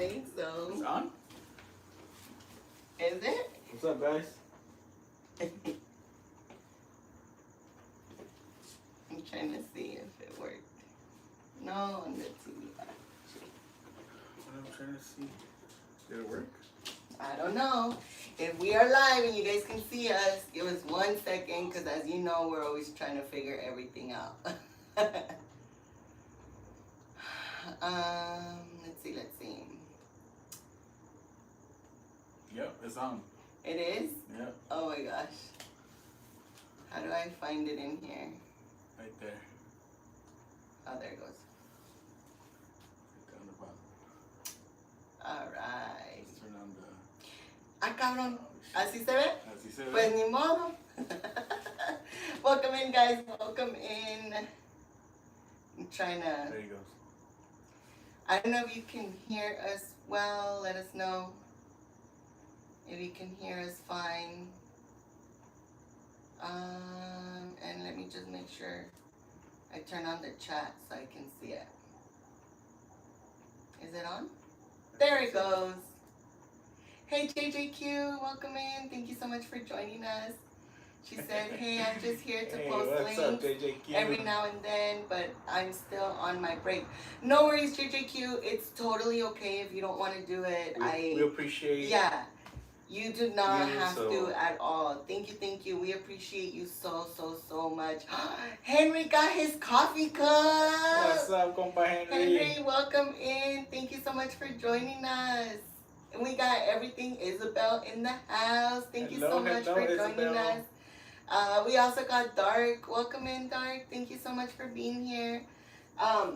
think so. It's on? Is it? What's up, guys? I'm trying to see if it worked. No, on the TV. I'm trying to see. Did it work? I don't know. If we are live and you guys can see us, give us 1 second, because as you know, we're always trying to figure everything out. Let's see. Yep, it's on. It is? Yep. Oh my gosh. How do I find it in here? Right there. Oh, there it goes. Right down the bottom. Alright. Let's turn on the... Ah, cabrón. ¿Así se ve? Así se ve. Pues ni modo. Welcome in, guys. Welcome in. I'm trying to... There he goes. I don't know if you can hear us well. Let us know if you can hear us fine. And let me just make sure I turn on the chat so I can see it. Is it on? There it goes. Hey JJQ, welcome in. Thank you so much for joining us. She said, hey, I'm just here to post what's links up, JJQ? every now and then, but I'm still on my break. No worries, JJQ. It's totally okay if you don't want to do it. We appreciate. Yeah, you do not you, have to at all. Thank you. We appreciate you so much. Henry got his coffee cup. What's up, compa Henry? Henry, welcome in. Thank you so much for joining us. And we got everything Isabel in the house. Thank you so much for joining Isabel. us. We also got Dark. Welcome in, Dark. Thank you so much for being here. I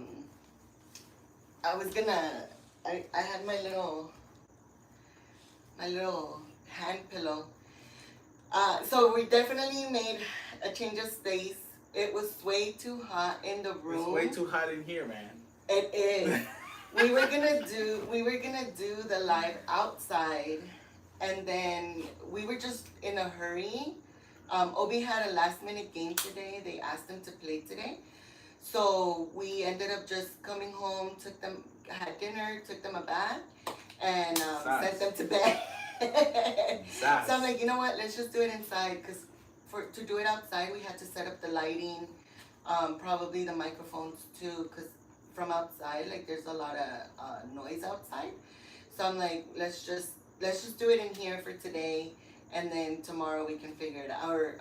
had my little hand pillow. So we definitely made a change of space. It was way too hot in the room. It's way too hot in here, man. It is. we were gonna do the live outside, and then we were just in a hurry. Obi had a last minute game today. They asked him to play today. So we ended up just coming home, had dinner, took them a bath, and sent them to bed. So I'm like, you know what, let's just do it inside, because to do it outside, we had to set up the lighting, probably the microphones too, because from outside, like there's a lot of noise outside. So I'm like, let's just do it in here for today. And then tomorrow we can figure it out, or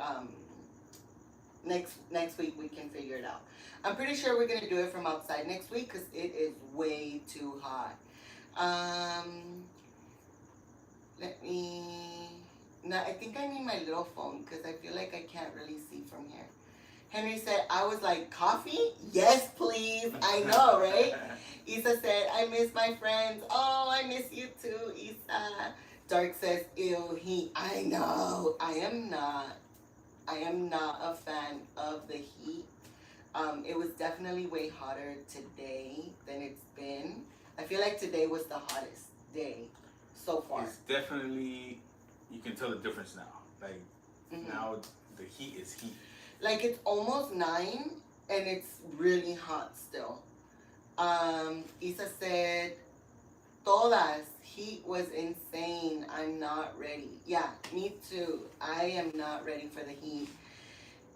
next week we can figure it out. I'm pretty sure we're gonna do it from outside next week because it is way too hot. I think I need my little phone because I feel like I can't really see from here. Henry said, I was like, coffee? Yes, please. I know, right? Isa said, I miss my friends. Oh, I miss you too, Isa. Dark says, ew, heat. I know. I am not a fan of the heat. It was definitely way hotter today than it's been. I feel like today was the hottest day so far. It's definitely, you can tell the difference now. Like, now the heat is heat. Like, it's almost 9 and it's really hot still. Isa said, todas. Heat was insane. I'm not ready. Yeah, me too. I am not ready for the heat.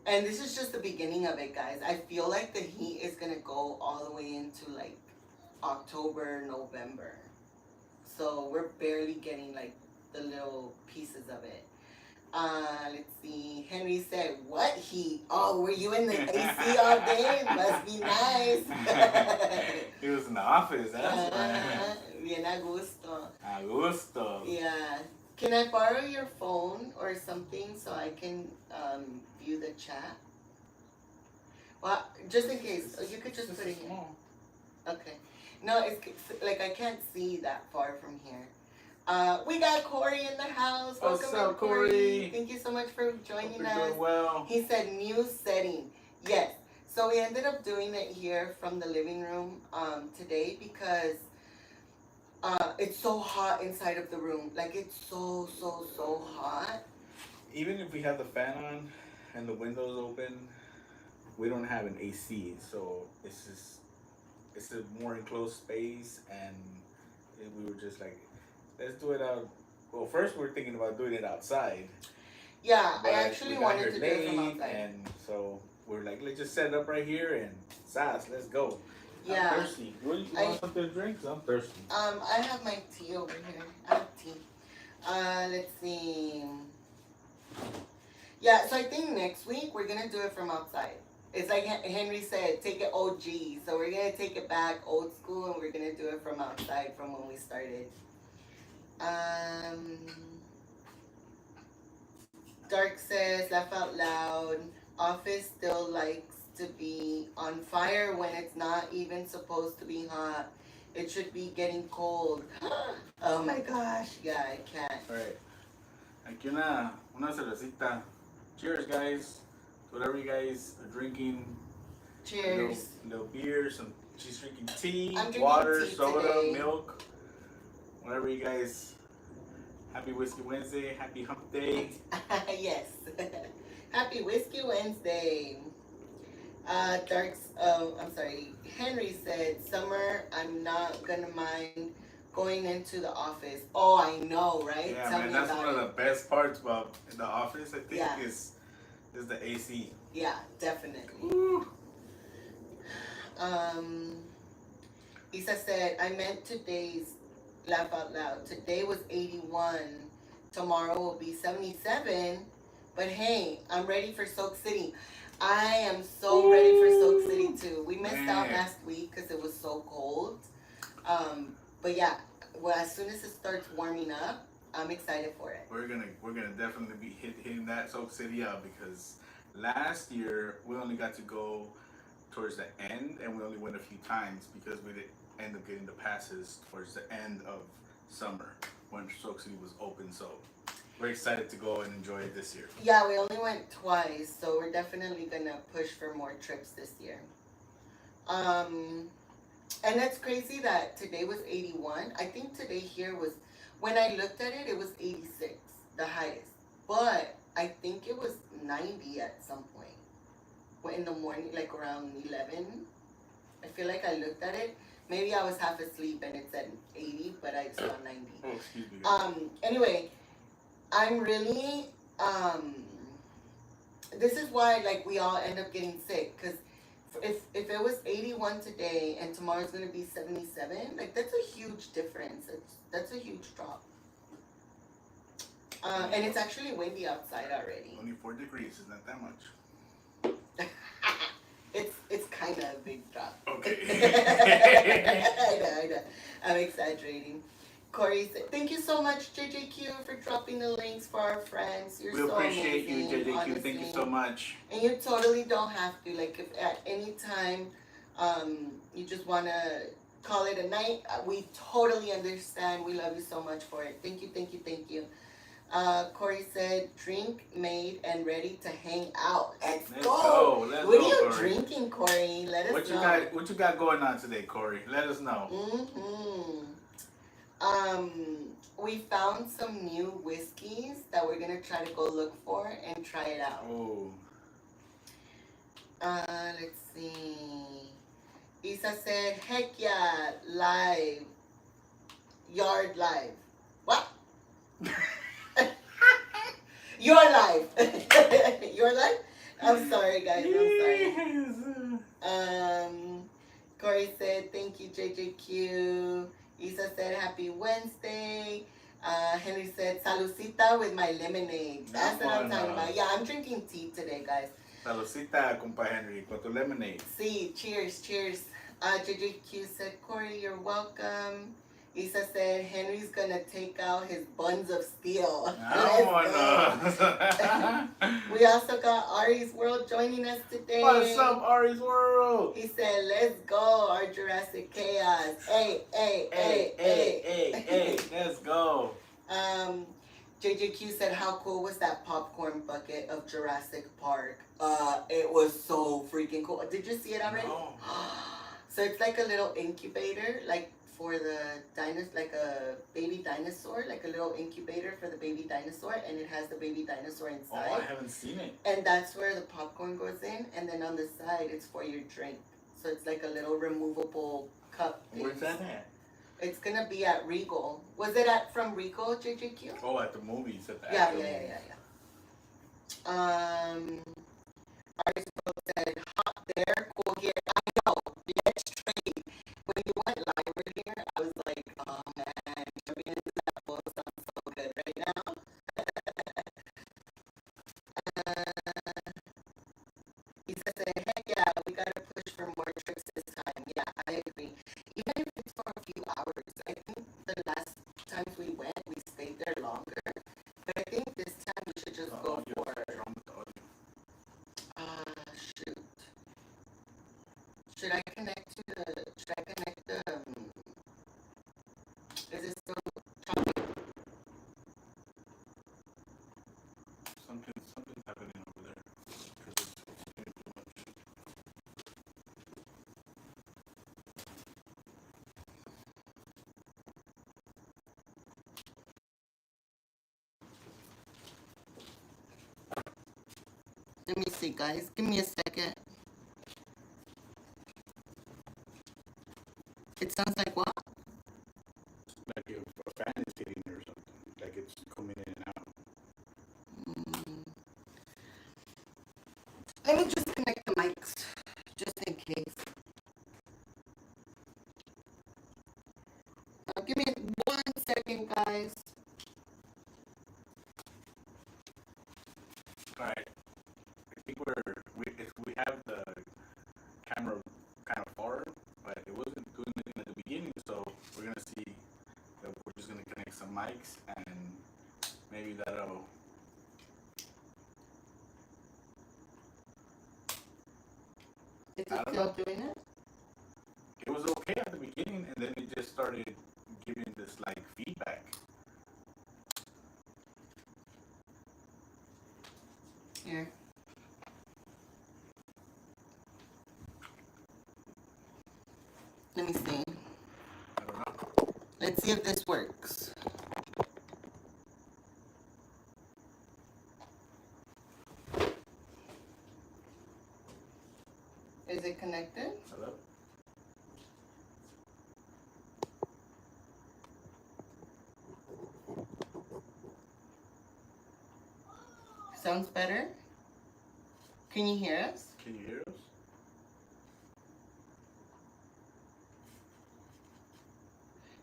And this is just the beginning of it, guys. I feel like the heat is going to go all the way into like October, November. So we're barely getting like the little pieces of it. Let's see. Henry said, what heat? Oh, were you in the AC all day? Must be nice. He was in the office, that's right. Bien a gusto. A gusto. Yeah. Can I borrow your phone or something so I can view the chat? Well, just in case. You could just put it here. Okay. No, it's like I can't see that far from here. We got Corey in the house. What's up, Corey? Thank you so much for joining us. Doing well. He said new setting. Yes. So we ended up doing it here from the living room today because it's so hot inside of the room. Like, it's so hot. Even if we have the fan on and the windows open, we don't have an AC, so it's a more enclosed space, and we were just like, let's do it out. Well, first we were thinking about doing it outside. Yeah, But I actually we got wanted here to do it from late, outside. and so we're like, let's just set it up right here and sass, let's go. Yeah. I'm thirsty. You want something to drink? 'Cause I'm thirsty. I have my tea over here. I have tea. Let's see. Yeah, so I think next week we're gonna do it from outside. It's like Henry said, take it OG. So we're gonna take it back old school, and we're gonna do it from outside from when we started. Dark says, laugh out loud. Office still likes to be on fire when it's not even supposed to be hot. It should be getting cold. Oh my gosh. Yeah, I can't. Alright. Aquí una cervecita. Cheers, guys. Whatever you guys are drinking. Cheers. Little beer, she's drinking tea, I'm drinking water, tea soda, today. milk. Whatever you guys. Happy Whiskey Wednesday. Happy Hump Day. Yes. Happy Whiskey Wednesday. I'm sorry. Henry said, summer, I'm not gonna mind going into the office. Oh, I know, right? Yeah, Tell man, me that's about one it. of the best parts about the office, I think, Yeah. is the AC. Yeah, definitely. Woo. Isa said, I meant today's laugh out loud. Today was 81. Tomorrow will be 77. But hey, I'm ready for Soak City. I am so ready for Soak City too. We missed out last week because it was so cold. But yeah, well, as soon as it starts warming up, I'm excited for it. We're gonna definitely be hitting that Soak City up, because last year we only got to go towards the end, and we only went a few times because we didn't end up getting the passes towards the end of summer when Soak City was open. So we're excited to go and enjoy it this year. Yeah, we only went twice, so we're definitely gonna push for more trips this year. And that's crazy that today was 81. I think today here was, when I looked at it, it was 86, the highest. But I think it was 90 at some point. In the morning, like around 11. I feel like I looked at it. Maybe I was half asleep and it said 80, but I saw 90. Oh, excuse me. Anyway, I'm really, this is why, like, we all end up getting sick, because if it was 81 today and tomorrow's going to be 77, like, that's a huge difference. That's a huge drop. And it's actually windy outside already. Only 4 degrees is not that much. It's kind of a big drop. Okay. I know. I'm exaggerating. Corey said, thank you so much, JJQ, for dropping the links for our friends. You're We so appreciate amazing, you, JJQ. honestly. Thank you so much. And you totally don't have to. Like, if at any time you just want to call it a night, we totally understand. We love you so much for it. Thank you. Corey said, drink made and ready to hang out. Let's go. What are you Corey. drinking, Corey? Let us know. What you got going on today, Corey? Let us know. We found some new whiskeys that we're gonna try to go look for and try it out. Oh. Let's see. Isa said, heck yeah, live. Yard live. What? You're live. You're live? I'm sorry, guys. I'm sorry. Corey said, thank you, JJQ. Isa said, happy Wednesday. Henry said, salucita with my lemonade. That's what I'm talking about. Yeah, I'm drinking tea today, guys. Salucita, compa Henry, con tu lemonade. See, cheers. JJQ said, Corey, you're welcome. Isa said, Henry's gonna take out his buns of steel. We also got Ari's World joining us today. What's up, Ari's World? He said, let's go, Our Jurassic Chaos. Hey. Let's go. JJQ said, how cool was that popcorn bucket of Jurassic Park? It was so freaking cool. Did you see it already? No. So it's like a little incubator, like for the dinosaur, like a baby dinosaur, like a little incubator for the baby dinosaur, and it has the baby dinosaur inside. Oh, I haven't seen it. And that's where the popcorn goes in, and then on the side it's for your drink. So it's like a little removable cup. Where's that at? It's gonna be at Regal. Was it from Regal, JJQ? Oh, at the movies, at the Yeah. Ours said hot there, cool here. I know. Let's trade. When you went live earlier, I was like, oh man, jumping into that pool sounds so good right now. He said, heck yeah, we gotta push for more trips this time. Yeah, I agree. Even if it's for a few hours. I think the last times we went, we stayed there longer. But I think this time we should just go for. Shoot. Should I connect the? Is it still chopping? Something's happening over there. Because it's doing too much. Let me see, guys. Give me a second. It sounds like what? Like if a fan is hitting or something. Like it's coming in and out. Let me just connect the mics, just in case. Give me 1 second, guys. Alright. I think we have the camera kind of far, but it wasn't doing anything at the beginning, so we're gonna see that we're just gonna connect some mics and maybe that'll. Is it still doing it? It was okay at the beginning, and then it just started giving this like feedback. Here. Let me see. I don't know. Let's see if this works. Is it connected? Hello? Sounds better? Can you hear us? Can you hear us?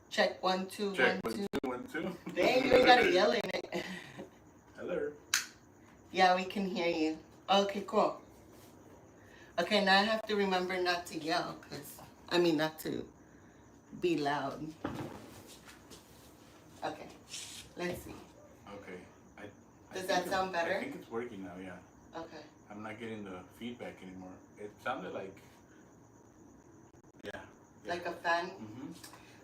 Check 1 2 Check 1 2. 1 2 1 2. Dang, you ain't gotta yell in it. Hello. Yeah, we can hear you. Okay, cool. Okay, now I have to remember not to yell, not to be loud. Okay, let's see. Okay. Does that sound better? I think it's working now, yeah. Okay. I'm not getting the feedback anymore. It sounded like, yeah. Like a fan? Mm-hmm.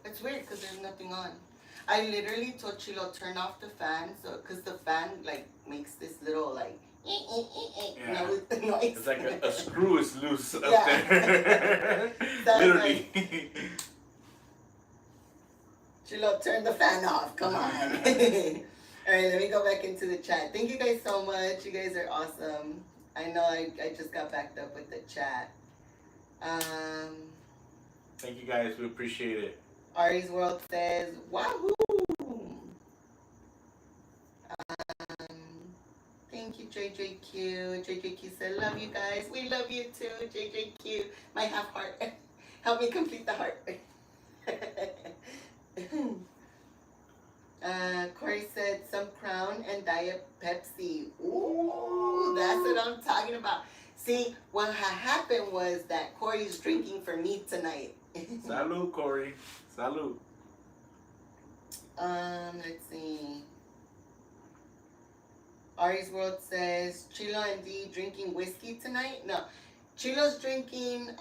It's weird because there's nothing on. I literally told Chilo turn off the fan, because the fan like makes this little like Yeah. noise. It's like a screw is loose up Yeah. there. That's Literally. Chilo, turn the fan off. Come on. Alright, let me go back into the chat. Thank you guys so much. You guys are awesome. I know I just got backed up with the chat. Thank you guys. We appreciate it. Ari's World says, wahoo! Thank you, JJQ. JJQ said, love you guys. We love you too, JJQ. My half heart. Help me complete the heart. Corey said, some Crown and Diet Pepsi. Ooh, that's what I'm talking about. See, what happened was that Corey's drinking for me tonight. Salud, Corey. Salud. Let's see. Ari's World says, Chilo and D drinking whiskey tonight? No. Chilo's drinking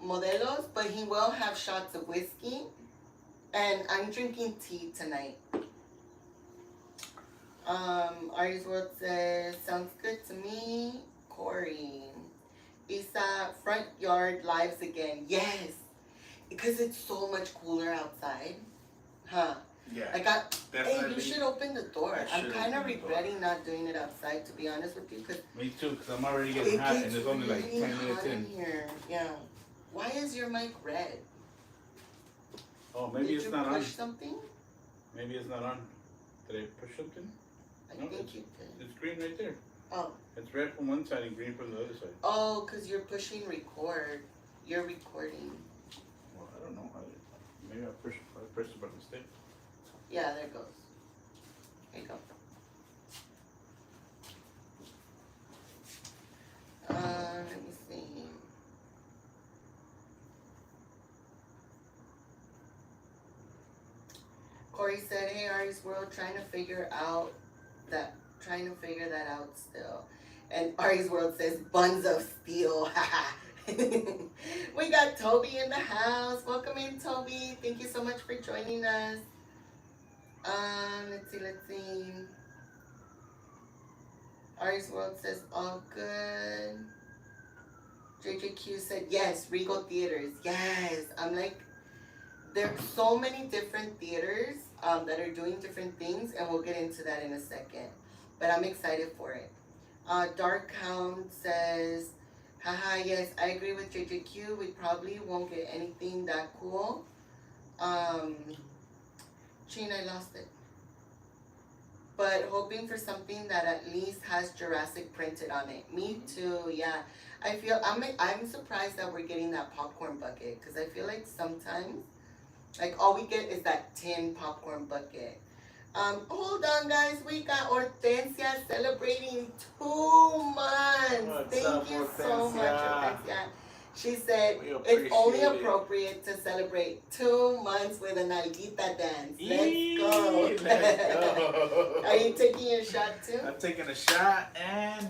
Modelos, but he will have shots of whiskey. And I'm drinking tea tonight. Ari's World says, sounds good to me. Corey. Isa, front yard lives again. Yes. Because it's so much cooler outside. Huh. Yeah. Hey, you should open the door. I'm kind of regretting door. not doing it outside, to be honest with you. Me too, because I'm already getting hot and it's only like 10 minutes in. Here. Yeah. Why is your mic red? Oh, maybe Did it's you not on. push something? Maybe it's not on. Did I push something? I No, think you did. It's green right there. Oh. It's red from one side and green from the other side. Oh, because you're pushing record. You're recording. Well, I don't know. Maybe I pressed it by mistake. Yeah, there it goes. There you go. Let me see. Corey said, "Hey, Ari's World, trying to figure that out still." And Ari's World says, "Buns of steel." We got Toby in the house. Welcome in, Toby. Thank you so much for joining us. Let's see. Ari's World says, all good. JJQ said, yes, Regal Theaters. Yes. I'm like, there's so many different theaters that are doing different things, and we'll get into that in a second. But I'm excited for it. Dark Hound says, haha, yes, I agree with JJQ. We probably won't get anything that cool. Chin, I lost it. But hoping for something that at least has Jurassic printed on it. Me too, yeah. I'm surprised that we're getting that popcorn bucket, because I feel like sometimes, like, all we get is that tin popcorn bucket. Hold on, guys. We got Hortensia celebrating 2 months. Thank you so much, Hortensia. She said it's only appropriate to celebrate 2 months with an Alguita dance. Let's go. Let's go. Are you taking your shot too? I'm taking a shot, and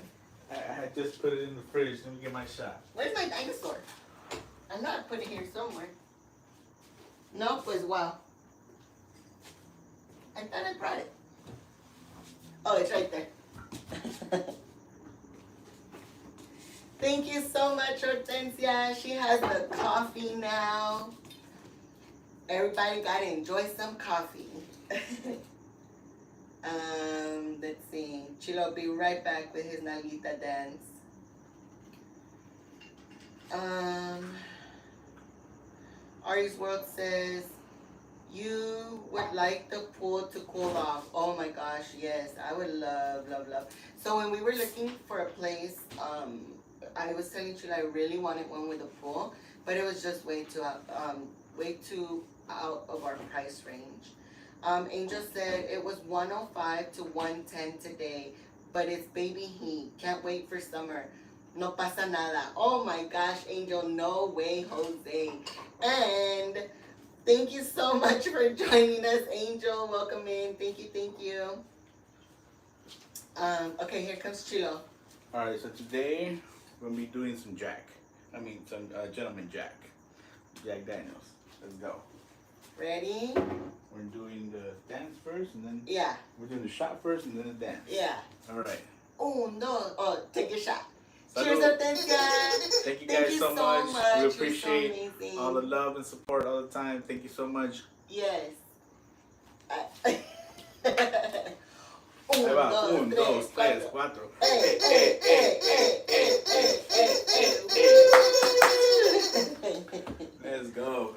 I just put it in the fridge. Let me get my shot. Where's my dinosaur? I know I put it here somewhere. Nope, as well. I thought I brought it. Oh, it's right there. Thank you so much, Hortensia. She has the coffee now. Everybody gotta enjoy some coffee. Let's see. Chilo will be right back with his Nalguita dance. Ari's World says, you would like the pool to cool off. Oh my gosh, yes. I would love. So when we were looking for a place, I was telling you I really wanted one with a pool, but it was just way too out of our price range. Angel said it was 105 to 110 today, but it's baby heat. Can't wait for summer. No pasa nada. Oh my gosh, Angel, no way, Jose. And thank you so much for joining us, Angel. Welcome in. Thank you. Okay, here comes Chilo. All right, so today we're gonna be doing some Gentleman Jack Daniels. Let's go. Ready? We're doing the dance first, and then we're doing the shot first, and then the dance. Yeah. All right. Oh no! Oh, take your shot. Salud. Cheers, Hortensia. Thank you guys so much. We appreciate so all the love and support all the time. Thank you so much. Yes. Ahí va. 1, 2, 3, 4. Let's go.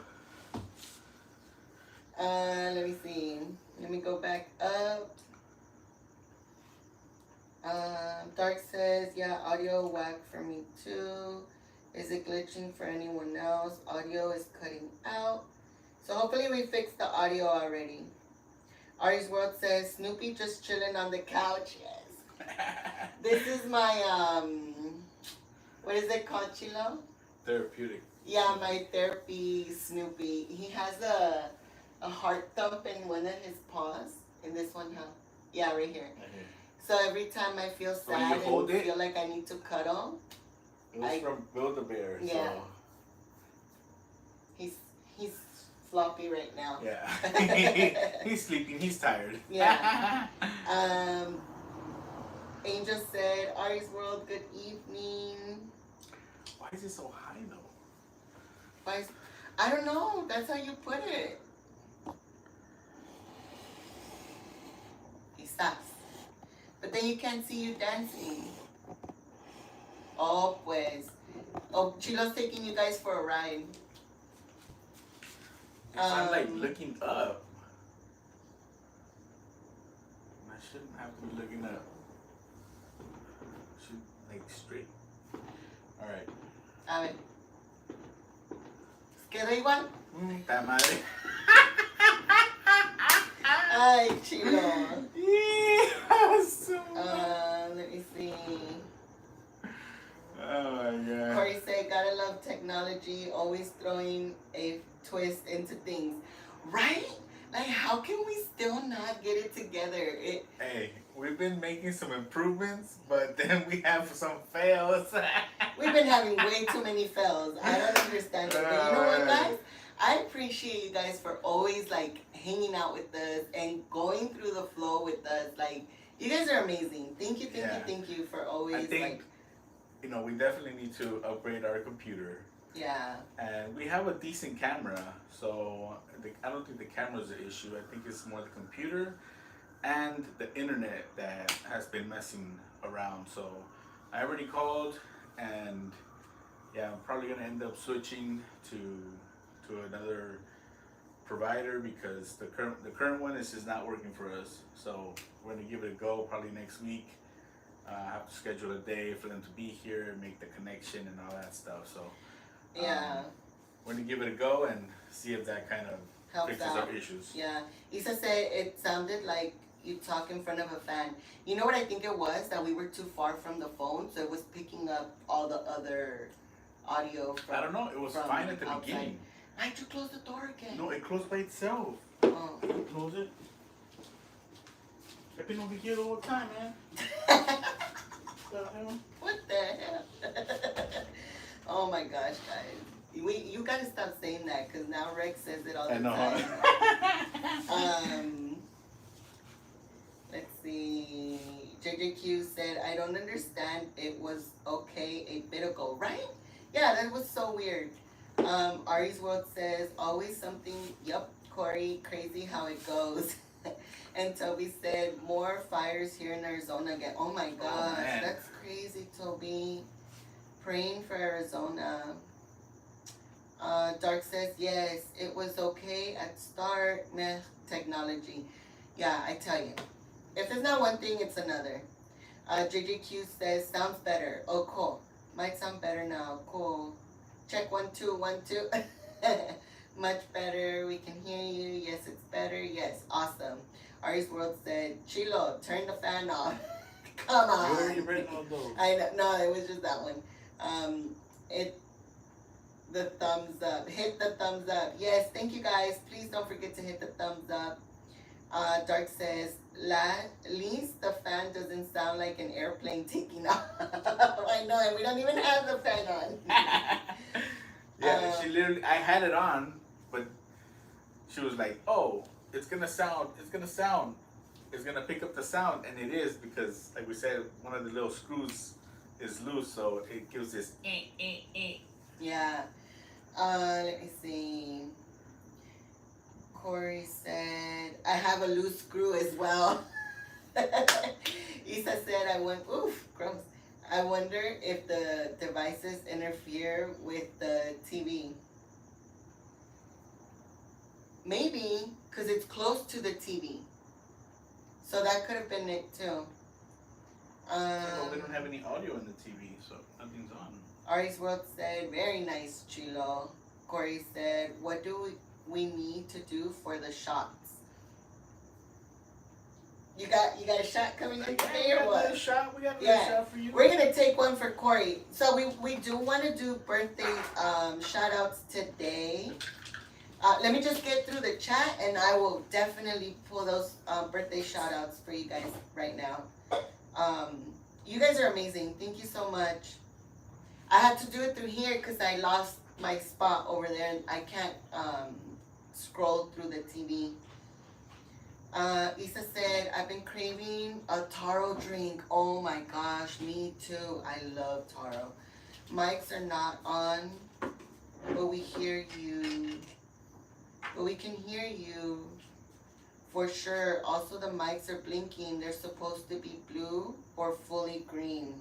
Let me see. Let me go back up. Dark says, yeah, audio whack for me too. Is it glitching for anyone else? Audio is cutting out. So hopefully we fixed the audio already. Ari's World says, Snoopy just chilling on the couch. Yes. This is my, what is it called, Chilo? Therapeutic. Yeah, my therapy Snoopy. He has a heart thump in one of his paws. In this one, huh? Yeah, right here. So every time I feel sad and feel like I need to cuddle. It was from Build-A-Bear. Yeah. So. He's floppy right now. Yeah. He's sleeping. He's tired. Yeah. Angel said, Ari's World, good evening. Why is it so high though? I don't know. That's how you put it. Quizás. But then you can't see you dancing. Oh, pues. Oh, Chilo's taking you guys for a ride. If I'm like looking up, I shouldn't have to be looking up. Should like straight. All right. A ver. ¿Quedó igual? Ta madre. Ay, Chilo. Yes. Let me see. Oh my god. Corey said, gotta love technology, always throwing a twist into things. Right? Like, how can we still not get it together? Hey, we've been making some improvements, but then we have some fails. We've been having way too many fails. I don't understand it. But you know what, guys? I appreciate you guys for always, like, hanging out with us and going through the flow with us. Like, you guys are amazing. Thank you for always, I think, like... you know, we definitely need to upgrade our computer. Yeah. And we have a decent camera, so I don't think the camera's the issue. I think it's more the computer and the internet that has been messing around. So I already called, and yeah, I'm probably gonna end up switching to another provider because the current one is just not working for us. So we're gonna give it a go probably next week. I have to schedule a day for them to be here and make the connection and all that stuff. So yeah, we're gonna give it a go and see if that kind of helps fixes out. our issues. Yeah, Isa said it sounded like you talk in front of a fan. You know what I think it was? That we were too far from the phone, so it was picking up all the other audio from... I don't know. It was fine at the beginning. Why'd you close the door again? No, it closed by itself. Oh. Close it. I've been over here the whole time, man. What the hell? Oh my gosh, guys. You gotta stop saying that because now Rex says it all the time. Let's see. JJQ said, I don't understand. It was okay a bit ago, right? Yeah, that was so weird. Ari's World says, always something. Yup, Corey, crazy how it goes. And Toby said, more fires here in Arizona again. Oh my gosh, that's crazy, Toby. Praying for Arizona. Dark says, yes, it was okay at start. Meh, technology. Yeah, I tell you. If it's not one thing, it's another. JJQ says, sounds better. Oh, cool. Might sound better now. Cool. Check 1 2 1 2. Much better. We can hear you. Yes, it's better. Yes, awesome. Ari's World said, Chilo, turn the fan off. Come on. You already read all those. I know. No, it was just that one. The thumbs up. Hit the thumbs up. Yes, thank you guys. Please don't forget to hit the thumbs up. Dark says, at least the fan doesn't sound like an airplane taking off. I know, and we don't even have the fan on. Yeah, she literally, I had it on, but she was like, oh, it's gonna pick up the sound, and it is because, like we said, one of the little screws is loose, so it gives this Yeah. Let me see. Corey said, I have a loose screw as well. Isa said, gross. I wonder if the devices interfere with the TV. Maybe, because it's close to the TV. So that could have been it too. well, they don't have any audio in the TV, so nothing's on. Ari's World said, very nice, Chilo. Corey said, what do we need to do for the shots? You got a shot coming in today or what? We got a shot for you. We're gonna take one for Corey. So we do want to do birthday shout outs today. Let me just get through the chat and I will definitely pull those birthday shout outs for you guys right now. You guys are amazing. Thank you so much. I had to do it through here because I lost my spot over there and I can't scroll through the TV. Isa said, I've been craving a taro drink. Oh my gosh, me too. I love taro. Mics are not on, but we hear you. But we can hear you for sure. Also, the mics are blinking. They're supposed to be blue or fully green.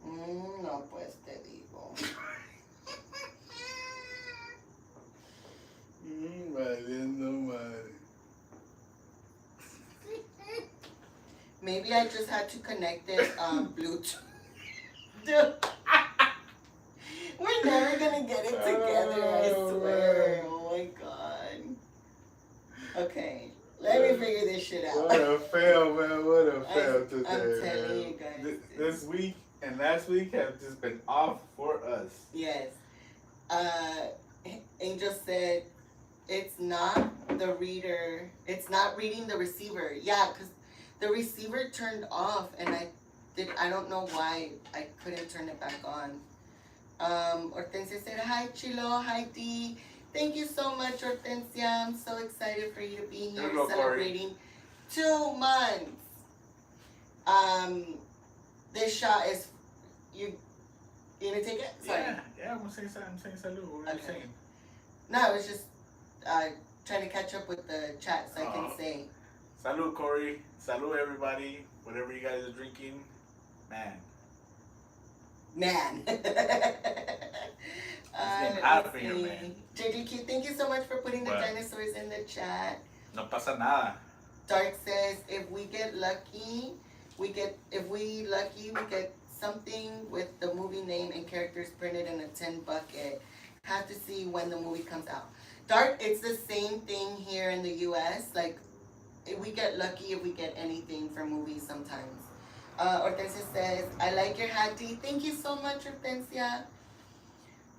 No, pues te digo. Valiendo madre. Maybe I just had to connect it Bluetooth. Dude, we're never gonna get it together, I swear. Oh my god. Okay, let me figure this shit out. What a fail, man. What a fail today. I'm telling you guys. This week and last week have just been off for us. Yes. Angel said it's not the reader. It's not reading the receiver. Yeah, because the receiver turned off, and I don't know why I couldn't turn it back on. Hortensia said, hi, Chilo. Hi, Dee. Thank you so much, Hortensia. I'm so excited for you to be here celebrating 2 months. This shot is, you gonna take it? Sorry. Yeah, I'm saying salud. What are you saying? No, I was just trying to catch up with the chat so I can say. Salud, Corey. Salud, everybody. Whatever you guys are drinking, man. Out for you, man. JGQ, thank you so much for putting the dinosaurs in the chat. No pasa nada. Dark says, if we lucky, we get something with the movie name and characters printed in a tin bucket. Have to see when the movie comes out. Dark, it's the same thing here in the US. Like, we get lucky if we get anything for movies sometimes. Hortensia says, I like your hat, Dee. Thank you so much, Hortensia.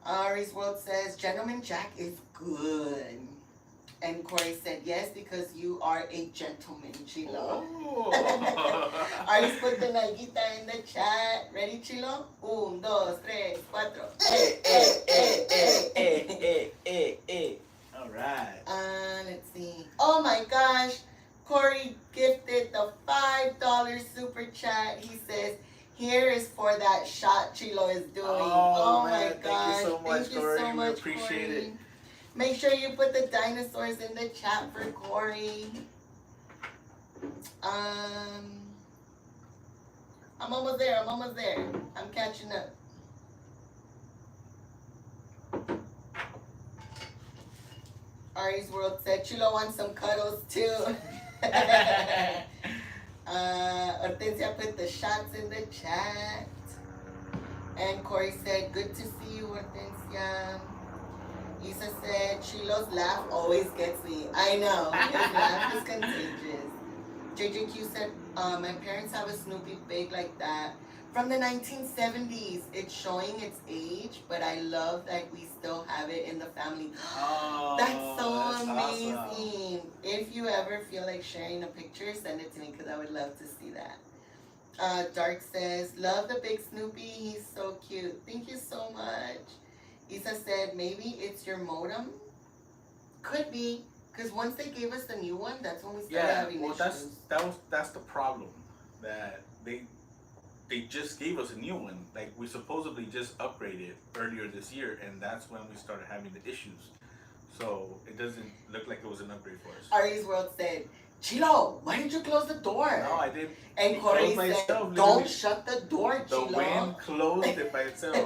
Ari's World says, Gentleman Jack is good. And Corey said, yes, because you are a gentleman, Chilo. Oh. Ari's put the naguita in the chat. Ready, Chilo? 1, 2, 3, 4. All right. Let's see. Oh my gosh. Corey gifted the $5 super chat. He says, here is for that shot Chilo is doing. Oh my gosh. Thank you so much, Corey. So much, we appreciate Corey. it. Make sure you put the dinosaurs in the chat for Corey. I'm almost there. I'm catching up. Ari's World said, Chilo wants some cuddles too. Hortensia put the shots in the chat. And Corey said, good to see you, Hortensia. Isa said, Chilo's laugh always gets me. I know. His laugh is contagious. JJQ said, my parents have a Snoopy big like that from the 1970s. It's showing its age, but I love that we still have it in the family. That's so amazing. Awesome. If you ever feel like sharing a picture, send it to me because I would love to see that. Dark says, love the big Snoopy. He's so cute. Thank you so much. Isa said, maybe it's your modem? Could be. Because once they gave us the new one, that's when we started having issues. That's the problem. That they just gave us a new one. Like, we supposedly just upgraded earlier this year, and that's when we started having the issues. So it doesn't look like it was an upgrade for us. Ari's World said, Chilo, why did you close the door? No, I didn't. And Corey said, don't shut the door, Chilo. The wind closed it by itself.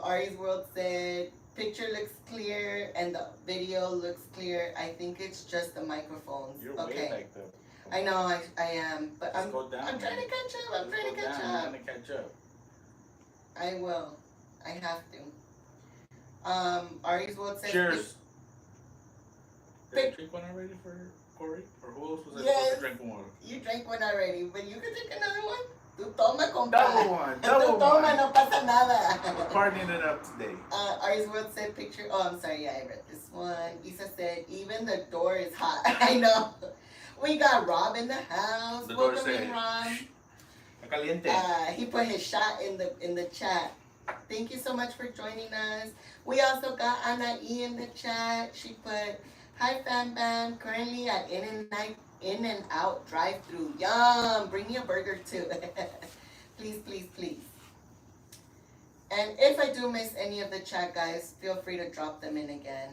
Ari's World said, picture looks clear and the video looks clear. I think it's just the microphones. You're way back though. I know, I am, but I'm go down, I'm trying to catch up. I'm trying to catch up. I will. I have to. Ari's World says, cheers. Did I drink one already for Corey? Or who else was I supposed to drink one? You drank one already, but you can drink another one. Tú toma, compa. Double one. Tú toma, no pasa nada. Partying it up today. Ari's World said picture. Oh, I'm sorry. Yeah, I read this one. Isa said, even the door is hot. I know. We got Rob in the house. The Welcome door said, in, Rob. Caliente. He put his shot in the chat. Thank you so much for joining us. We also got Anna E in the chat. She put, hi, Fam Bam. Currently at In and Out drive-through. Yum! Bring me a burger too. Please, please, please. And if I do miss any of the chat, guys, feel free to drop them in again.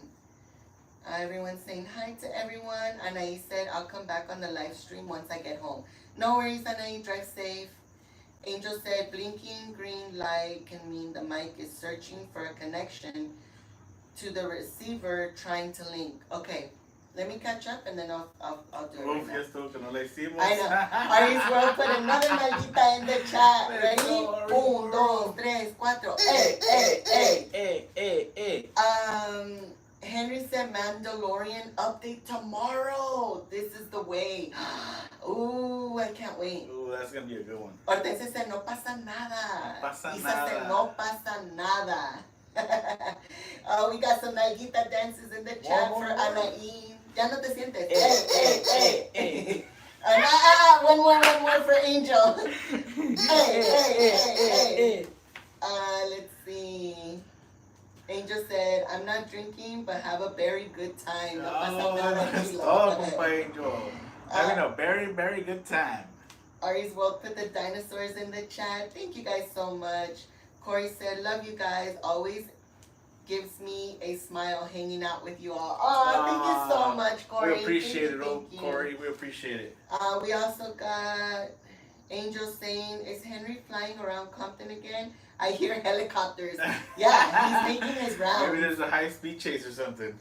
Everyone's saying hi to everyone. Anai said, I'll come back on the live stream once I get home. No worries, Anai. Drive safe. Angel said, blinking green light can mean the mic is searching for a connection. to the receiver trying to link. Okay, let me catch up and then I'll do it right now. Esto que no le hicimos. I know. Aries World put another nalguita in the chat. Let's Ready? go, Aries 1, 2, World. 3, 4. Hey, hey, hey. Hey. Henry said Mandalorian update tomorrow. This is the way. Ooh, I can't wait. Ooh, that's gonna be a good one. Hortensia said no pasa nada. No pasa Isa said nada. no pasa nada. Oh, we got some Naguita dances in the chat One for more. Anaí. Ya no te sientes. Hey. One more for Angel. Hey. Let's see. Angel said, I'm not drinking, but have a very good time. No pasa nada, That's Chilo. all, compa Angel. Having a very, very good time. Ari's World put the dinosaurs in the chat. Thank you guys so much. Corey said, love you guys. Always gives me a smile hanging out with you all. Oh, thank you so much, Corey. We appreciate it, thank you. Corey. We appreciate it. We also got Angel saying, is Henry flying around Compton again? I hear helicopters. Yeah, he's making his rounds. Maybe there's a high-speed chase or something.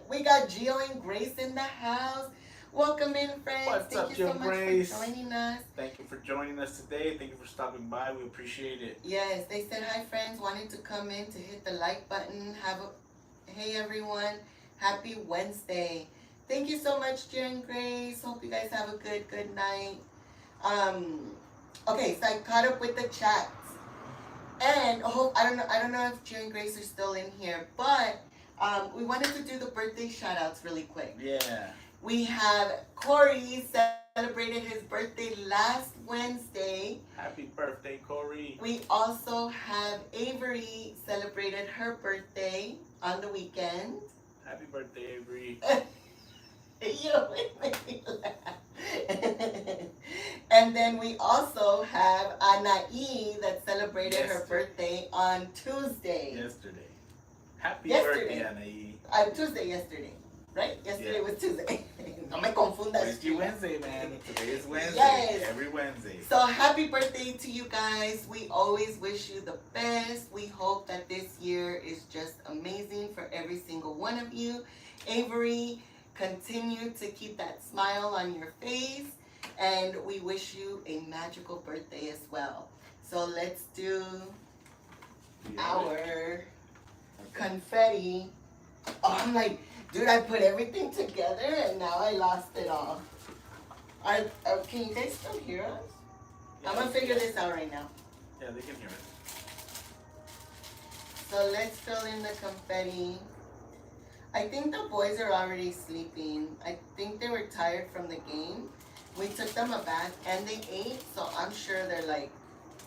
We got Gio and Grace in the house. Welcome in, friends. What's Thank up, you so Gio and much Grace? for joining us. Thank you for joining us today. Thank you for stopping by. We appreciate it. Yes, they said hi, friends. Wanted to come in to hit the like button. Hey, everyone. Happy Wednesday. Thank you so much, Gio and Grace. Hope you guys have a good night. Okay, so I caught up with the chats. And I don't know if Gio and Grace are still in here, but we wanted to do the birthday shout outs really quick. Yeah. We have Corey celebrated his birthday last Wednesday. Happy birthday, Corey. We also have Avery celebrated her birthday on the weekend. Happy birthday, Avery. You make me laugh. And then we also have Anaí that celebrated her birthday on Tuesday. Yesterday. Happy Yesterday. birthday, Anaí. Tuesday, yesterday. Right? Yesterday Yeah. was Tuesday. No me confundas. It's Wednesday, man. Today is Wednesday. Yes. Every Wednesday. So happy birthday to you guys. We always wish you the best. We hope that this year is just amazing for every single one of you. Avery, continue to keep that smile on your face. And we wish you a magical birthday as well. So let's do our confetti. Oh, I'm like, dude, I put everything together and now I lost it all. Can you guys still hear us? Yeah, I'm gonna figure this out right now. Yeah, they can hear us. So let's fill in the confetti. I think the boys are already sleeping. I think they were tired from the game. We took them a bath and they ate, so I'm sure they're like,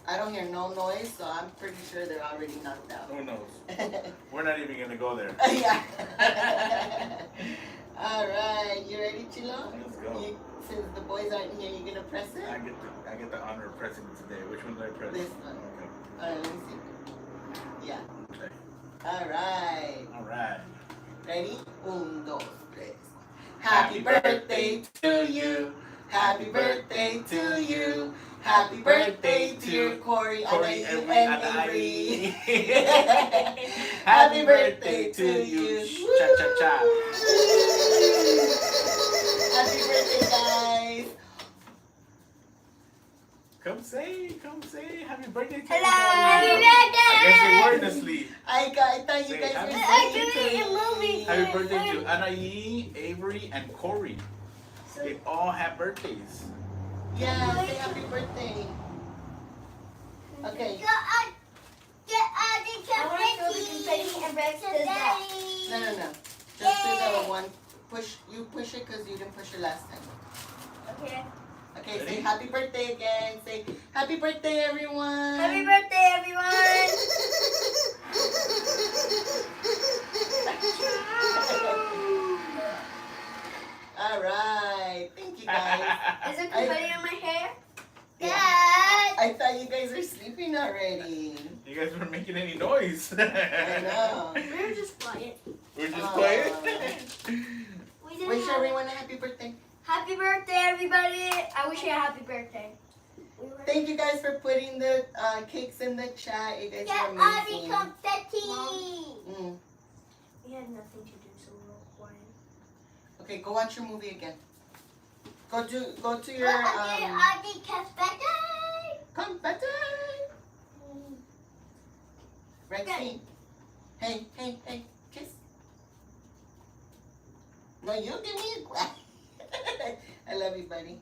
I don't hear no noise, so I'm pretty sure they're already knocked out. Who knows? We're not even gonna go there. Yeah. All right, you ready, Chilo? Let's go. Since the boys aren't here, you gonna press it? I get the honor of pressing it today. Which one do I press? This one. Okay. All right, let me see. Yeah. Okay. All right. All right. Ready? 1, 2, 3. Happy birthday to you. Happy birthday to you. Happy birthday dear Corey, Corey, and Avery. Avery. Happy birthday to you. Cha cha cha. Happy birthday, guys. Come say happy birthday to Hello. everybody. I guess they weren't asleep. I thought you Say guys happy were birthday saying to me. Happy birthday to Anaí, Avery, and Corey. They all have birthdays. Yeah, say happy birthday. Okay. I want to feel the confetti and breakfast back. No. Just do the one. You push it because you didn't push it last time. Okay. Okay, Ready? say happy birthday again. Say happy birthday, everyone. Happy birthday, everyone. All right. Thank you, guys. Is there confetti on my hair? Yeah. Dad. I thought you guys were sleeping already. You guys weren't making any noise. I know. We were just quiet. We're just Aw. quiet. We didn't Wish have- everyone a happy birthday. Happy birthday, everybody. I wish you a happy birthday. Thank you guys for putting the cakes in the chat. You guys are Get all the amazing. confetti. Mm. We had nothing to do, so we were quiet. Okay, go watch your movie again. Go to your I did catch better. confetti. Rexy. Hey, kiss. No, you give me a glass. I love you, buddy.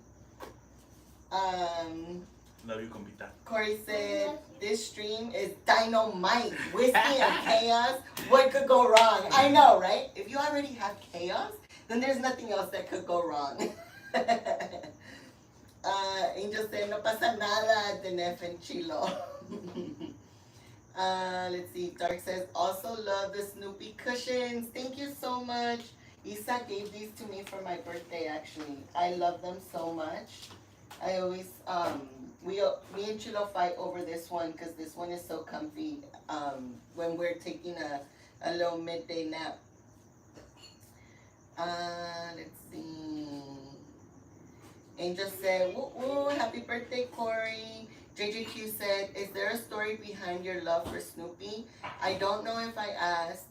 Love you, compita. Corey said, this stream is dynamite. Whiskey and chaos. What could go wrong? I know, right? If you already have chaos, then there's nothing else that could go wrong. Angel said, no pasa nada, Denef and Chilo. Let's see. Dark says, also love the Snoopy cushions. Thank you so much. Isa gave these to me for my birthday, actually. I love them so much. I always, me and Chilo fight over this one because this one is so comfy when we're taking a little midday nap. Let's see. Angel said, woo woo, happy birthday, Corey. JJQ said, is there a story behind your love for Snoopy? I don't know if I asked,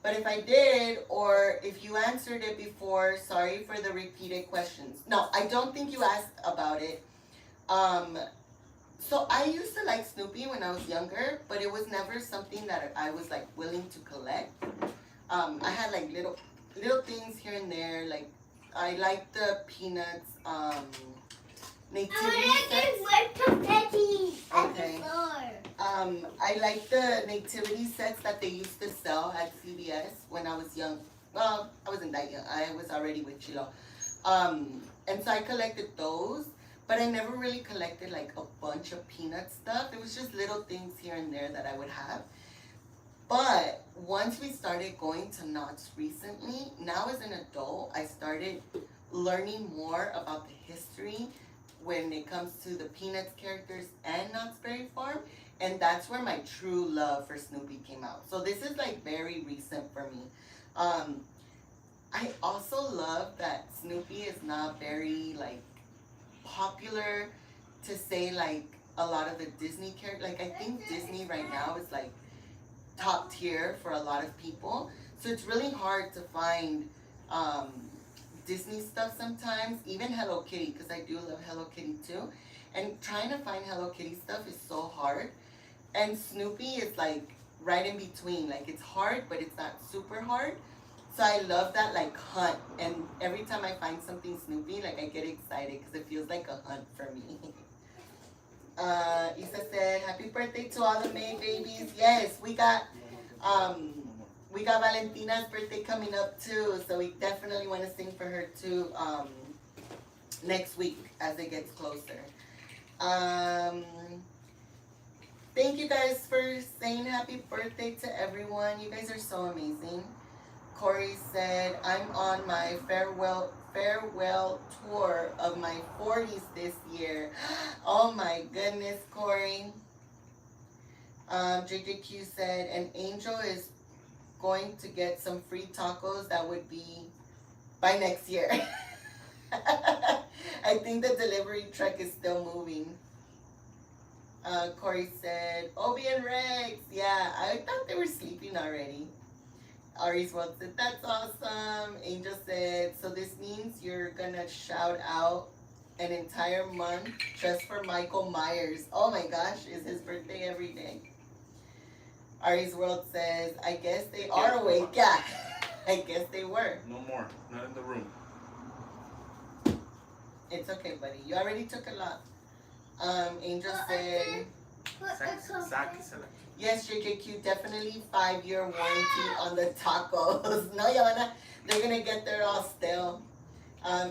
but if I did, or if you answered it before, sorry for the repeated questions. No, I don't think you asked about it. So I used to like Snoopy when I was younger, but it was never something that I was like willing to collect. I had like little things here and there, like I like the Peanuts nativity sets. Okay. I like the nativity sets that they used to sell at CVS when I was young. Well, I wasn't that young. I was already with Chilo. And so I collected those, but I never really collected like a bunch of Peanut stuff. It was just little things here and there that I would have. But once we started going to Knott's recently, now as an adult, I started learning more about the history when it comes to the Peanuts characters and Knott's Berry Farm. And that's where my true love for Snoopy came out. So this is like very recent for me. I also love that Snoopy is not very like popular to say like a lot of the Disney characters. Like I think Disney right now is like top tier for a lot of people. So it's really hard to find Disney stuff sometimes, even Hello Kitty, because I do love Hello Kitty too. And trying to find Hello Kitty stuff is so hard. And Snoopy is like right in between. Like it's hard, but it's not super hard. So I love that like hunt. And every time I find something Snoopy, like I get excited because it feels like a hunt for me. Isa said, happy birthday to all the May babies. Yes, we got Valentina's birthday coming up too. So we definitely want to sing for her too next week as it gets closer. Thank you guys for saying happy birthday to everyone. You guys are so amazing. Corey said, I'm on my farewell tour of my 40s this year. Oh my goodness, Corey. JJQ said, an angel is going to get some free tacos. That would be by next year. I think the delivery truck is still moving. Corey said, Obi and Rex. Yeah, I thought they were sleeping already. Ari's World said, that's awesome. Angel said, so this means you're gonna shout out an entire month just for Michael Myers. Oh my gosh, is his birthday every day? Ari's World says, I guess they are awake. Yeah, I guess they were. No more. Not in the room. It's okay, buddy. You already took a lot. Angel said, yes, JJQ, definitely 5-year warranty on the tacos. No, Yavana, they're gonna get there all stale.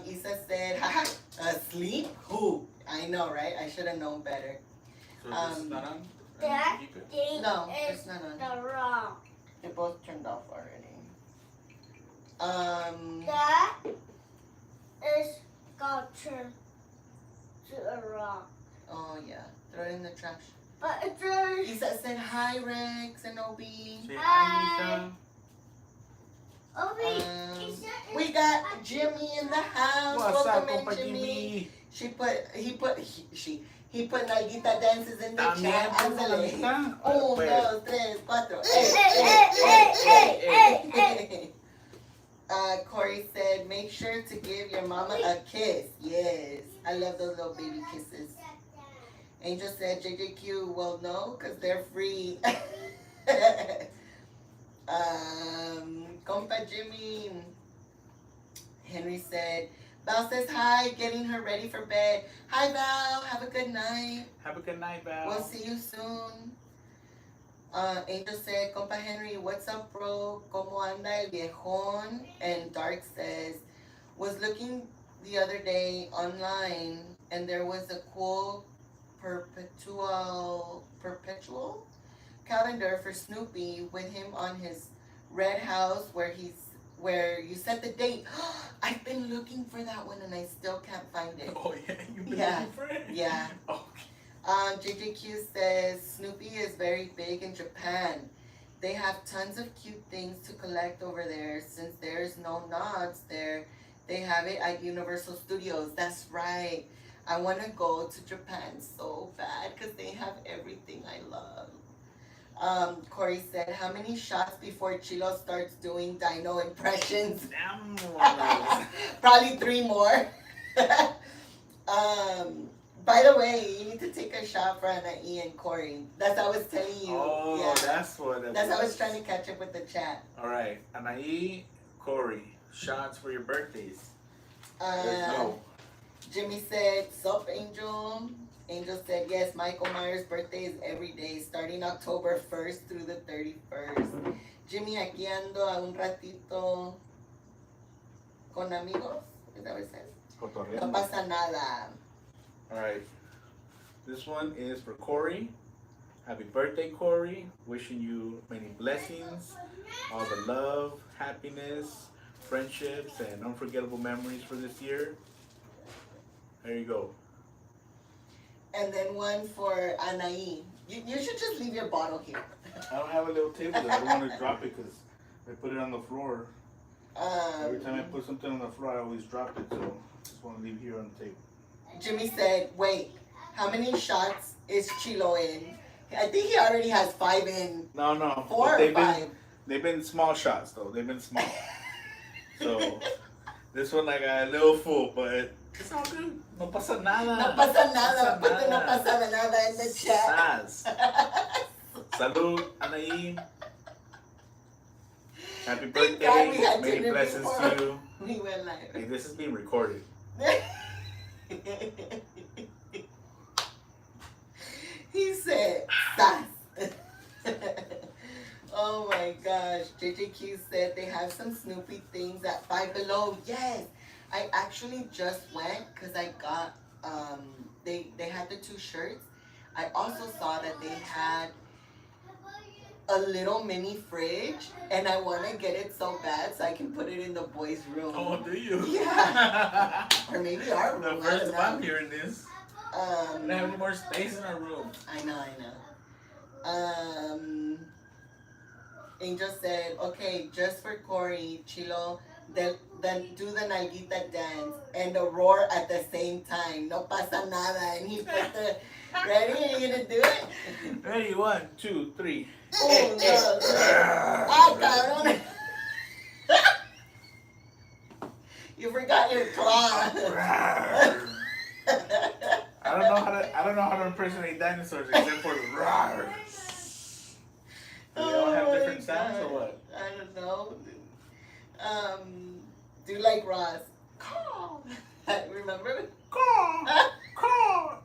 Isa said, haha, asleep? Who? I know, right? I should have known better. So this is not on? That Keep it. thing No, is it's not on. the wrong. They're both turned off already. That is got turned to a wrong. Oh yeah, throw it in the trash. But it's a Isa said hi, Rex and Obi. Say Hi. hi, Lisa. We got Jimmy in the house. What's up, Welcome in, compa Jimmy. Jimmy? He put Nalguita dances in the chat. Ándale. Nalguita? 1, Pues. 2, 3, 4. Corey said, make sure to give your mama a kiss. Yes. I love those little baby kisses. Angel said, JJQ, well, no, because they're free. Compa Jimmy. Henry said, Val says hi, getting her ready for bed. Hi, Val. Have a good night. Have a good night, Val. We'll see you soon. Angel said, Compa Henry, what's up, bro? ¿Cómo anda el viejón? And Dark says, was looking the other day online, and there was a cool perpetual calendar for Snoopy with him on his red house where you set the date. I've been looking for that one and I still can't find it. Oh, yeah, you've been Yeah. looking for it? Yeah. Okay. JJQ says Snoopy is very big in Japan. They have tons of cute things to collect over there. Since there's no nods there, they have it at Universal Studios. That's right. I want to go to Japan so bad because they have everything I love. Corey said, how many shots before Chilo starts doing dino impressions? Damn. Probably 3 more. By the way, you need to take a shot for Anaí and Corey. That's what I was telling you. Oh, Yeah. that's what it That's was. how I was trying to catch up with the chat. All right, Anaí, Corey, shots for your birthdays. Let's go. Jimmy said, sup, Angel? Angel said, yes, Michael Myers' birthday is every day, starting October 1st through the 31st. Jimmy, aquí ando a un ratito con amigos. Is that what it says? No Cotorreando. pasa nada. All right, this one is for Corey. Happy birthday, Corey. Wishing you many blessings, all the love, happiness, friendships, and unforgettable memories for this year. There you go. And then one for Anaí. You should just leave your bottle here. I don't have a little table there. I don't want to drop it because I put it on the floor. Every time I put something on the floor, I always drop it. So I just want to leave it here on the table. Jimmy said, wait, how many shots is Chilo in? I think he already has 5 in. No, no. 4 But or 5? They've been small shots, though. They've been small. So this one I got a little full, but it's all good. No pasa nada. No pasa nada. No Put pasa the no nada. pasa nada in the chat. Sas. Salud, Anaí. Happy Thank God we birthday. had Many dinner blessings before. to you. We went live. Hey, this is being recorded. He said, "Sas." Oh my gosh. JJQ said they have some Snoopy things at Five Below. Yes. I actually just went because I got, they had the 2 shirts. I also saw that they had a little mini fridge and I want to get it so bad so I can put it in the boys' room. Oh, do you? Yeah. Or maybe our The room. I first don't time I'm know. hearing this. We don't have any more space in our room. I know. Angel said, okay, just for Corey, Chilo, then do the Nalguita dance and the roar at the same time. No pasa nada. And he put the, ready? Are you gonna do it? Ready? 1, 2, 3. Oh, no. Ah, cabrón. You forgot your claw. I don't know how to impersonate dinosaurs except for the roar. Do they all have different sounds or what? I don't know. Do like Ross. Caw. Remember? Caw, caw.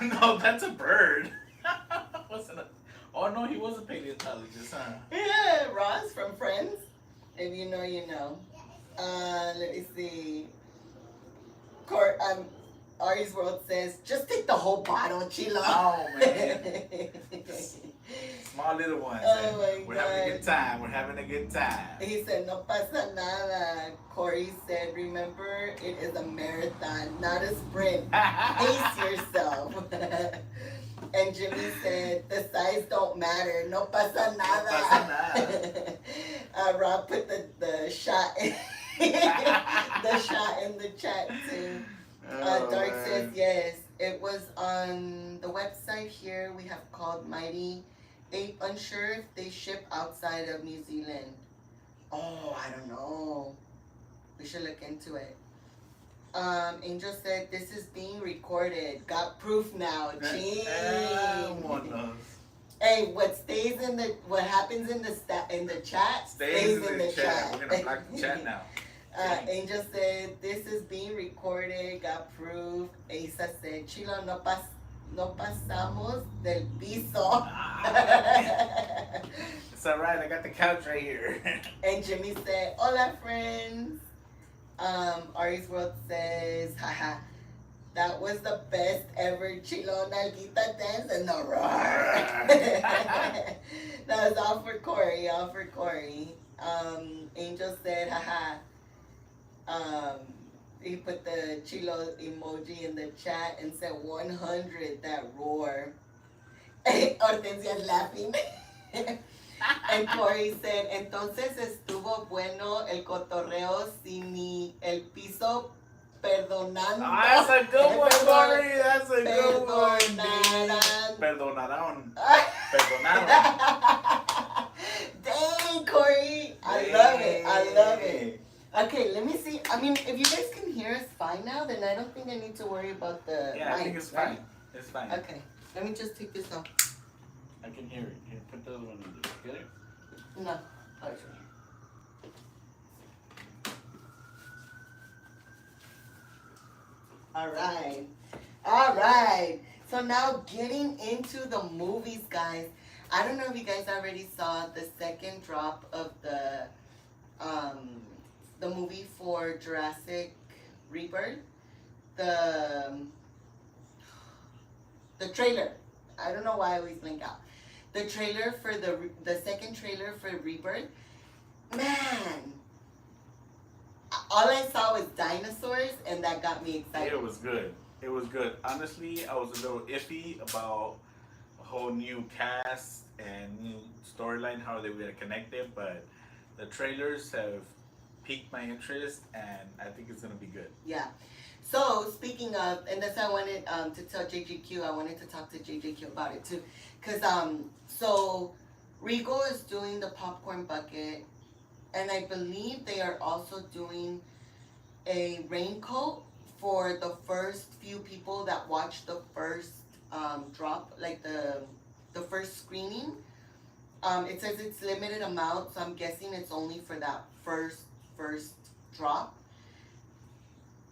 No, that's a bird. Wasn't it? Oh no, he was a paleontologist, huh? Yeah, Ross from Friends. If you know, you know. Let me see. Ari's World says, just take the whole bottle, Chilo. Oh man. Small little ones. Oh my We're having a God. good time. We're having a good time. He said, no pasa nada. Corey said, remember, it is a marathon, not a sprint. Pace yourself. And Jimmy said, the size don't matter. No pasa nada. No pasa nada. Rob put the shot in, the shot in the chat too. Oh, Dark man. says yes. It was on the website here. We have called Mighty Ape. Unsure if they ship outside of New Zealand. Oh, I don't know. We should look into it. Angel said this is being recorded. Got proof now. Gee. Hey, what happens in the chat Stays in the chat. We're gonna block the chat now. Angel said this is being recorded. Got proof. Asa said Chilo no pasamos del piso. It's alright. I got the couch right here. And Jimmy said, "Hola, friends." Ari's World says, haha, that was the best ever Chilo Nalguita dance in the roar. That was all for Corey, all for Corey. Angel said, haha, he put the Chilo emoji in the chat and said 100, that roar. Hortensia's laughing. And Corey said, entonces estuvo bueno el cotorreo sin ni el piso perdonando. That's a good one, Corey. That's a good one. Perdonaron. Perdonaron. Dang, Corey. I love it. I love it. Okay, let me see. I mean, if you guys can hear us fine now, then I don't think I need to worry about the Yeah, I think it's fine. It's fine. Okay, let me just take this off. I can hear it. Here, put the other one in there. Get it? No. Oh, it's right. Alright. Alright. So now getting into the movies, guys. I don't know if you guys already saw the second drop of the movie for Jurassic Rebirth. The trailer. I don't know why I always blink out. The trailer for the second trailer for Rebirth. Man, all I saw was dinosaurs, and that got me excited. It was good. It was good. Honestly, I was a little iffy about a whole new cast and new storyline, how they were connected, but the trailers have piqued my interest, and I think it's gonna be good. Yeah. So speaking of, and that's why I wanted to tell JJQ. I wanted to talk to JJQ about it too, cause so Regal is doing the popcorn bucket, and I believe they are also doing a raincoat for the first few people that watched the first drop, like the first screening. It says it's limited amount, so I'm guessing it's only for that first drop.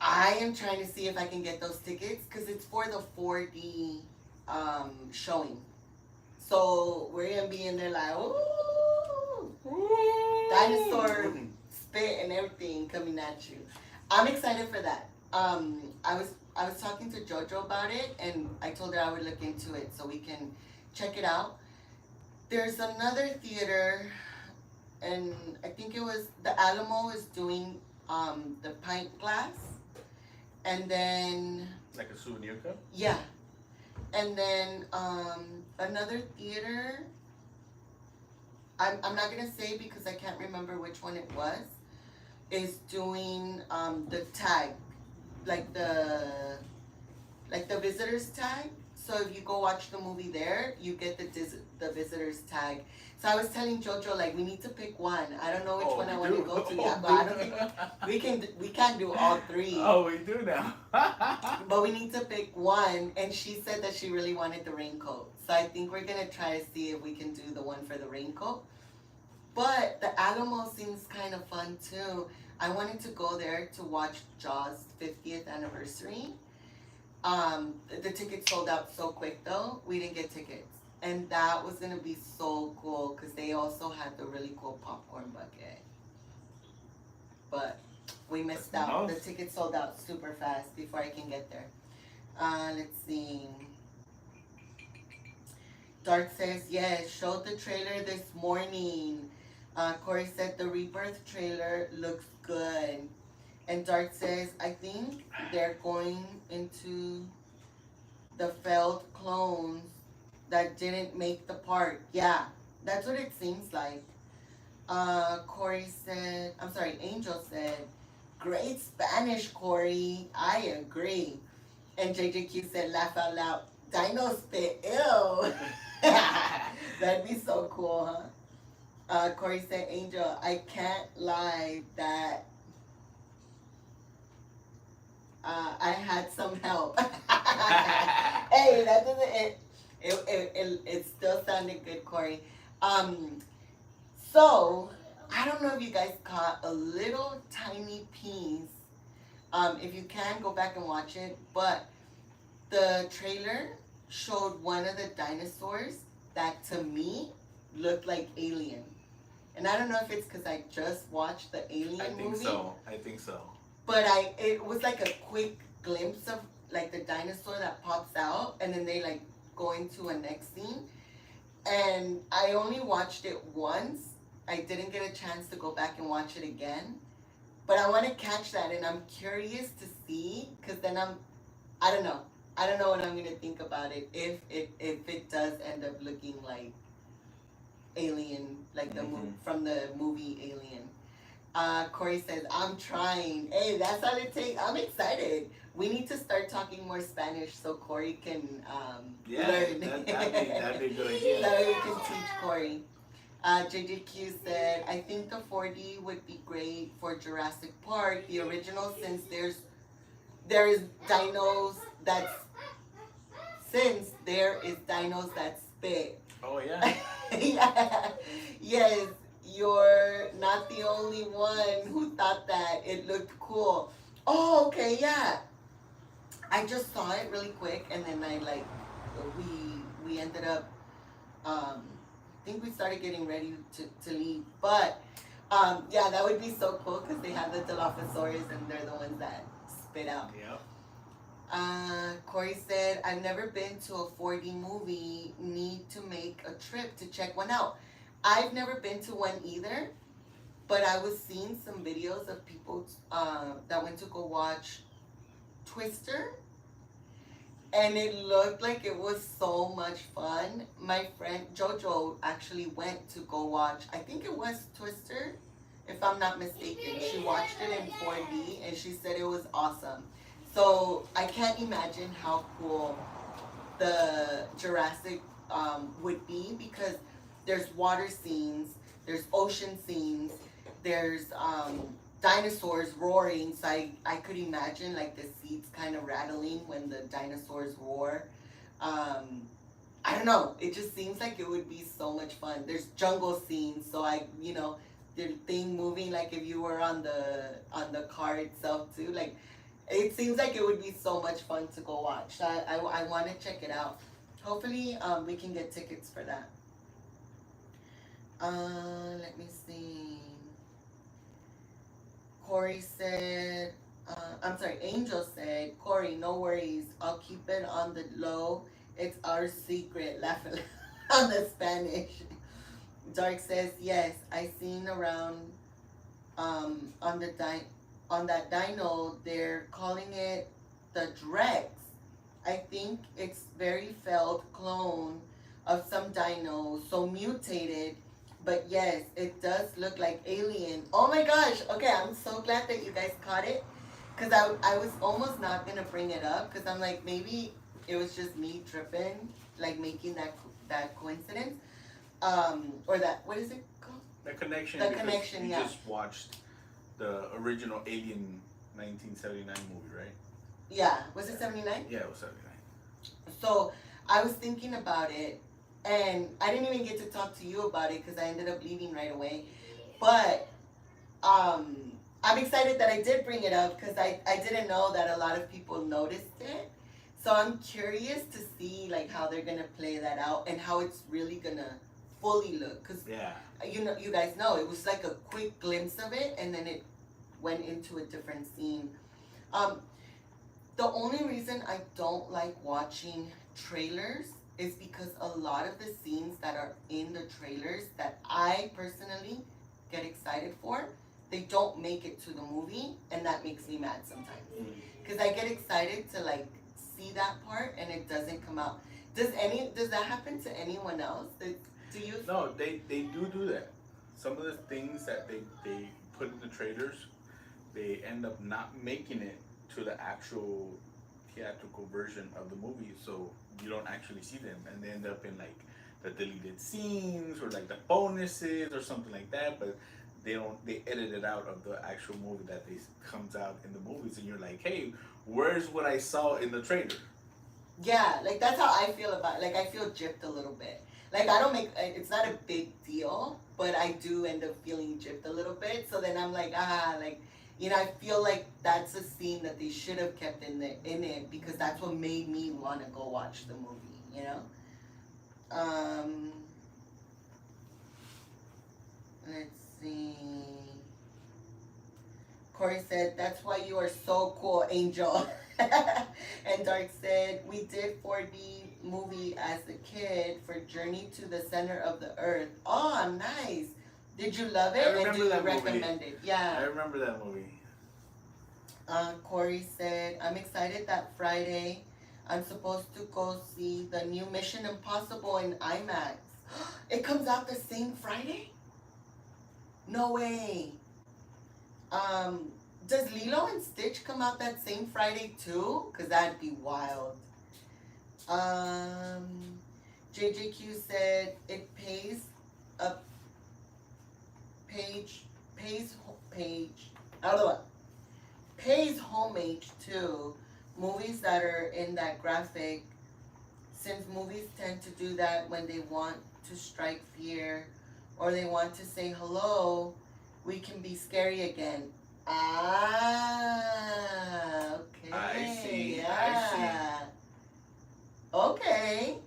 I am trying to see if I can get those tickets because it's for the 4D showing. So we're gonna be in there like, ooh, dinosaur spit and everything coming at you. I'm excited for that. I was talking to JoJo about it, and I told her I would look into it so we can check it out. There's another theater, and I think it was the Alamo is doing the pint glass, and then Like a souvenir cup? yeah, and then another theater. I'm not gonna say because I can't remember which one it was. Is doing the tag, like the visitors tag. So if you go watch the movie there, you get the visitors tag. So I was telling JoJo, like, we need to pick one. I don't know which one I want to go to yet, but I don't think we can't do all three. Oh, we do now. But we need to pick one, and she said that she really wanted the raincoat. So I think we're gonna try to see if we can do the one for the raincoat. But the Alamo seems kind of fun too. I wanted to go there to watch Jaws 50th anniversary. The tickets sold out so quick though. We didn't get tickets. And that was gonna be so cool because they also had the really cool popcorn bucket. But we missed out. The tickets sold out super fast before I can get there. Let's see. Dark says, yes, showed the trailer this morning. Corey said the Rebirth trailer looks good. And Dark says, I think they're going into the failed clones that didn't make the part. Yeah, that's what it seems like. Angel said, great Spanish, Corey. I agree. And JJQ said, laugh out loud, dino spit, ew. That'd be so cool, huh? Corey said, Angel, I can't lie that I had some help. Hey, that doesn't it still sounded good, Corey. So I don't know if you guys caught a little tiny piece. If you can go back and watch it, but the trailer showed one of the dinosaurs that to me looked like Alien. And I don't know if it's because I just watched the Alien movie. I think so. But it was like a quick glimpse of like the dinosaur that pops out, and then they like go into a next scene. And I only watched it once. I didn't get a chance to go back and watch it again. But I want to catch that, and I'm curious to see, because then I don't know. I don't know what I'm going to think about it if it does end up looking like Alien, like the from the movie Alien. Corey says, I'm trying. Hey, that's all it takes. I'm excited. We need to start talking more Spanish so Corey can learn. That'd be a good idea. That way we can teach Corey. JJQ said, I think the 4D would be great for Jurassic Park, the original, since there is dinos that spit. Oh yeah. Yeah. Yes, you're not the only one who thought that. It looked cool. Oh, okay, yeah. I just saw it really quick, and then we ended up I think we started getting ready to leave. But yeah, that would be so cool because they have the Dilophosaurus and they're the ones that spit out. Yep. Corey said, I've never been to a 4D movie. Need to make a trip to check one out. I've never been to one either, but I was seeing some videos of people that went to go watch Twister, and it looked like it was so much fun. My friend Jojo actually went to go watch, I think it was Twister, if I'm not mistaken. She watched it in 4D, and she said it was awesome. So I can't imagine how cool the Jurassic would be, because there's water scenes, there's ocean scenes, there's dinosaurs roaring. So I could imagine like the seats kind of rattling when the dinosaurs roar. I don't know. It just seems like it would be so much fun. There's jungle scenes, so the thing moving like if you were on the car itself too. Like, it seems like it would be so much fun to go watch. So I want to check it out. Hopefully we can get tickets for that. Let me see. Corey said, Angel said, Corey, no worries. I'll keep it on the low. It's our secret. Laughing on the Spanish. Dark says, yes, I seen around on that dino, they're calling it the Drex. I think it's very failed clone of some dino, so mutated. But yes, it does look like Alien. Oh my gosh. Okay, I'm so glad that you guys caught it. Because I was almost not going to bring it up. Because I'm like, maybe it was just me tripping. Like, making that coincidence. Or that, what is it called? The connection. The connection, yeah. You just watched the original Alien 1979 movie, right? Yeah. Was it 79? Yeah, it was 79. So, I was thinking about it. And I didn't even get to talk to you about it because I ended up leaving right away. But I'm excited that I did bring it up because I didn't know that a lot of people noticed it. So I'm curious to see like how they're gonna play that out and how it's really gonna fully look. Because you guys know it was like a quick glimpse of it, and then it went into a different scene. The only reason I don't like watching trailers is because a lot of the scenes that are in the trailers that I personally get excited for, they don't make it to the movie, and that makes me mad sometimes. Because I get excited to like see that part and it doesn't come out. Does that happen to anyone else? Do you? No, they do that. Some of the things that they put in the trailers, they end up not making it to the actual theatrical version of the movie, so you don't actually see them, and they end up in like the deleted scenes or like the bonuses or something like that. But they edit it out of the actual movie that they comes out in the movies, and you're like, hey, where's what I saw in the trailer? Yeah, like that's how I feel about it. Like I feel gypped a little bit. Like I don't make it's not a big deal, but I do end up feeling gypped a little bit. So then I'm like, like I feel like that's a scene that they should have kept in it because that's what made me want to go watch the movie. Let's see. Corey said, that's why you are so cool, Angel. And Dark said, we did 4D movie as a kid for Journey to the Center of the Earth. Oh, nice. Did you love it? And do you recommend it? Yeah. I remember that movie. Corey said, I'm excited that Friday I'm supposed to go see the new Mission Impossible in IMAX. It comes out the same Friday? No way. Does Lilo and Stitch come out that same Friday too? Cause that'd be wild. JJQ said it pays a pays homage to movies that are in that graphic, since movies tend to do that when they want to strike fear or they want to say hello, we can be scary again. Okay. I see. Yeah. Okay.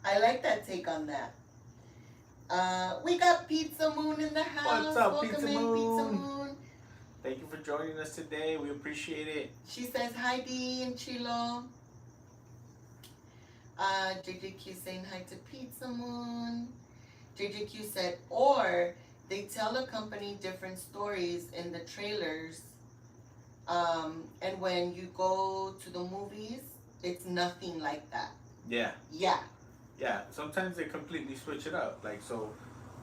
I like that take on that. We got Pizza Moon in the house. What's up, Welcome Pizza in, Moon? Pizza Moon. Thank you for joining us today. We appreciate it. She says hi, Dee and Chilo. JJQ saying hi to Pizza Moon. JJQ said, or they tell a company different stories in the trailers, and when you go to the movies, it's nothing like that. Yeah. Yeah. Yeah. Sometimes they completely switch it up. Like, so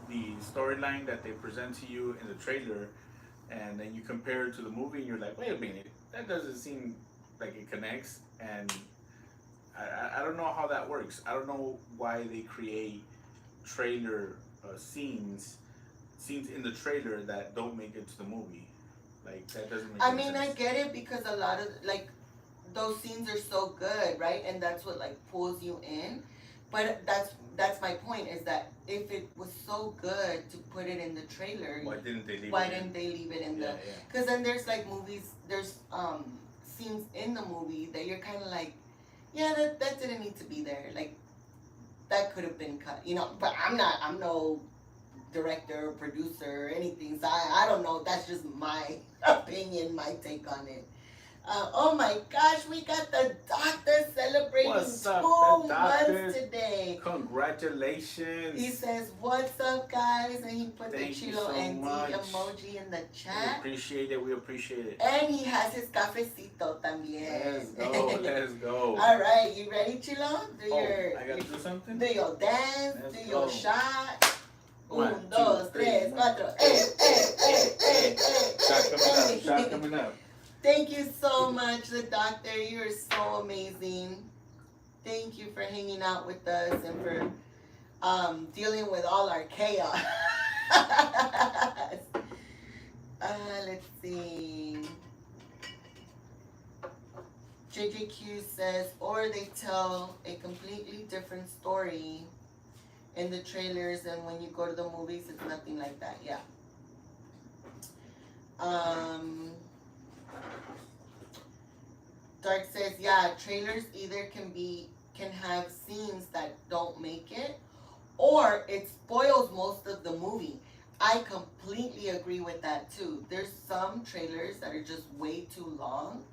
the storyline that they present to you in the trailer, and then you compare it to the movie, and you're like, wait a minute, that doesn't seem like it connects. And I don't know how that works. I don't know why they create trailer scenes in the trailer that don't make it to the movie. Like, that doesn't make any sense. I get it because a lot of like those scenes are so good, right? And that's what like pulls you in. But that's my point, is that if it was so good to put it in the trailer, Why didn't they leave it in the? Because then there's like movies, there's scenes in the movie that you're kind of like, yeah, that didn't need to be there. Like that could have been cut, But I'm no director or producer or anything, so I don't know. That's just my opinion, my take on it. Oh my gosh, we got the doctor celebrating What's up, 2 the months doctor? today. Congratulations. He says, what's up, guys? And he put Thank the you Chilo so and D much. emoji in the We chat. appreciate it. We appreciate it. And he has his cafecito también. Let's go. Let's go. All right, you ready, Chilo? I gotta do something? Do your dance, Let's do your go. shot. 1, 1, 2, 2, 3, 3, 4. Shot coming up. Thank you so much, the doctor. You're so amazing. Thank you for hanging out with us and for dealing with all our chaos. Let's see. JJQ says, or they tell a completely different story in the trailers, and when you go to the movies, it's nothing like that. Yeah. Dark says, yeah, trailers either can have scenes that don't make it, or it spoils most of the movie. I completely agree with that too. There's some trailers that are just way too long,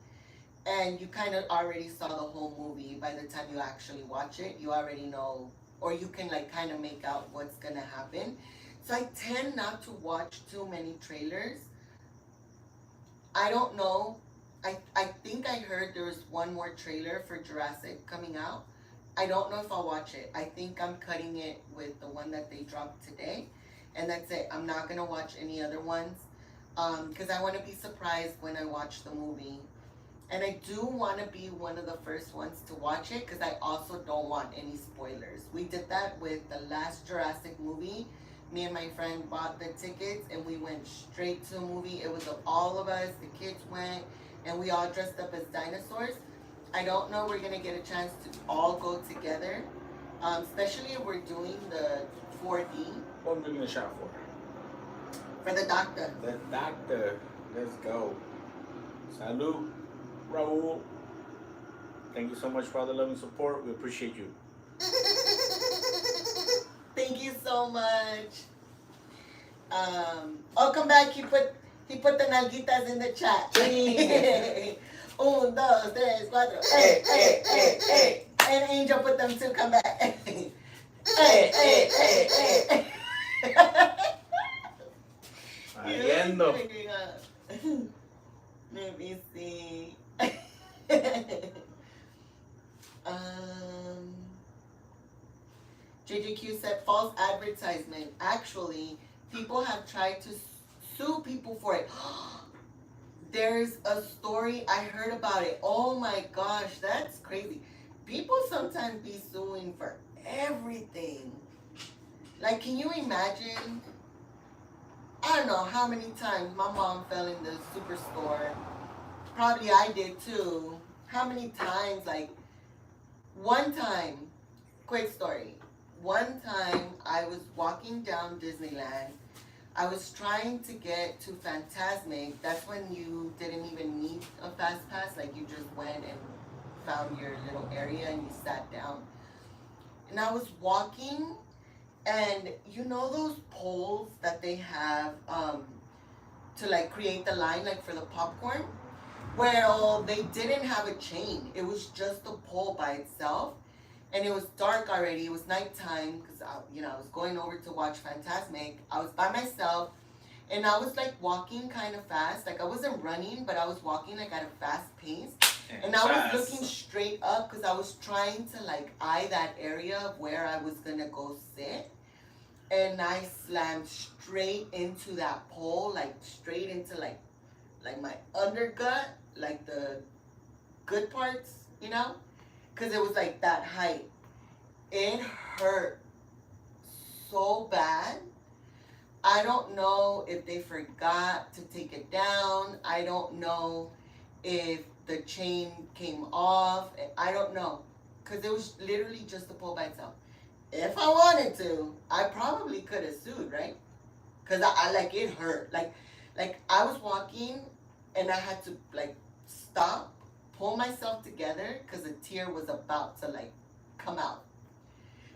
and you kind of already saw the whole movie. By the time you actually watch it, you already know, or you can like kind of make out what's gonna happen. So I tend not to watch too many trailers. I don't know I think I heard there was one more trailer for Jurassic coming out. I don't know if I'll watch it. I think I'm cutting it with the one that they dropped today, and that's it. I'm not gonna watch any other ones, because I want to be surprised when I watch the movie. And I do want to be one of the first ones to watch it because I also don't want any spoilers. We did that with the last Jurassic movie. Me and my friend bought the tickets and we went straight to a movie. It was of all of us, the kids went, and we all dressed up as dinosaurs. I don't know we're going to get a chance to all go together, especially if we're doing the 4D. What are we gonna shop for? For the doctor. The doctor. Let's go. Salud, Raul. Thank you so much for all the love and support. We appreciate you. Thank you so much. Oh, come back. He put the nalguitas in the chat. Un, dos, tres, cuatro. Hey, hey, hey, hey. And Angel put them too. Come back. Hey, hey, hey, hey. Yendo. Let me see. JJQ said false advertisement. Actually, people have tried to sue people for it. There's a story, I heard about it. Oh my gosh, that's crazy. People sometimes be suing for everything. Like, can you imagine? I don't know how many times my mom fell in the superstore. Probably I did too. How many times? Like, one time, quick story. One time I was walking down Disneyland. I was trying to get to Fantasmic. That's when you didn't even need a fast pass. Like, you just went and found your little area and you sat down. And I was walking, and you know those poles that they have to like create the line, like for the popcorn? Well, they didn't have a chain. It was just a pole by itself. And it was dark already. It was nighttime because I was going over to watch Fantasmic. I was by myself, and I was like walking kind of fast. Like, I wasn't running, but I was walking like at a fast pace. And I was looking straight up because I was trying to like eye that area of where I was gonna go sit. And I slammed straight into that pole, like straight into like my undergut, like the good parts, because it was like that height. It hurt so bad. I don't know if they forgot to take it down. I don't know if the chain came off. I don't know, because it was literally just a pole by itself. If I wanted to, I probably could have sued, right? Because I like, it hurt. Like I was walking and I had to like stop, pull myself together because a tear was about to like come out.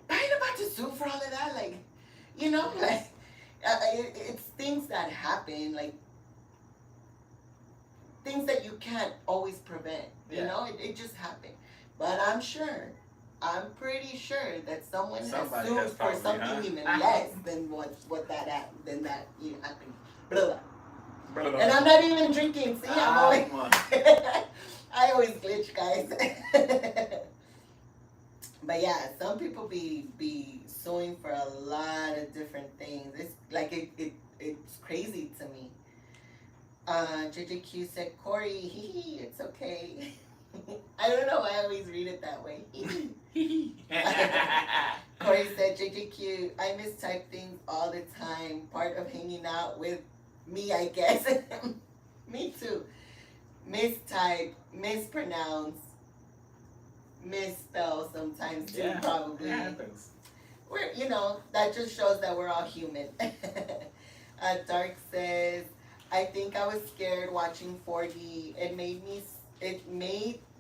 But I ain't about to sue for all of that. Like, like it's things that happen, like things that you can't always prevent. It just happened. But I'm pretty sure that somebody has sued for something even less than what that happened. Than that happened. Blah. And I'm not even drinking. See, I always glitch, guys. But yeah, some people be suing for a lot of different things. It's like it's crazy to me. JJQ said, Corey, it's okay. I don't know why I always read it that way. Corey said, JJQ, I mistype things all the time. Part of hanging out with me, I guess. Me too. Mistype, mispronounce, misspell sometimes too, probably. It happens. That just shows that we're all human. Dark says, I think I was scared watching 4D. It made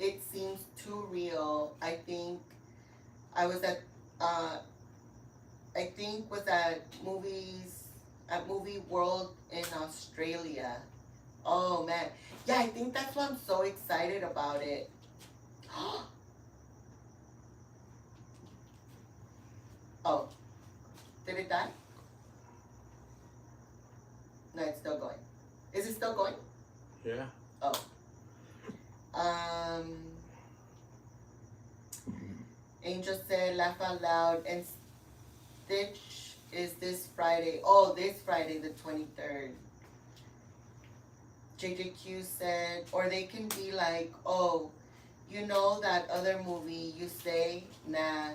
it seems too real. I think I was at Movie World in Australia. Oh man. Yeah, I think that's why I'm so excited about it. Oh. Did it die? No, it's still going. Is it still going? Yeah. Oh. Angel said, laugh out loud. And Stitch is this Friday. Oh, this Friday, the 23rd. JJQ said, or they can be like, oh, you know that other movie you say, nah,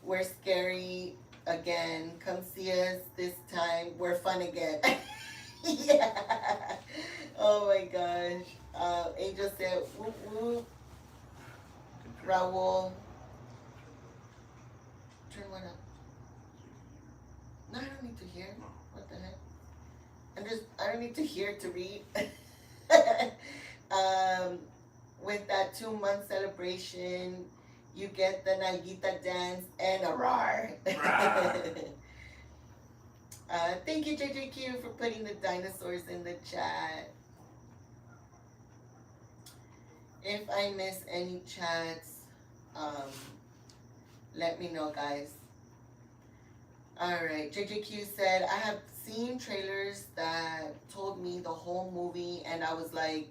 we're scary again. Come see us this time. We're fun again. Yeah. Oh my gosh. Angel said, whoop whoop. Raul. Turn one up. No, I don't need to hear. What the heck? I don't need to hear to read. With that 2-month celebration, you get the Nalguita dance and a roar. Thank you, JJQ, for putting the dinosaurs in the chat. If I miss any chats, let me know, guys. Alright, JJQ said, I have seen trailers that told me the whole movie, and I was like,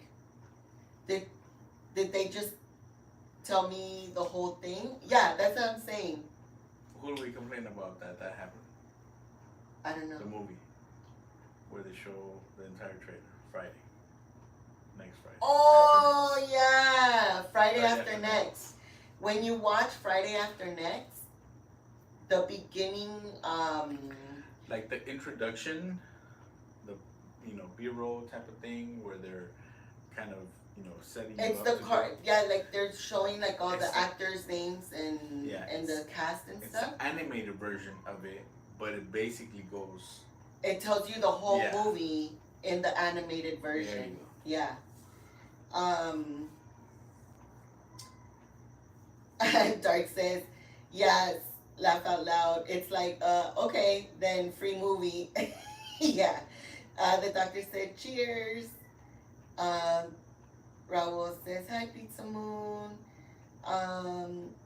did they just tell me the whole thing? Yeah, that's what I'm saying. Who do we complain about that happened? I don't know. The movie where they show the entire trailer Friday. Next Friday. Oh, yeah. Friday after next. When you watch Friday After Next, the beginning, like the introduction, the B-roll type of thing where they're kind of setting it's you the up to card. Yeah, like they're showing like all the actors' names and the cast and it's stuff. the animated version of it, but it basically goes. It tells you the whole movie in the animated version. Yeah. Dark says, yes, laugh out loud. It's like, okay, then free movie. Yeah. The doctor said, cheers. Raul says, hi, Pizza Moon.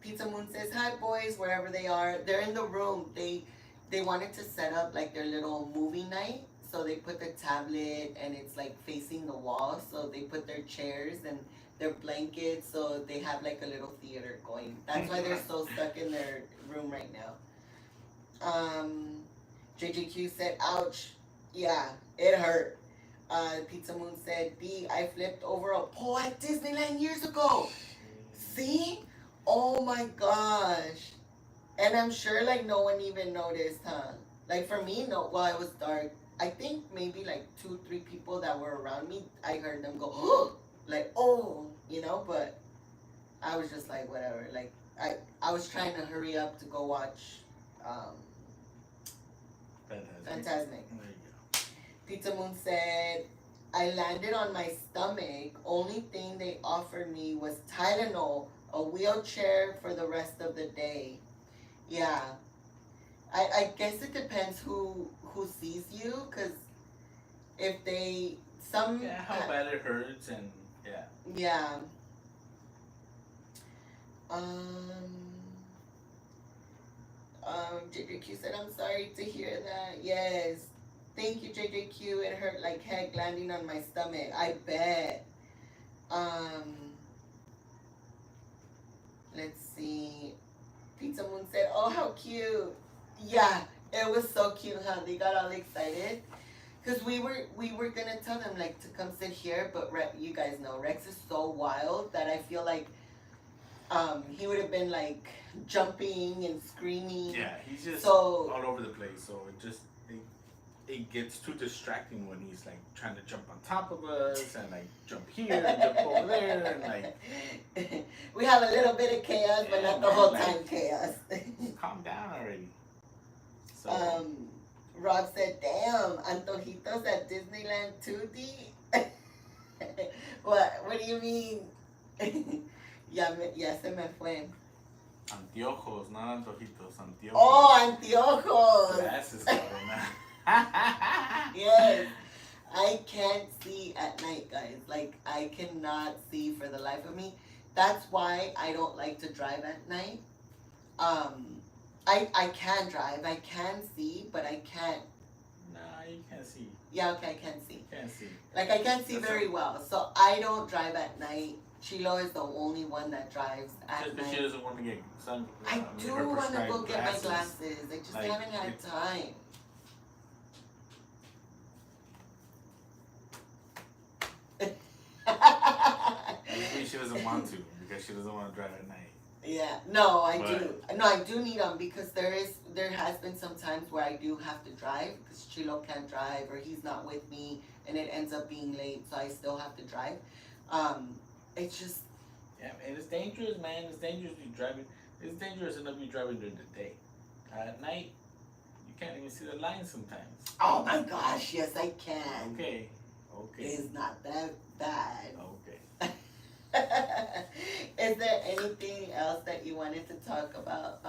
Pizza Moon says, hi, boys, wherever they are. They're in the room. They wanted to set up like their little movie night. So they put the tablet and it's like facing the wall. So they put their chairs and their blankets. So they have like a little theater going. That's why they're so stuck in their room right now. JJQ said, ouch. Yeah, it hurt. Pizza Moon said, B, I flipped over a pole at Disneyland years ago. See? Oh my gosh. And I'm sure like no one even noticed, huh? Like for me, no, well, it was dark. I think maybe like 2-3 people that were around me, I heard them go, oh, like, oh, but I was just like, whatever. Like, I was trying to hurry up to go watch Fantasmic. Pizza Moon said, I landed on my stomach. Only thing they offered me was Tylenol, a wheelchair for the rest of the day. Yeah. I guess it depends who sees you, because if how bad it hurts and yeah. JJQ said, I'm sorry to hear that. Yes. Thank you, JJQ. It hurt like heck landing on my stomach. I bet. Let's see. Pizza Moon said, oh, how cute. Yeah, it was so cute, huh? They got all excited. Because we were going to tell them, like, to come sit here. But you guys know, Rex is so wild that I feel like he would have been, like, jumping and screaming. Yeah, he's just all over the place. So it gets too distracting when he's like trying to jump on top of us and like jump here and jump over there and like we have a little bit of chaos, but not the whole time chaos. Calm down already. So Rob said, damn, antojitos at Disneyland 2D. What do you mean? Ya se me fue. Anteojos, not antojitos, anteojos. Oh, anteojos. Glasses, cabrona. Yes. I can't see at night, guys. Like, I cannot see for the life of me. That's why I don't like to drive at night. I can drive. I can see, but I can't. Nah, you can't see. Yeah, okay, I can see. Can't see. Like, I can't see very well. So, I don't drive at night. Chilo is the only one that drives at Just because she night. doesn't want to get some. I do her want to go prescribed get my glasses. I just Like, haven't had time. Maybe she doesn't want to because she doesn't want to drive at night. Yeah, no, I But- do. No, I do need them because there has been some times where I do have to drive because Chilo can't drive or he's not with me and it ends up being late, so I still have to drive. It's just Yeah, and it's dangerous, man. It's dangerous to be driving. It's dangerous enough to be driving during the day. At night, you can't even see the lines sometimes. oh my gosh, yes I can. Okay. It's not that bad. Okay. Is there anything else that you wanted to talk about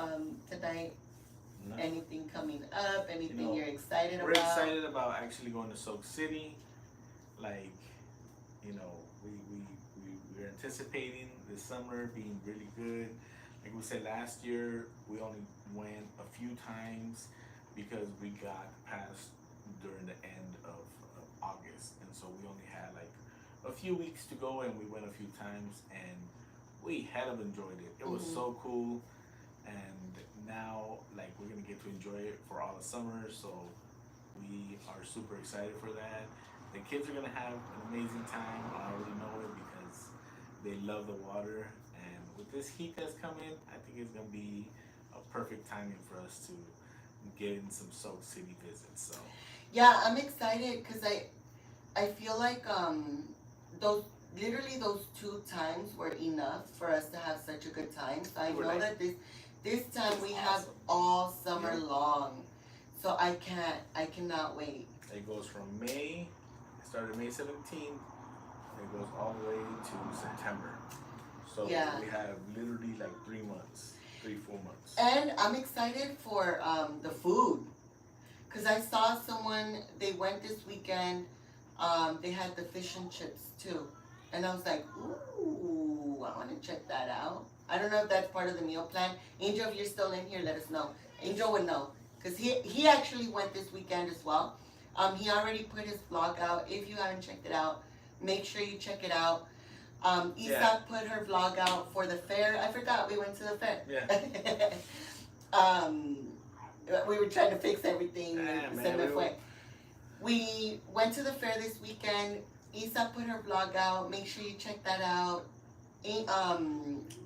tonight? No. Anything coming up? Anything You know, you're excited We're about? excited about actually going to Soak City. Like, we're anticipating this summer being really good. Like we said last year, we only went a few times because we got passed during the end of August, and so we only had like a few weeks to go, and we went a few times, and we had enjoyed it. It was so cool, and now like we're gonna get to enjoy it for all the summer. So we are super excited for that. The kids are gonna have an amazing time. I already know it because they love the water, and with this heat that's coming, I think it's gonna be a perfect timing for us to get in some Soak City visits. So Yeah, I'm excited because I feel like those 2 times were enough for us to have such a good time. So I know that this time we have all summer long. So I cannot wait. it goes from May. It started May 17th. And it goes all the way to September. So Yeah. we have literally like 3 months, 4 months. And I'm excited for the food. Because I saw someone, they went this weekend, they had the fish and chips too. And I was like, ooh, I want to check that out. I don't know if that's part of the meal plan. Angel, if you're still in here, let us know. Angel would know. Because he actually went this weekend as well. He already put his vlog out. If you haven't checked it out, make sure you check it out. Isa put her vlog out for the fair. I forgot we went to the fair. Yeah. We were trying to fix everything. Yeah, and se me fue. We went to the fair this weekend. Isa put her vlog out. Make sure you check that out.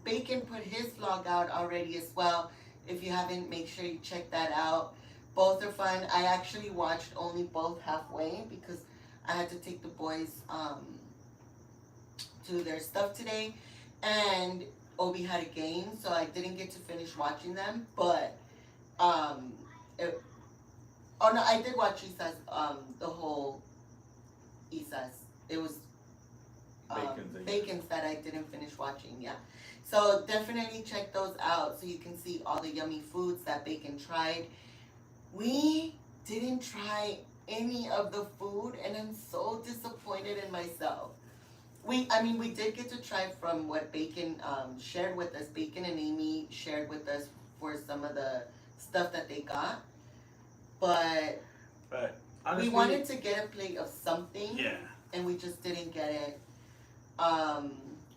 Bacon put his vlog out already as well. If you haven't, make sure you check that out. Both are fun. I actually watched only both halfway because I had to take the boys to their stuff today, and Obi had a game, so I didn't get to finish watching them. But I did watch Isa's the whole Isa's. It was Bacon's that I didn't finish watching. Yeah, so definitely check those out so you can see all the yummy foods that Bacon tried. We didn't try any of the food, and I'm so disappointed in myself. We did get to try from what Bacon shared with us. Bacon and Amy shared with us for some of the stuff that they got, but honestly, we wanted to get a plate of something, Yeah. and we just didn't get it.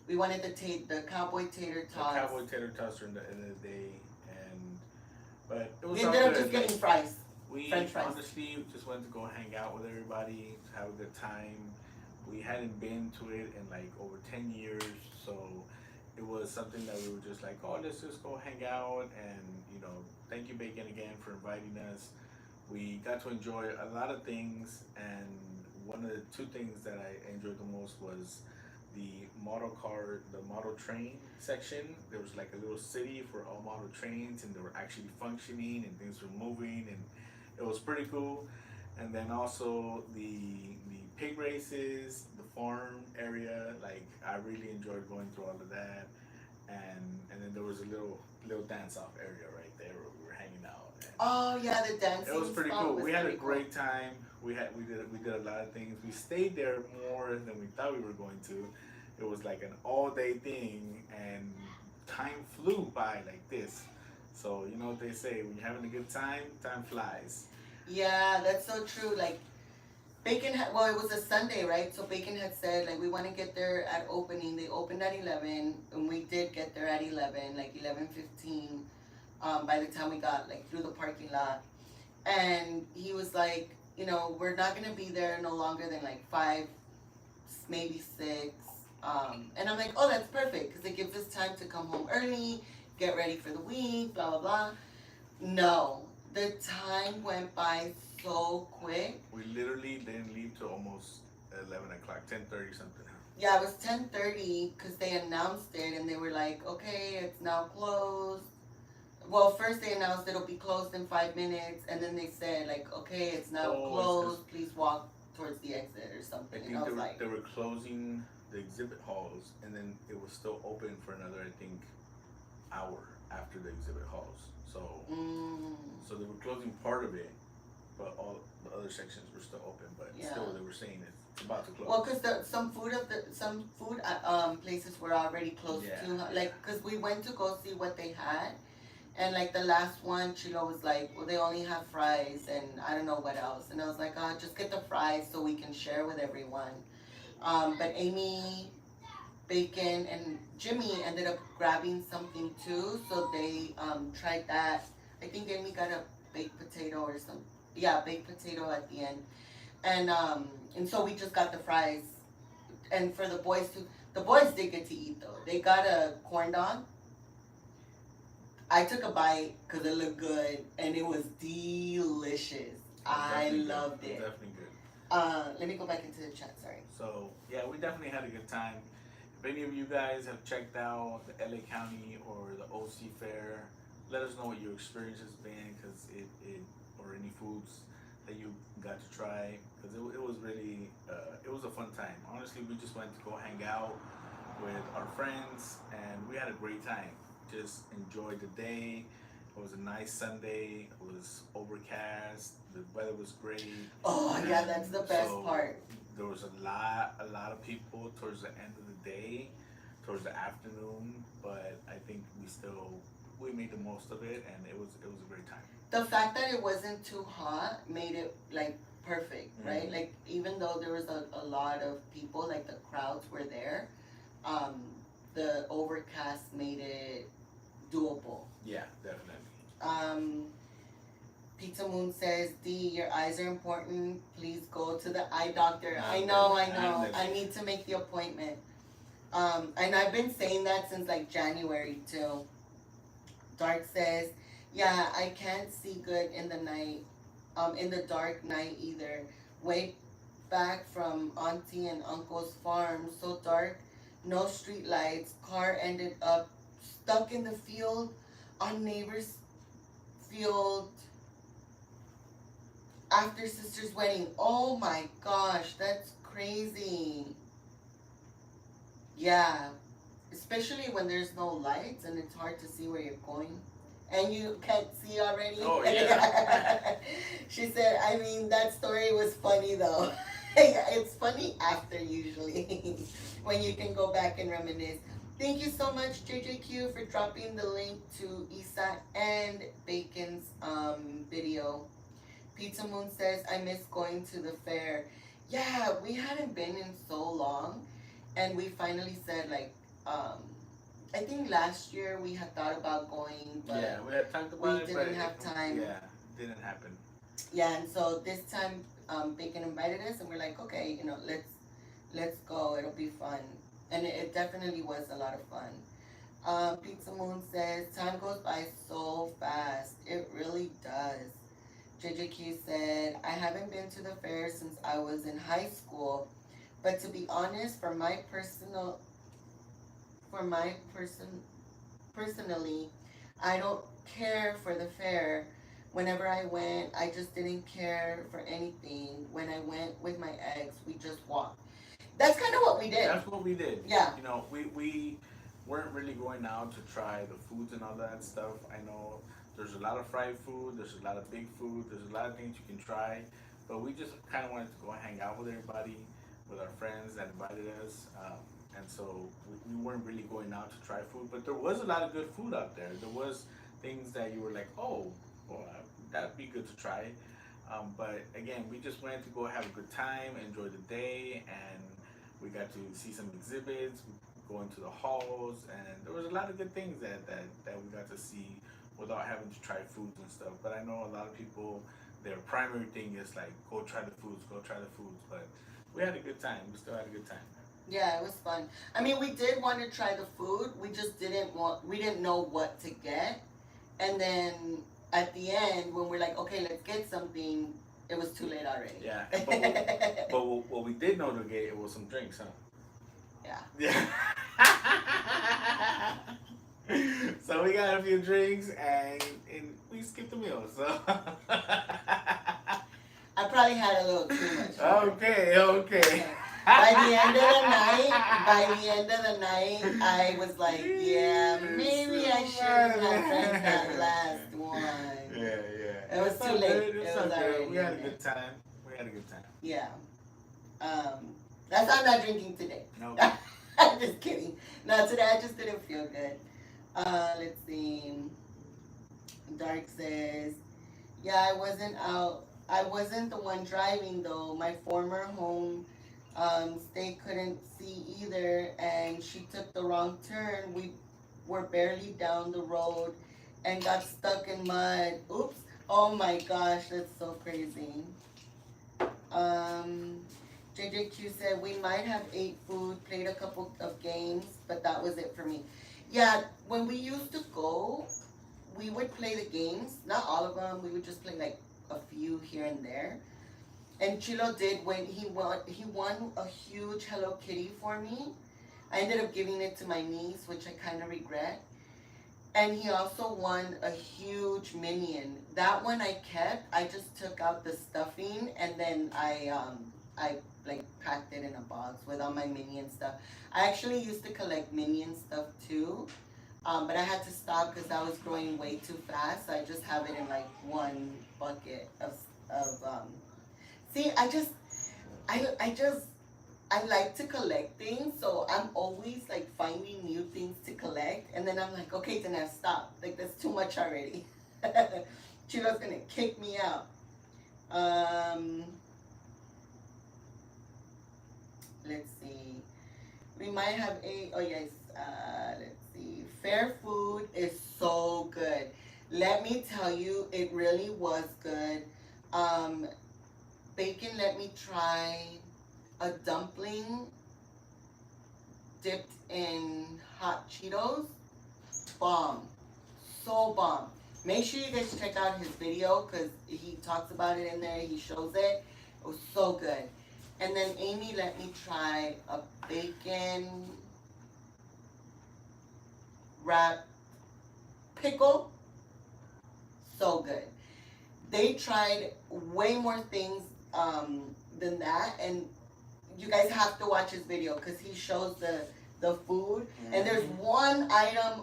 We wanted the cowboy tater tots. The cowboy tater tots are in the end of the day, but it was We all ended up good. just getting fries. We French fries. honestly just wanted to go hang out with everybody, to have a good time. We hadn't been to it in like over 10 years, so it was something that we were just like, oh, let's just go hang out. And thank you, Bacon, again for inviting us. We got to enjoy a lot of things, and one of the 2 things that I enjoyed the most was the model train section. There was like a little city for all model trains, and they were actually functioning and things were moving, and it was pretty cool. And then also the pig races, the farm area, like I really enjoyed going through all of that. And then there was a little dance off area right there where we were hanging out. And Oh yeah, the dancing. it was pretty spot cool. was We had a pretty cool. great time. We did a lot of things. We stayed there more than we thought we were going to. It was like an all-day thing, and time flew by like this. So you know what they say, when you're having a good time, time flies. Yeah, that's so true. Like Bacon had, well, it was a Sunday, right? So Bacon had said, like, we want to get there at opening. They opened at 11, and we did get there at 11, like 11:15, by the time we got, like, through the parking lot. And he was like, we're not going to be there no longer than, like, 5, maybe 6. And I'm like, oh, that's perfect, because it gives us time to come home early, get ready for the week, blah, blah, blah. No, the time went by so quick. We literally didn't leave till almost 11 o'clock, 10:30 something. Yeah, it was 10:30 because they announced it and they were like, okay, it's now closed. Well, first they announced it'll be closed in 5 minutes, and then they said like, okay, it's now closed. Please walk towards the exit or something. I And I think was like, they were closing the exhibit halls, and then it was still open for another, I think, hour after the exhibit halls. So, so they were closing part of it, but all the other sections were still open. But still, they were saying it's about to close. well, because some food places were already closed too. Like, because we went to go see what they had, and like the last one, Chilo was like, well, they only have fries and I don't know what else. And I was like, oh, just get the fries so we can share with everyone. But Amy, Bacon, and Jimmy ended up grabbing something too, so they tried that. I think Amy got a baked potato or some, baked potato at the end, and so we just got the fries. And for the boys too, the boys did get to eat though. They got a corn dog. I took a bite because it looked good and it was delicious. I loved it. Definitely good. Let me go back into the chat. Sorry. So yeah, we definitely had a good time. If any of you guys have checked out the LA County or the OC Fair, let us know what your experience has been, because it or any foods that you got to try, because it was really it was a fun time. Honestly, we just went to go hang out with our friends and we had a great time. Just enjoyed the day. It was a nice Sunday. It was overcast. The weather was great. Oh yeah, that's the best part. There was a lot of people towards the end of the day, towards the afternoon, but I think we made the most of it, and it was a great time. The fact that it wasn't too hot made it like perfect, right? Like even though there was a lot of people, like the crowds were there, the overcast made it doable. Yeah, definitely. Pizza Moon says, D, your eyes are important. Please go to the eye doctor. I know. I need to make the appointment. And I've been saying that since like January too. Dark says, yeah, I can't see good in the night, in the dark night either. Way back from Auntie and Uncle's farm, so dark, no street lights. Car ended up stuck in the field on neighbor's field after sister's wedding. Oh my gosh, that's crazy. Yeah, especially when there's no lights and it's hard to see where you're going and you can't see already. Oh yeah. She said, I mean, that story was funny though. It's funny after usually when you can go back and reminisce. Thank you so much, JJQ, for dropping the link to Isa and Bacon's video. Pizza Moon says, I miss going to the fair. Yeah, we hadn't been in so long, and we finally said, like, I think last year we had thought about going, but we had talked about it, we didn't have time. Yeah, didn't happen. Yeah, and so this time Bacon invited us, and we're like, okay, let's go. It'll be fun. And it definitely was a lot of fun. Pizza Moon says, time goes by so fast. It really does. JJQ said, I haven't been to the fair since I was in high school. But to be honest, personally, I don't care for the fair. Whenever I went, I just didn't care for anything. When I went with my ex, we just walked. That's kind of what we did. That's what we did. Yeah. We weren't really going out to try the foods and all that stuff. I know there's a lot of fried food, there's a lot of big food, there's a lot of things you can try, but we just kind of wanted to go and hang out with everybody, with our friends that invited us, and so we weren't really going out to try food, but there was a lot of good food out there. There was things that you were like, oh, well, that'd be good to try. But again, we just went to go have a good time, enjoy the day, and we got to see some exhibits, go into the halls, and there was a lot of good things that we got to see without having to try foods and stuff. But I know a lot of people, their primary thing is like, go try the foods, go try the foods. But we had a good time. We still had a good time. Yeah, it was fun. I mean, we did want to try the food. We just we didn't know what to get. And then at the end, when we're like, okay, let's get something, it was too late already. Yeah. But what we did know to get, it was some drinks, huh? Yeah. Yeah. So we got a few drinks and we skipped the meal. So I probably had a little too much. Okay. By the end of the night, I was like, yeah, maybe I shouldn't have drank that last one. Yeah. It was too late. It was already. We had a good time. Yeah. That's why I'm not drinking today. No. I'm just kidding. No, today I just didn't feel good. Let's see. Dark says, yeah, I wasn't out. I wasn't the one driving though. My former home stay couldn't see either, and she took the wrong turn. We were barely down the road and got stuck in mud. Oops. Oh my gosh, that's so crazy. JJQ said we might have ate food, played a couple of games, but that was it for me. Yeah, when we used to go, we would play the games. Not all of them. We would just play like a few here and there. And Chilo did when he won a huge Hello Kitty for me. I ended up giving it to my niece, which I kind of regret. And he also won a huge Minion. That one I kept. I just took out the stuffing and then I like packed it in a box with all my Minion stuff. I actually used to collect Minion stuff too, but I had to stop because I was growing way too fast. So I just have it in like one bucket of See, I like to collect things, so I'm always like finding new things to collect, and then I'm like, okay, then I stop. Like that's too much already. Chilo's gonna kick me out. Let's see. We might have let's see. Fair food is so good. Let me tell you, it really was good. Bacon let me try a dumpling dipped in hot Cheetos. Bomb. So bomb. Make sure you guys check out his video because he talks about it in there. He shows it. It was so good. And then Amy let me try a bacon wrapped pickle. So good. They tried way more things than that, and you guys have to watch his video because he shows the food. And there's one item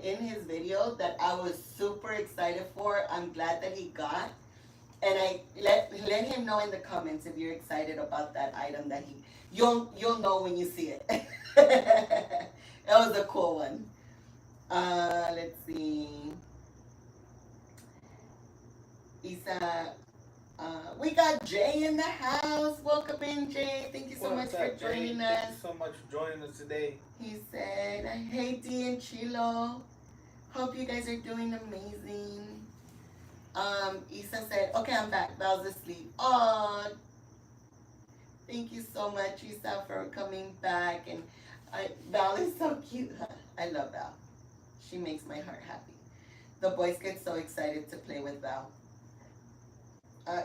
in his video that I was super excited for. I'm glad that he got, and I let him know in the comments if you're excited about that item that you'll know when you see it. That was a cool one. Let's see. Isa, we got Jay in the house. Welcome in, Jay. Thank you so much for joining us. Thank you so much for joining us today. He said, hey, Dee and Chilo. Hope you guys are doing amazing. Isa said, okay, I'm back. Val's asleep. Oh, thank you so much, Isa, for coming back. And Val is so cute. I love Val. She makes my heart happy. The boys get so excited to play with Val.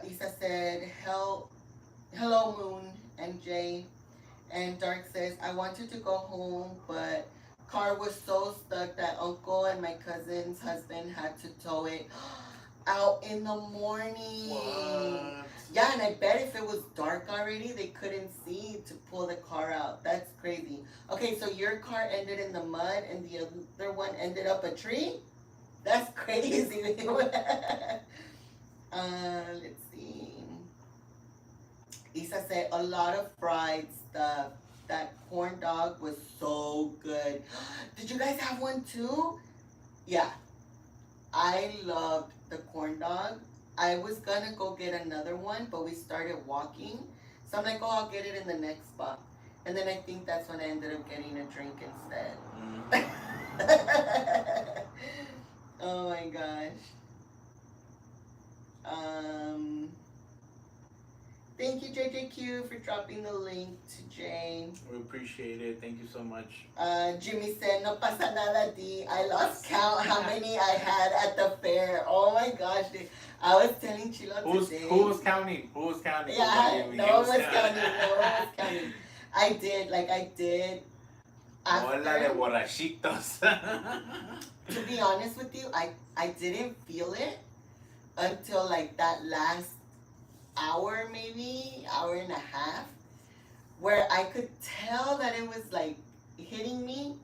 Isa said, hello, Moon and Jay. And Dark says, I wanted to go home, but car was so stuck that Uncle and my cousin's husband had to tow it out in the morning. What? Yeah, and I bet if it was dark already, they couldn't see to pull the car out. That's crazy. Okay, so your car ended in the mud and the other one ended up a tree? That's crazy. Let's see. Isa said a lot of fried stuff. That corn dog was so good. Did you guys have one too? Yeah. I loved the corn dog. I was gonna go get another one, but we started walking. So I'm like, oh, I'll get it in the next spot. And then I think that's when I ended up getting a drink instead. Oh my gosh. Um, Thank you, JJQ, for dropping the link to Jane. We appreciate it. Thank you so much. Jimmy said, no pasa nada, D. I lost count how many I had at the fair. Oh my gosh, dude. I was telling Chilo today. Who was counting? Who was counting? Yeah, no one was counting. No one was counting. I did. Hola de borrachitos. To be honest with you, I didn't feel it until like that last hour, maybe hour and a half, where I could tell that it was like hitting me.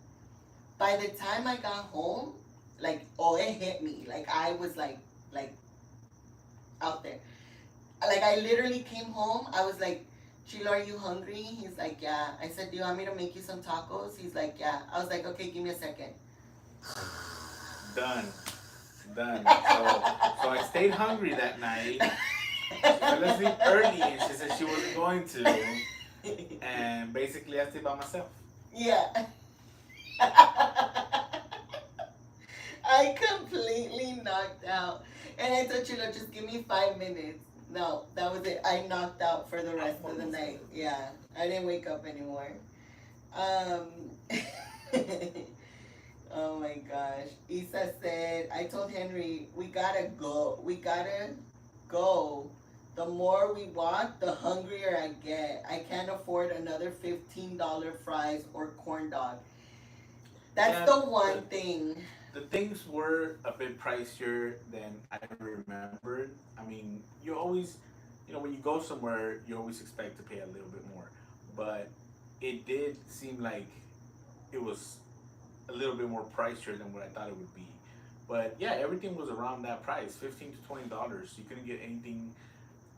By the time I got home, like, oh, it hit me. Like I was like out there. Like I literally came home. I was like, Chilo, are you hungry? He's like, yeah. I said, do you want me to make you some tacos? He's like, yeah. I was like, okay, give me a second. Done. So I stayed hungry that night. I fell asleep early and she said she wasn't going to. And basically I stayed by myself. Yeah. I completely knocked out. And I told Chilo, just give me 5 minutes. No, that was it. I knocked out for the rest of the night. Yeah. I didn't wake up anymore. Oh my gosh. Isa said, I told Henry, we gotta go. We gotta go. The more we walk, the hungrier I get. I can't afford another $15 fries or corn dog. That's the one thing. The things were a bit pricier than I remembered. I mean, you always, when you go somewhere, you always expect to pay a little bit more. But it did seem like it was a little bit more pricier than what I thought it would be. But yeah, everything was around that price, $15 to $20. You couldn't get anything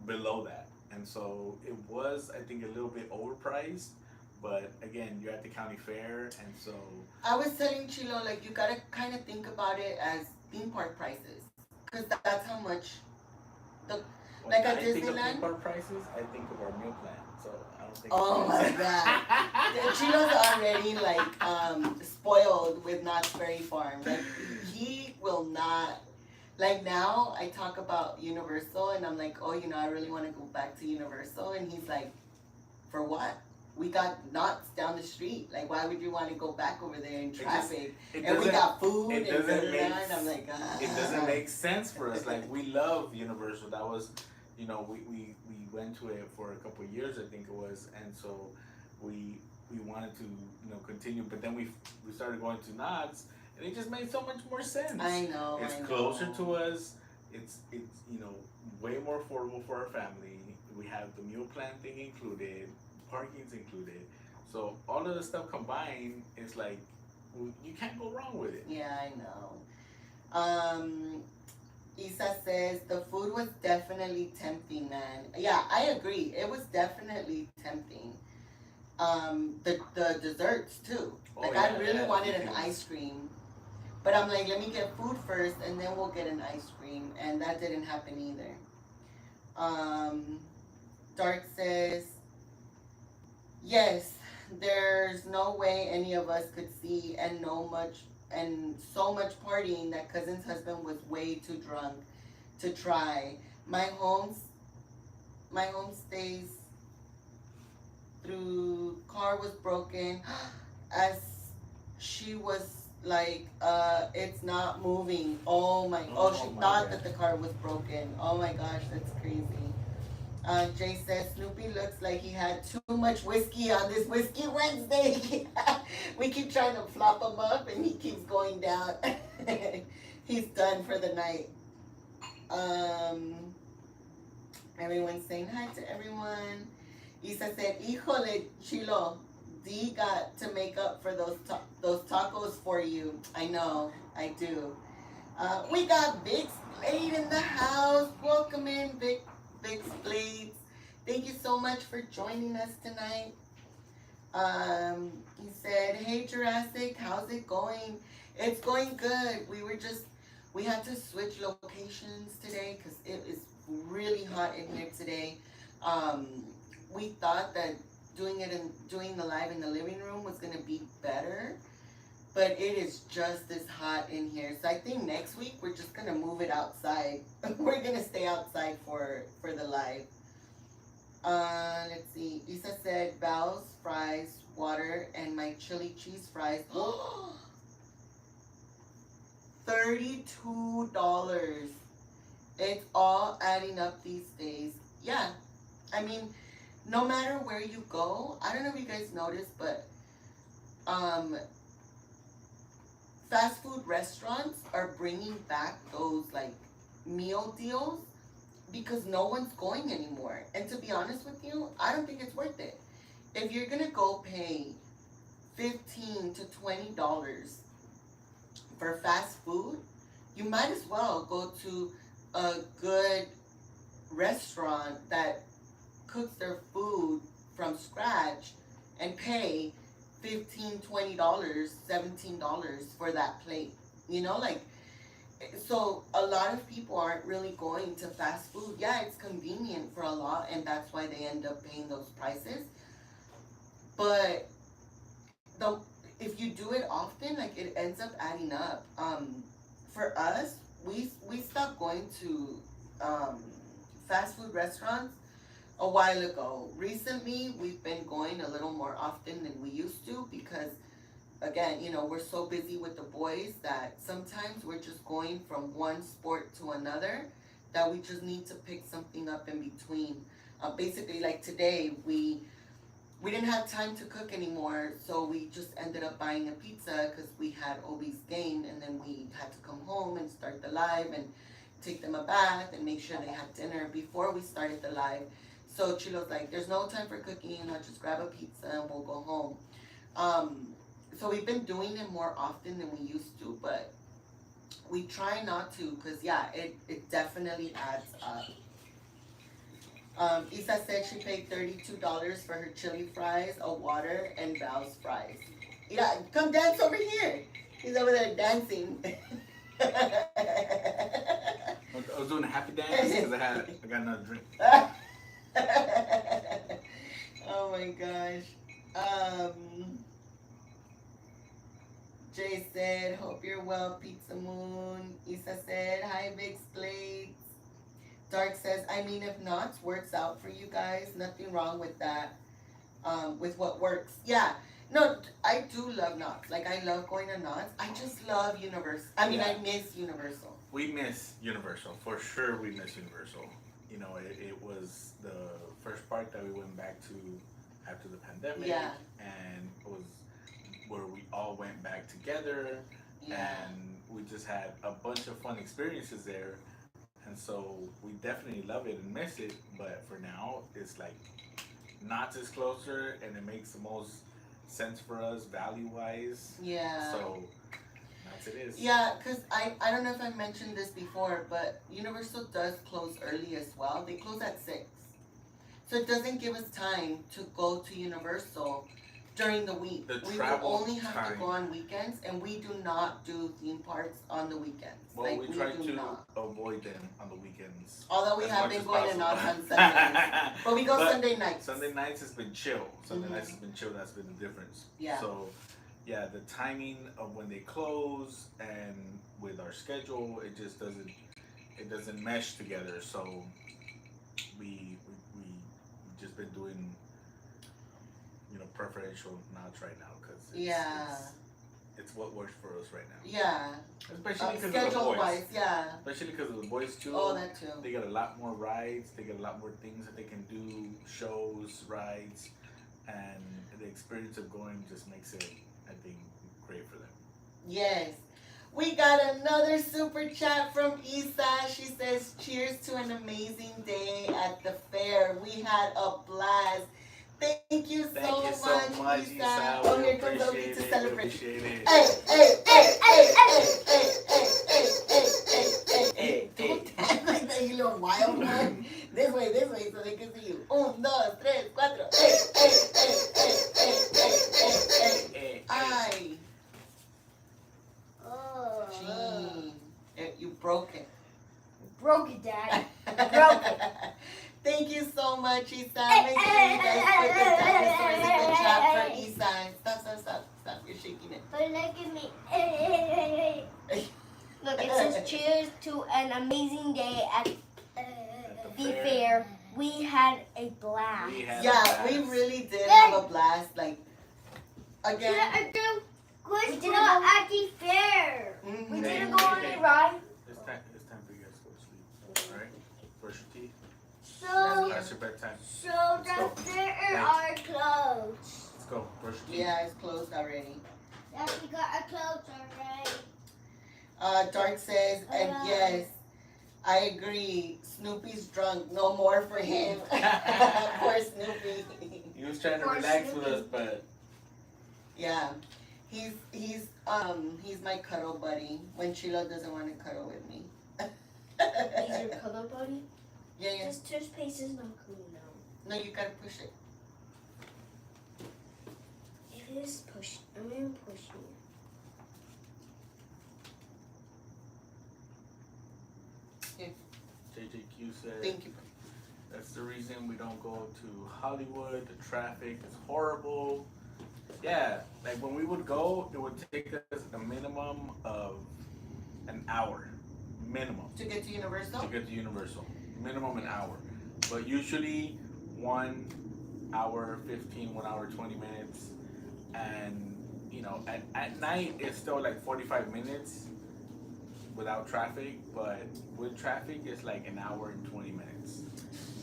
below that. And so it was, I think, a little bit overpriced. But again, you're at the county fair, and so I was telling Chilo, like, you gotta kind of think about it as theme park prices, because that's how much like at Disneyland. Think of theme park prices, I think of our meal plan. So I don't think. Oh my god, Chilo's already like spoiled with Knott's Berry Farm. Like he will not. Like now, I talk about Universal, and I'm like, oh, I really want to go back to Universal, and he's like, for what? We got Knott's down the street. Like, why would you want to go back over there in traffic? And we got food and and I'm like, It doesn't make sense for us. Like, we love Universal. That was, we went to it for a couple of years, I think it was, and so we wanted to, continue. But then we started going to Knott's, and it just made so much more sense. I know. It's closer to us. It's way more affordable for our family. We have the meal plan thing included. Parking's included, so all of the stuff combined is like you can't go wrong with it. Yeah, I know. Isa says the food was definitely tempting, man. Yeah, I agree. It was definitely tempting. The desserts too. Like I really wanted an ice cream, but I'm like, let me get food first, and then we'll get an ice cream, and that didn't happen either. Dark says, yes, there's no way any of us could see and so much partying that cousin's husband was way too drunk to try. My home stays through car was broken as she was like, it's not moving. She thought that the car was broken. Oh my gosh, that's crazy. Jay says Snoopy looks like he had too much whiskey on this Whiskey Wednesday. We keep trying to flop him up and he keeps going down. He's done for the night. Everyone's saying hi to everyone. Isa said, híjole, Chilo, D got to make up for those tacos for you. I know, I do. We got Vic Spade in the house. Welcome in, Vic Blades. Thank you so much for joining us tonight. He said, hey Jurassic, how's it going? It's going good. We had to switch locations locations today because it is really hot in here today. We thought that doing the live in the living room was gonna be better, but it is just as hot in here. So I think next week we're just gonna move it outside. We're gonna stay outside for the live. Let's see. Isa said Val's fries, water, and my chili cheese fries. $32. It's all adding up these days. Yeah. I mean, no matter where you go, I don't know if you guys noticed, but fast food restaurants are bringing back those like meal deals because no one's going anymore. And to be honest with you, I don't think it's worth it. If you're gonna go pay $15 to $20 for fast food, you might as well go to a good restaurant that cooks their food from scratch and pay $15, $20, $17 for that plate. You know, like, so a lot of people aren't really going to fast food. Yeah, it's convenient for a lot, and that's why they end up paying those prices. But if you do it often, like, it ends up adding up. For us, we stopped going to fast food restaurants a while ago. Recently, we've been going a little more often than we used to because, again, you know, we're so busy with the boys that sometimes we're just going from one sport to another that we just need to pick something up in between. Basically, like today, we didn't have time to cook anymore, so we just ended up buying a pizza because we had Obi's game, and then we had to come home and start the live and take them a bath and make sure they had dinner before we started the live. So Chilo's like, there's no time for cooking, I'll just grab a pizza and we'll go home. So we've been doing it more often than we used to, but we try not to because, yeah, it definitely adds up. Isa said she paid $32 for her chili fries, a water, and Val's fries. Yeah, come dance over here. He's over there dancing. I was doing a happy dance because I got another drink. Oh my gosh. Jay said, hope you're well, Pizza Moon. Isa said, hi, Big Splades. Dark says, I mean, if knots works out for you guys, nothing wrong with that. With what works. Yeah. No, I do love knots. Like, I love going to knots. I just love Universal. I mean, I miss Universal. We miss Universal. For sure, we miss Universal. You know, it was the first park that we went back to after the pandemic. Yeah. And it was where we all went back together. Yeah. And we just had a bunch of fun experiences there. And so we definitely love it and miss it. But for now, it's like Knott's is closer and it makes the most sense for us value-wise. Yeah. So Knott's it is. Yeah, because I don't know if I mentioned this before, but Universal does close early as well. They close at 6. So it doesn't give us time to go to Universal during the week. We will only have to go on weekends, and we do not do theme parks on the weekends. Well, like, we try to not. avoid them on the weekends. Although we have been going to Knott's on Sundays. But we go Sunday nights. Sunday nights has been chill. Sunday nights has been chill. That's been the difference. Yeah. So, yeah, the timing of when they close and with our schedule, it just doesn't mesh together. So we just been doing, you know, preferential Knott's right now because it's what works for us right now. Yeah. Especially because of the schedule boys. wise, yeah. Especially because of the boys too. Oh, that too. They got a lot more rides. They got a lot more things that they can do, shows, rides, and the experience of going just makes it, I think, great for them. Yes. We got another super chat from Isa. She says, cheers to an amazing day at the fair. We had a blast. Thank you so much, Isa. Oh, here comes Obi to celebrate. Hey, hey, hey, hey, hey, hey, hey, hey, hey, hey, hey. Don't dance like that, you little wild one. This way, so they can see you. 1, 2, 3, 4. Hey, hey, hey, hey, hey, hey, hey, hey. Ay. Gee, you broke it. Broke it, Dad. Broke it. Thank you so much, Isan. Make sure you guys put the dinosaurs in the chat for Isan. Stop. You're shaking it. But look at me. Look, it says cheers to an amazing day at the fair. We had a blast. We really did have a blast. Like, again. We did not at the fair. Mm-hmm. We didn't go on a ride. It's time for you guys to go to sleep. Alright? Brush your teeth. So, That's your bedtime. the fair are closed. Let's go. Brush your teeth. Yeah, it's closed already. Yeah, we got our clothes already. Dark says, and yes, I agree. Snoopy's drunk. No more for him. Poor Snoopy. He was trying to Poor relax Snoopy. with us, but Yeah, he's my cuddle buddy when Chilo doesn't want to cuddle with me. He's your color buddy? Yeah. This toothpaste is not cool now. No, you gotta push it. It is push. I'm gonna push you. JJQ said Thank you. that's the reason we don't go to Hollywood. The traffic is horrible. Yeah, like when we would go, it would take us a minimum of an hour. Minimum. To get to Universal? To get to Universal. Minimum an hour. But usually 1 hour 15, 1 hour 20 minutes. And, you know, at night it's still like 45 minutes without traffic. But with traffic, it's like an hour and 20 minutes.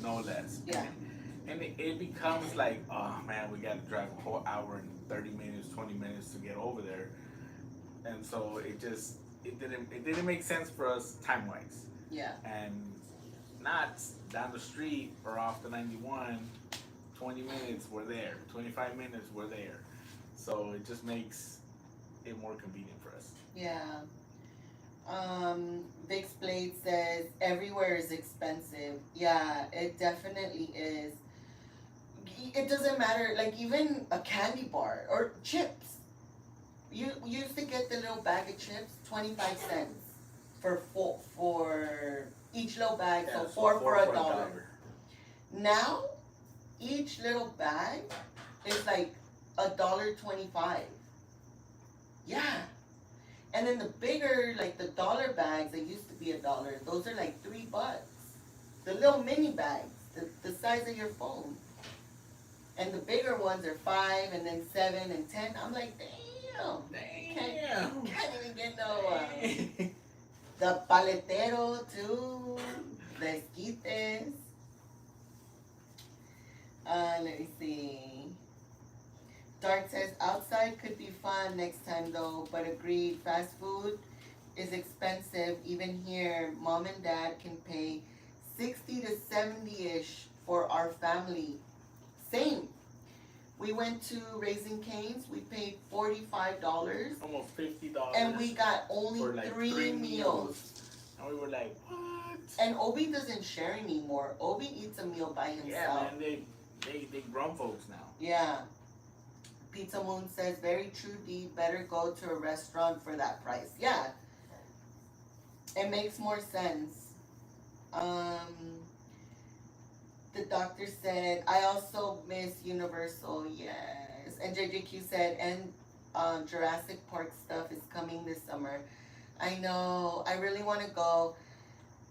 No less. Yeah. And it becomes like, oh man, we gotta drive a whole hour and 30 minutes, 20 minutes to get over there. And so it didn't make sense for us time wise. Yeah. And not down the street or off the 91, 20 minutes we're there, 25 minutes we're there. So it just makes it more convenient for us. Yeah. Vic's Blade says everywhere is expensive. Yeah, it definitely is. It doesn't matter, like even a candy bar or chips. You used to get the little bag of chips, 25 cents for each little bag, so four for $1. Now, each little bag is like $1.25. Yeah. And then the bigger, like the dollar bags, they used to be $1. Those are like $3. The little mini bags, the size of your phone. And the bigger ones are 5 and then 7 and 10. I'm like, damn. Can't even get no. The paletero too. The esquites. Let me see. Dark says outside could be fun next time though, but agreed, fast food is expensive. Even here, mom and dad can pay 60 to 70-ish for our family. Same. We went to Raising Cane's, we paid $45. Almost $50. And we got only for like three meals. And we were like, what? And Obi doesn't share anymore. Obi eats a meal by himself. Yeah, man, they grown folks now. Yeah. Pizza Moon says, very true, D. Better go to a restaurant for that price. Yeah. It makes more sense. The doctor said, I also miss Universal. Yes. And JJQ said, and Jurassic Park stuff is coming this summer. I know. I really want to go.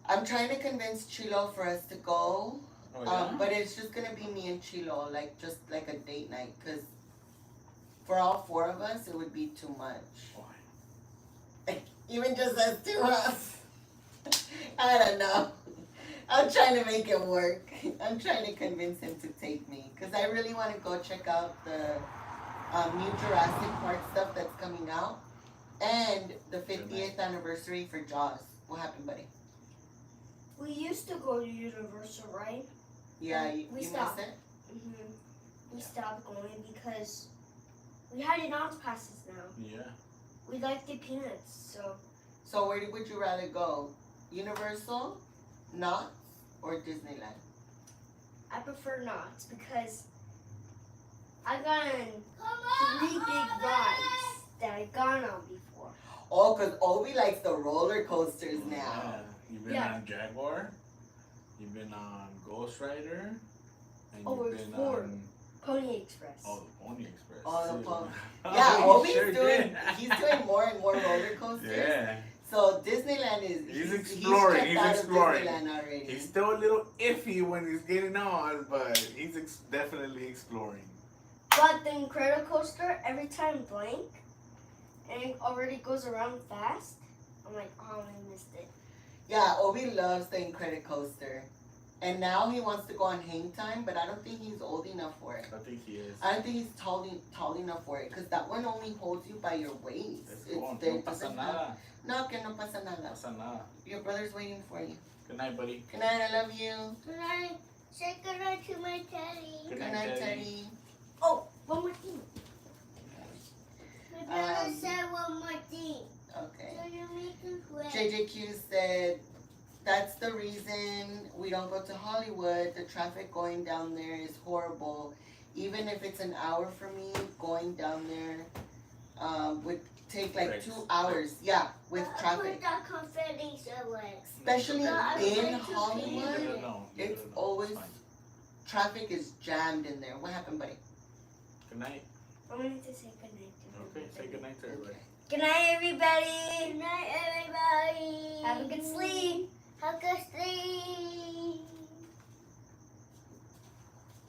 I'm trying to convince Chilo for us to go. Oh, yeah? But it's just going to be me and Chilo, like just like a date night. Because for all four of us, it would be too much. Why? Even just us two, I don't know. I'm trying to make it work. I'm trying to convince him to take me. Because I really want to go check out the new Jurassic Park stuff that's coming out. And the 50th anniversary for Jaws. What happened, buddy? We used to go to Universal, right? Yeah, you stopped. missed it? We stopped going because we had announce passes now. Yeah. We like the peanuts, so. So where would you rather go? Universal, Knott's, or Disneyland? I prefer not because I got on 3 big rides that I've gone on before. Oh, because Obi likes the roller coasters now. Yeah. You've been Yeah. on Jaguar. You've been on Ghost Rider. And Oh, you've it's been 4. on Pony Express. the Pony Express. Oh, the too. pony. Oh, Yeah, you Obi's sure doing. did. He's doing more and more roller coasters. Yeah. So Disneyland is. He's exploring. He's He's checked out exploring. of Disneyland already. He's still a little iffy when he's getting on, but he's definitely exploring. But the Incredicoaster, every time blank, and it already goes around fast. I'm like, oh, I missed it. Yeah, Obi loves the Incredicoaster. And now he wants to go on Hang Time, but I don't think he's old enough for it. I think he is. I don't think he's tall enough for it, because that one only holds you by your waist. Let's go on. There No pasa doesn't nada. have- No, que no pasa No nada. pasa nada. Your brother's waiting for you. Good night, buddy. Good night, I love you. Good night. Say good night to my teddy. Good Good night, night, Teddy. Teddy. Oh, one more thing. My brother Um, said one more thing. Okay. So you make him sweat. JJQ said, that's the reason we don't go to Hollywood. The traffic going down there is horrible. Even if it's an hour for me, going down there would take like Right. 2 hours. Yeah, with traffic. Put the confetti away. Especially No, I'm in going to You Hollywood, better know. You it's better know. always It's fine. traffic is jammed in there. What happened, buddy? Good night. I wanted to say good night to Okay, say good night to everybody. Good night, everybody. Good night, everybody. Have a good sleep. Have a good sleep.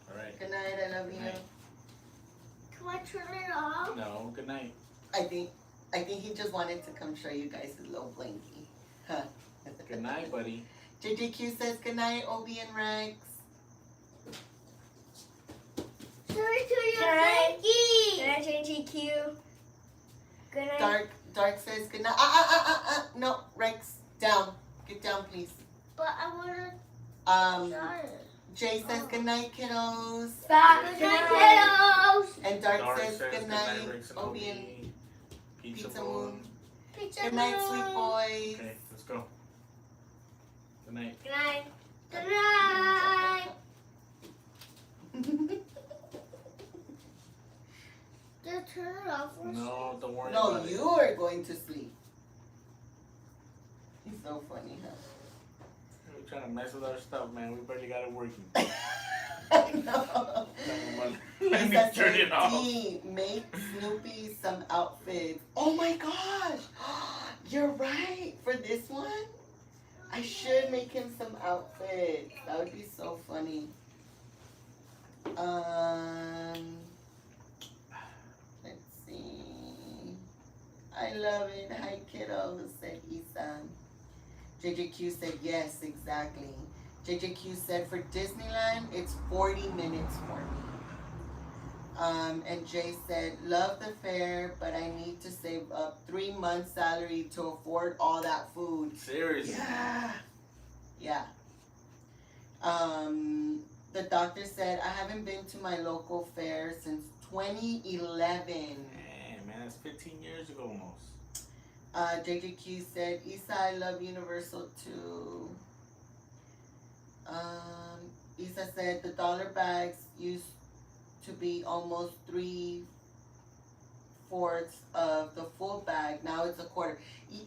All right. Good night, I love you. Night. Can I turn it off? No, good night. I think he just wanted to come show you guys his little blankie. Huh. Good night, buddy. JJQ says good night, Obi and Rex. Sorry to your blankie. Good night, JGQ. Good night. Dark says good night. No, Rex, down. Get down, please. But I want Um, to Jay says good night, kiddos. Stop. Good night, kiddos. And Dark Dark says good night, Rex and Obi and Obi. Pizza Pizza Moon. Moon. Pizza Good night, Moon. sweet boys. Okay, let's go. Good night. Good night. Good night. Just turn it off for a No, don't worry No, about it. you are going to sleep. He's so funny, huh? We're trying to mess with our stuff, man. We barely got it working. I know. Let me Lisa turn said, it off. D, make Snoopy some outfits. Oh my gosh, you're right. For this one, I should make him some outfits. That would be so funny. Let's see. I love it. Hi, kiddos, said Isan. JJQ said yes, exactly. JJQ said for Disneyland, it's 40 minutes for me. And Jay said, love the fair, but I need to save up 3 months' salary to afford all that food. Seriously. Yeah. Yeah. The doctor said, I haven't been to my local fair since 2011. Man, that's 15 years ago almost. JJQ said, Isa, I love Universal too. Isa said, the dollar bags used to be almost 3/4 of the full bag. Now it's a quarter.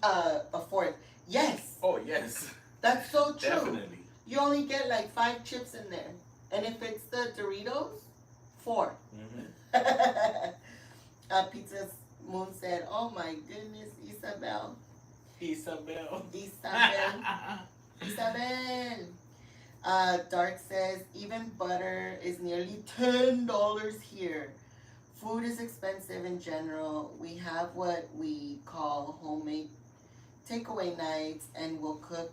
A fourth. Yes, Oh, yes. that's so true. Definitely. You only get like 5 chips in there. And if it's the Doritos, 4. Mm-hmm. Pizza Moon said, oh my goodness, Isabel. Isabel. Isabel. Dark says, even butter is nearly $10 here. Food is expensive in general. We have what we call homemade takeaway nights, and we'll cook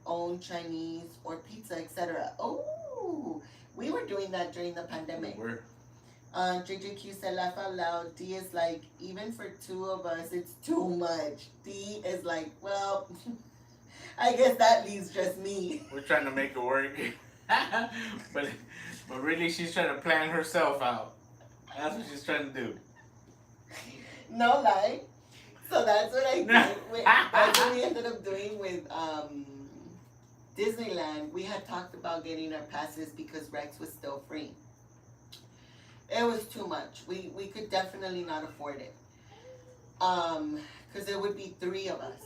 own Chinese or pizza, etc. Oh, we were doing that during the pandemic. We're JJQ said, laugh out loud. D is like, even for 2 of us, it's too much. D is like, well, I guess that leaves just me. we're trying to make it work. but really she's trying to plan herself out. That's what she's trying to do. No lie. So that's what I did. That's what we ended up doing with Disneyland. We had talked about getting our passes because Rex was still free. It was too much. We could definitely not afford it. Because there would be 3 of us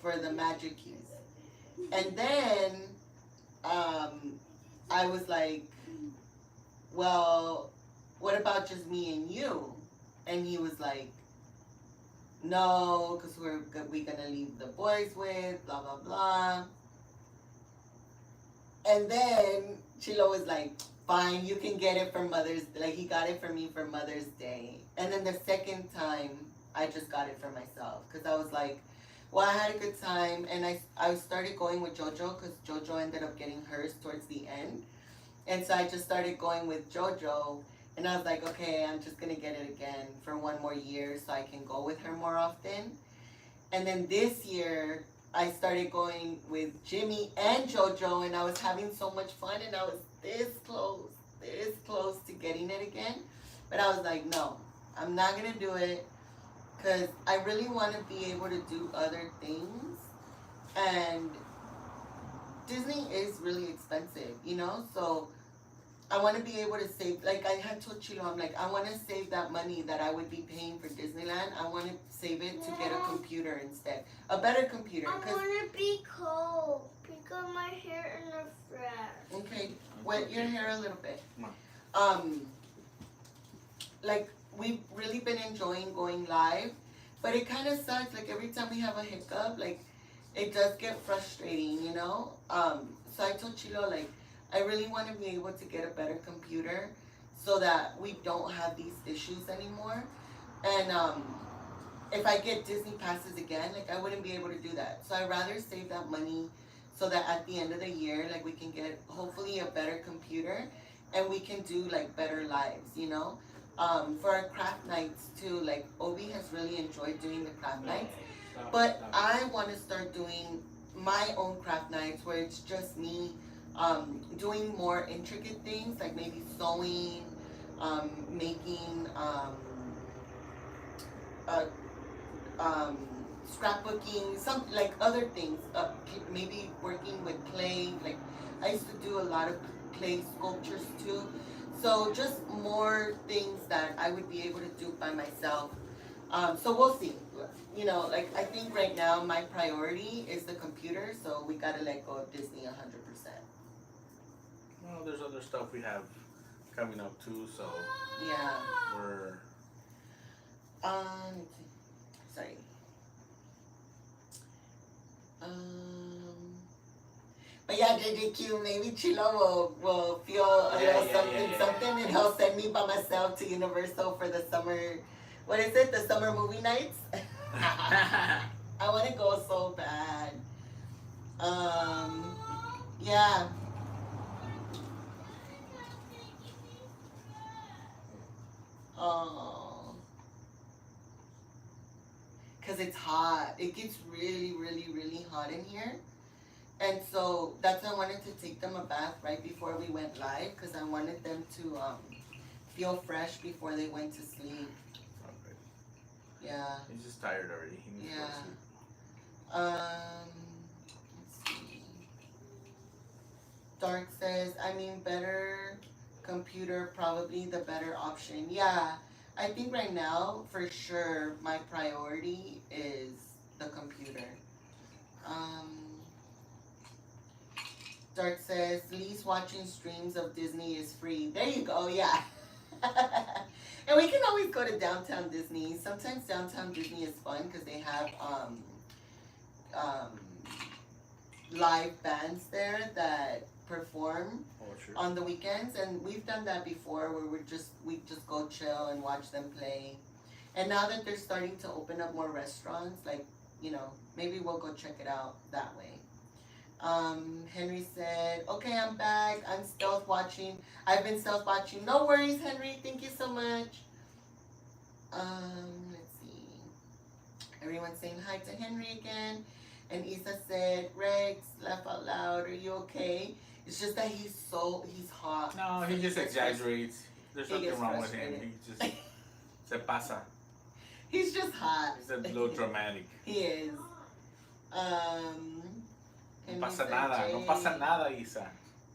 for the Magic Keys. And then I was like, well, what about just me and you? And he was like, no, because we gonna leave the boys with, blah, blah, blah. And then Chilo was like, fine, you can get it for Mother's, like he got it for me for Mother's Day. And then the second time, I just got it for myself. Because I was like, well, I had a good time. And I started going with JoJo because JoJo ended up getting hers towards the end. And so I just started going with JoJo. And I was like, okay, I'm just going to get it again for one more year so I can go with her more often. And then this year, I started going with Jimmy and JoJo, and I was having so much fun, and I was this close to getting it again. But I was like, no, I'm not going to do it because I really want to be able to do other things. And Disney is really expensive, you know? So I want to be able to save, like I had told Chilo, I'm like, I want to save that money that I would be paying for Disneyland. I want to save it to get a computer instead. A better computer. I want to be cold because my hair in the fresh. Okay, wet your hair a little bit. Like, we've really been enjoying going live, but it kind of sucks. Like, every time we have a hiccup, like, it does get frustrating, you know? So I told Chilo, like, I really want to be able to get a better computer so that we don't have these issues anymore. And if I get Disney passes again, like I wouldn't be able to do that. So I'd rather save that money so that at the end of the year, like we can get hopefully a better computer and we can do like better lives, you know? For our craft nights too, like Obi has really enjoyed doing the craft nights. But I want to start doing my own craft nights where it's just me doing more intricate things like maybe sewing, making scrapbooking, something like other things, maybe working with clay. Like I used to do a lot of clay sculptures too. So just more things that I would be able to do by myself. So we'll see. You know, like I think right now my priority is the computer, so we gotta let go of Disney 100%. Well, there's other stuff we have coming up too, so Yeah. we're Let's see. Sorry. But yeah, JJQ, maybe Chilo will feel a little something, and he'll send me by myself to Universal for the summer. What is it? The summer movie nights. I want to go so bad. Yeah. Oh. Because it's hot. It gets really, really, really hot in here. And so that's why I wanted to take them a bath right before we went live. Because I wanted them to feel fresh before they went to sleep. okay. Yeah. He's just tired already. He needs to go to sleep. Let's see. Dark says, I mean, better computer, probably the better option. Yeah, I think right now, for sure, my priority is the computer. Dark says, least watching streams of Disney is free. There you go, yeah. And we can always go to Downtown Disney. Sometimes Downtown Disney is fun because they have live bands there that perform on the weekends, and we've done that before where we just go chill and watch them play. And now that they're starting to open up more restaurants, like, you know, maybe we'll go check it out that way. Henry said, okay, I'm back. I'm stealth watching. I've been stealth watching. No worries, Henry. Thank you so much. Let's see. Everyone's saying hi to Henry again. And Isa said, Rex, laugh out loud. Are you okay? It's just that he's hot. No, he just exaggerates. There's something wrong with him. He just se pasa. He's just hot. He's a little dramatic. He is. No pasa nada. No pasa nada, Isa.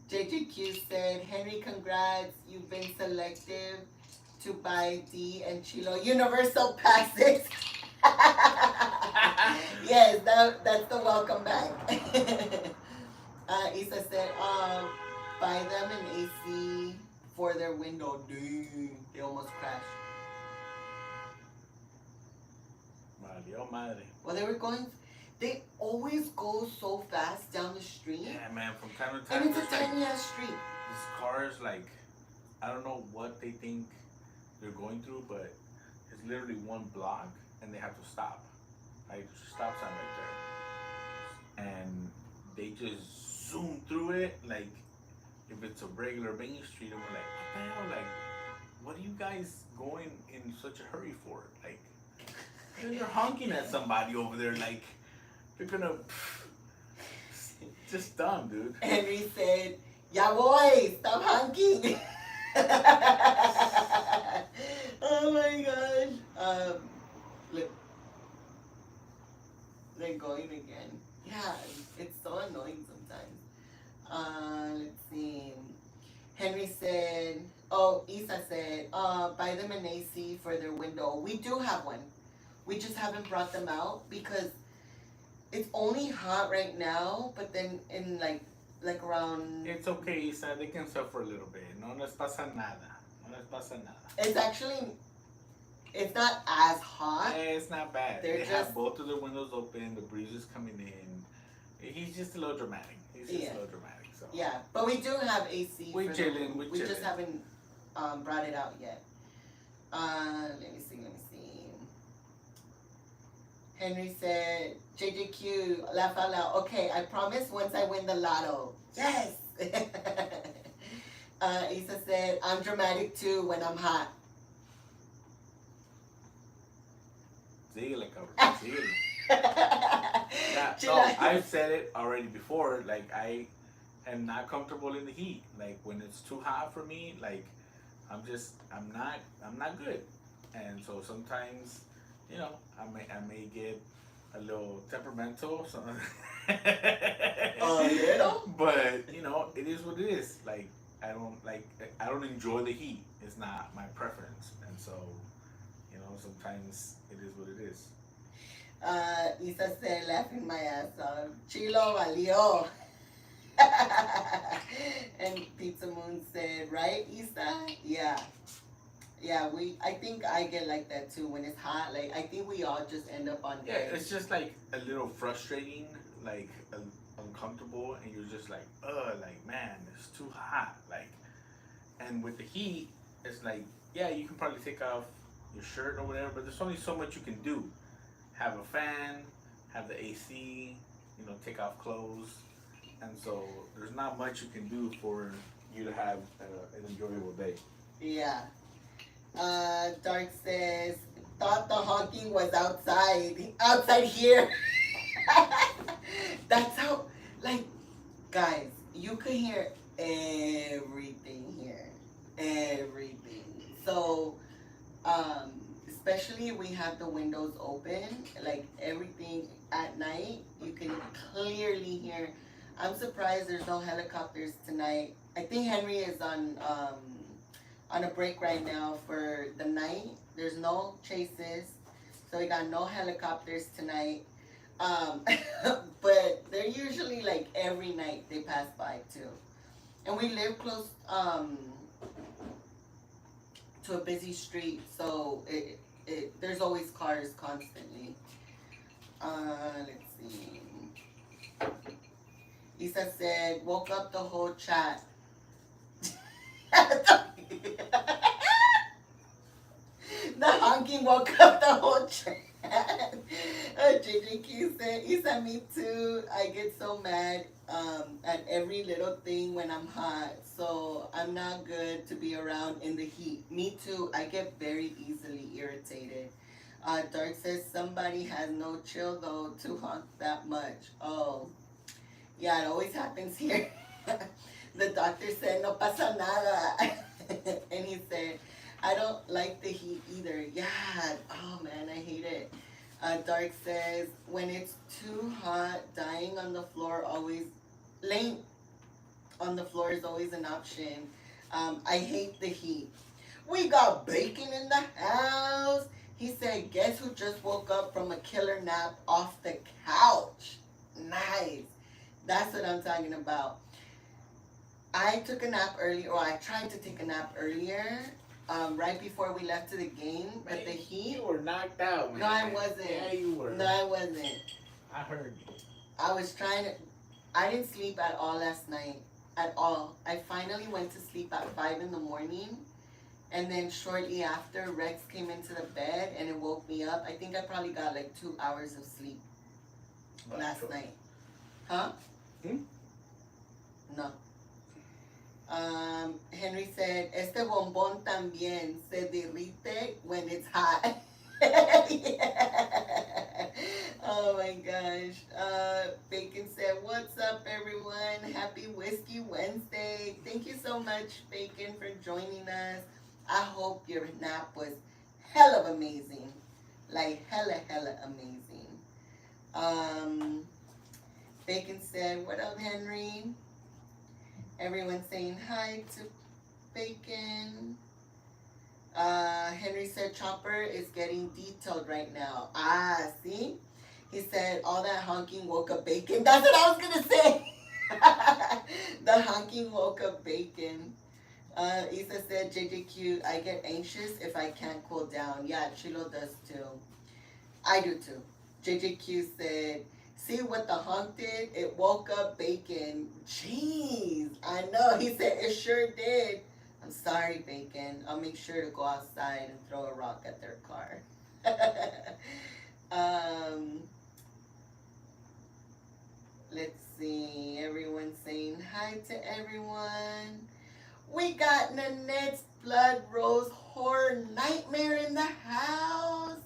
JJQ said, Henry, congrats. You've been selective to buy D and Chilo Universal passes. Yes, that's the welcome back. window. Dang, they almost crashed. Valió madre. Well, they always go so fast down the street. Yeah, man, from time to time. And it's a there's, like, tiny ass street. these cars, like, I don't know what they think they're going through, but it's literally one block and they have to stop. Like, there's a stop sign right there. And they just zoom through it, like, if it's a regular main street, and we're like, what the hell? Like, what are you guys going in such a hurry for? Like, you're honking at somebody over there, like, you're gonna. Just dumb, dude. Henry said, "Ya voy, stop honking." Oh my gosh. Look, they're going again. Yeah, it's so annoying sometimes. Let's see. Henry said, Isa said, buy them an AC for their window. We do have one. We just haven't brought them out because it's only hot right now, but then in like around... It's okay, Isa. They can suffer a little bit. No les pasa nada. No les pasa nada. It's actually... It's not as hot. Yeah, it's not bad. They're They just... have both of their windows open. The breeze is coming in. He's just a little dramatic. He's just a little dramatic. So. Yeah, but we do have AC. We chilling. We just haven't brought it out yet. Let me see. Henry said, JJQ, laugh out loud. Okay, I promise once I win the lotto. Yes! Isa said, I'm dramatic too when I'm hot. Síguele, cabrón. Síguele. Yeah, no, I've said it already before. Like, I am not comfortable in the heat. Like, when it's too hot for me, like, I'm not good. And so sometimes, you know, I may get a little temperamental. So but you know, it is what it is. Like, I don't enjoy the heat. It's not my preference, and so, you know, sometimes it is what it is. Isa said, laughing my ass off, Chilo valió. And Pizza Moon said, right, Isa? Yeah. Yeah, I think I get like that too when it's hot. Like, I think we all just end up on Yeah, edge. it's just like a little frustrating, like uncomfortable, and you're just like, like, man, it's too hot. Like, and with the heat, it's like, yeah, you can probably take off your shirt or whatever, but there's only so much you can do. Have a fan, have the AC, you know, take off clothes, and so there's not much you can do for you to have an enjoyable day. Yeah. Dark says, thought the honking was outside here. That's how, like, guys, you could hear everything here. Everything. So, especially if we have the windows open, like everything at night, you can clearly hear. I'm surprised there's no helicopters tonight. I think Henry is on a break right now for the night. There's no chases, so we got no helicopters tonight. But they're usually like every night they pass by too. And we live close to a busy street, so there's always cars constantly. Let's see. Isa said, woke up the whole chat. The honking woke up the whole chat. JJQ said, Isa, me too. I get so mad at every little thing when I'm hot. So I'm not good to be around in the heat. Me too. I get very easily irritated. Dark says, somebody has no chill though to honk that much. Oh, yeah, it always happens here. The doctor said, no pasa nada. And he said, I don't like the heat either. Yeah, oh man, I hate it. Dark says, when it's too hot, laying on the floor is always an option. I hate the heat. We got bacon in the house. He said, guess who just woke up from a killer nap off the couch? Nice. That's what I'm talking about. I took a nap earlier, or I tried to take a nap earlier, right before we left to the game, but Man, the heat. You were knocked out, man. No, I wasn't. Yeah, you were. No, I wasn't. I heard you. I was trying to. I didn't sleep at all last night. At all. I finally went to sleep at 5 in the morning. And then shortly after, Rex came into the bed and it woke me up. I think I probably got like 2 hours of sleep last night. Huh? No. Henry said, este bombón también se derrite when it's hot. Yeah. Oh my gosh. Bacon said, what's up everyone? Happy Whiskey Wednesday. Thank you so much, Bacon, for joining us. I hope your nap was hella of amazing. Like hella amazing. Bacon said, what up, Henry? Everyone saying hi to Bacon. Henry said, Chopper is getting detailed right now. Ah, see? He said, all that honking woke up Bacon. That's what I was going to say. The honking woke up Bacon. Isa said, JJQ, I get anxious if I can't cool down. Yeah, Chilo does too. I do too. JJQ said, see what the honk did? It woke up Bacon. Jeez, I know. He said, it sure did. I'm sorry, Bacon. I'll make sure to go outside and throw a rock at their car. Let's see. Everyone's saying hi to everyone. We got Nanette's Blood Rose Horror Nightmare in the house.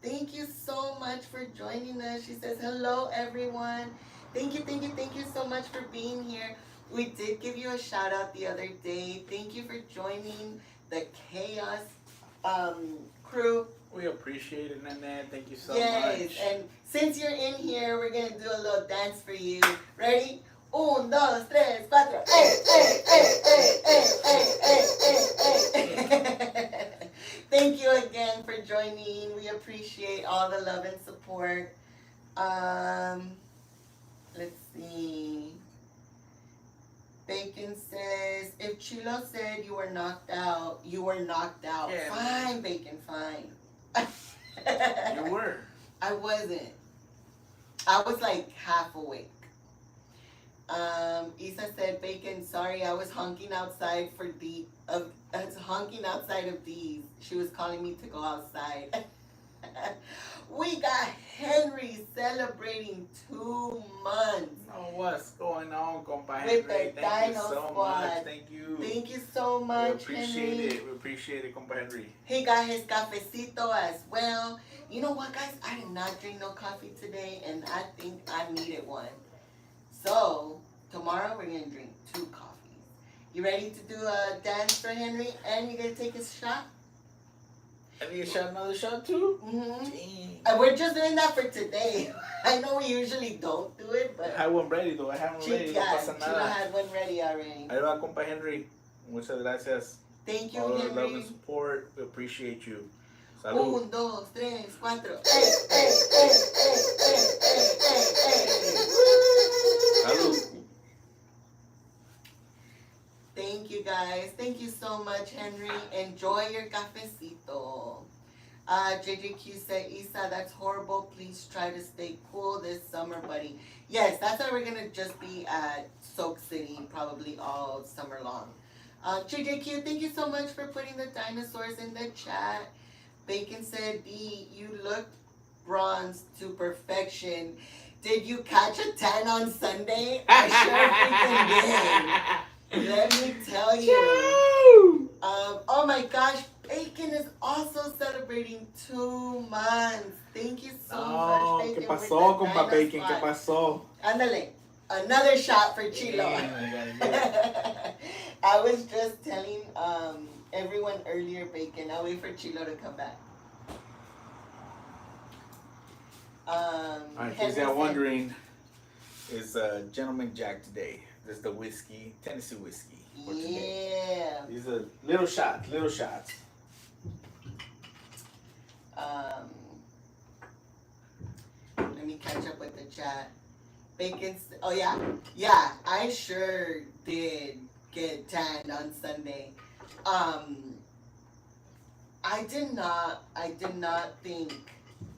Thank you so much for joining us. She says, hello, everyone. Thank you so much for being here. We did give you a shout out the other day. Thank you for joining the Chaos crew. We appreciate it, Nanette. Thank you so yes, much. And since you're in here, we're going to do a little dance for you. Ready? 1, 2, 3, 4. Hey. Thank you again for joining. We appreciate all the love and support. Let's see. Bacon says, if Chilo said you were knocked out, you were knocked out. Yeah, fine, Bacon, fine. You were. I wasn't. I was like half awake. Isa said, Bacon, sorry, I was honking outside honking outside of these. She was calling me to go outside. We got Henry celebrating 2 months. Oh, what's going on, compa With Henry? the Thank you Dino so Squad. much. Thank you. Thank you so much, We appreciate Henry. it. We appreciate it, compa Henry. He got his cafecito as well. You know what, guys? I did not drink no coffee today, and I think I needed one. So, tomorrow we're going to drink 2 coffees. You ready to do a dance for Henry? And you're going to take his shot? I need to shot another shot too? Mm-hmm. We're just doing that for today. I know we usually don't do it, but... I have one ready though. I have one ready. No pasa Chilo nada. had one ready already. Ahí va, compa Henry. Muchas gracias. Thank you, All the Henry. love and support. We appreciate you. Salud. 1, 2, 3, 4. Salud. Thank you, guys. Thank you so much, Henry. Enjoy your cafecito. JJQ said, Isa, that's horrible. Please try to stay cool this summer, buddy. Yes, that's why we're going to just be at Soak City probably all summer long. JJQ, thank you so much for putting the dinosaurs in the chat. Bacon said, B, you look bronzed to perfection. Did you catch a tan on Sunday? I sure freaking did. Let me tell you. Oh my gosh, Bacon is also celebrating 2 months. Thank you so much, Bacon. ¿Qué pasó, compa Bacon? ¿Qué pasó? Ándale, another shot for Chilo. I was just telling everyone earlier, Bacon. I'll wait for Chilo to come back. In case you're wondering, it's Gentleman Jack today. This is the whiskey, Tennessee whiskey for today. Yeah. These are little shots, little shots. Let me catch up with the chat. Bacon, oh yeah, I sure did get tanned on Sunday. I did not think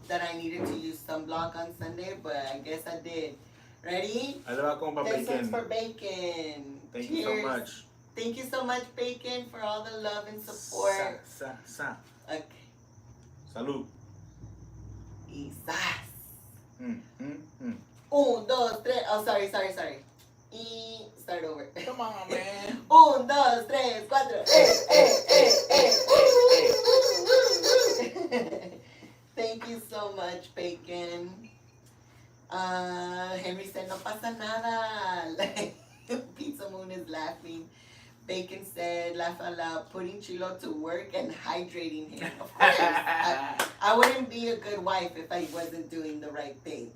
that I needed to use sunblock on Sunday, but I guess I did. Ready? Ahí le va con This one's bacon. for bacon. Thank Cheers. you so much. Thank you so much, Bacon, for all the love and support. Sa. Okay. Salud. Quizás. Mm. Un, dos, tres. Oh, sorry. Y start over. Come on, man. Un, dos, tres, cuatro. Thank you so much, Bacon. Henry said, no pasa nada. Pizza Moon is laughing. Bacon said, laugh out loud, putting Chilo to work and hydrating him. Of course. I wouldn't be a good wife if I wasn't doing the right thing.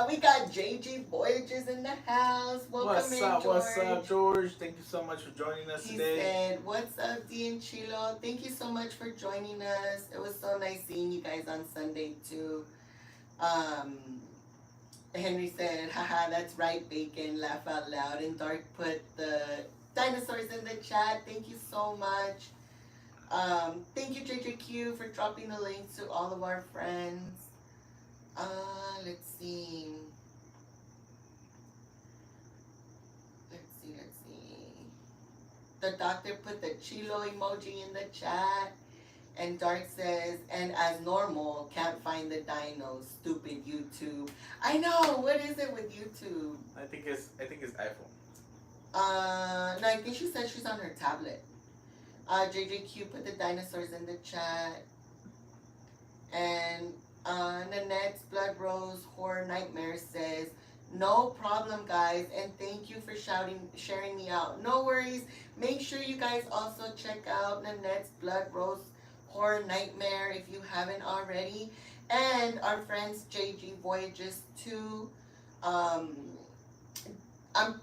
We got JG Voyages in the house. Welcome George. What's up, George? Thank you so much for joining us today. He said, what's up, D and Chilo? Thank you so much for joining us. It was so nice seeing you guys on Sunday, too. Henry said, haha, that's right, Bacon, laugh out loud. And Dark put the dinosaurs in the chat. Thank you so much. Thank you, JJQ, for dropping the links to all of our friends. Let's see. The doctor put the Chilo emoji in the chat. And Dark says, and as normal, can't find the dinos. Stupid YouTube. I know. What is it with YouTube? I think it's iPhone. No, I think she said she's on her tablet. JJQ put the dinosaurs in the chat. And Nanette's Blood Rose Horror Nightmare says, no problem, guys, and thank you for sharing me out. No worries. Make sure you guys also check out Nanette's Blood Rose Horror Nightmare if you haven't already, and our friends JG Voyages too. I'm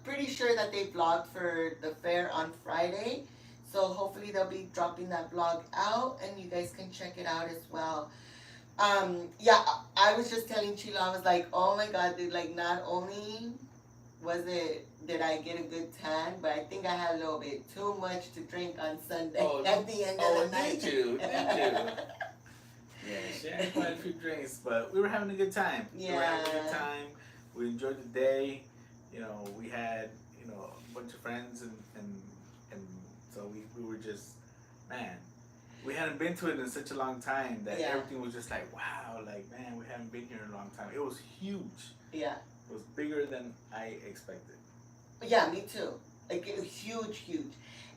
pretty sure that they vlogged for the fair on Friday, so hopefully they'll be dropping that vlog out and you guys can check it out as well. Yeah, I was just telling Chilo, I was like, oh my god, dude, like not only did I get a good tan, but I think I had a little bit too much to drink on Sunday at the end of the night. Did you? Yeah, she had quite a few drinks, but we were having a good time. Yeah. We were having a good time. We enjoyed the day. You know, we had, a bunch of friends and so we were just, man, we hadn't been to it in such a long time that everything was just like, wow, like, man, we haven't been here in a long time. It was huge. Yeah. It was bigger than I expected. Yeah, me too. Like, it was huge.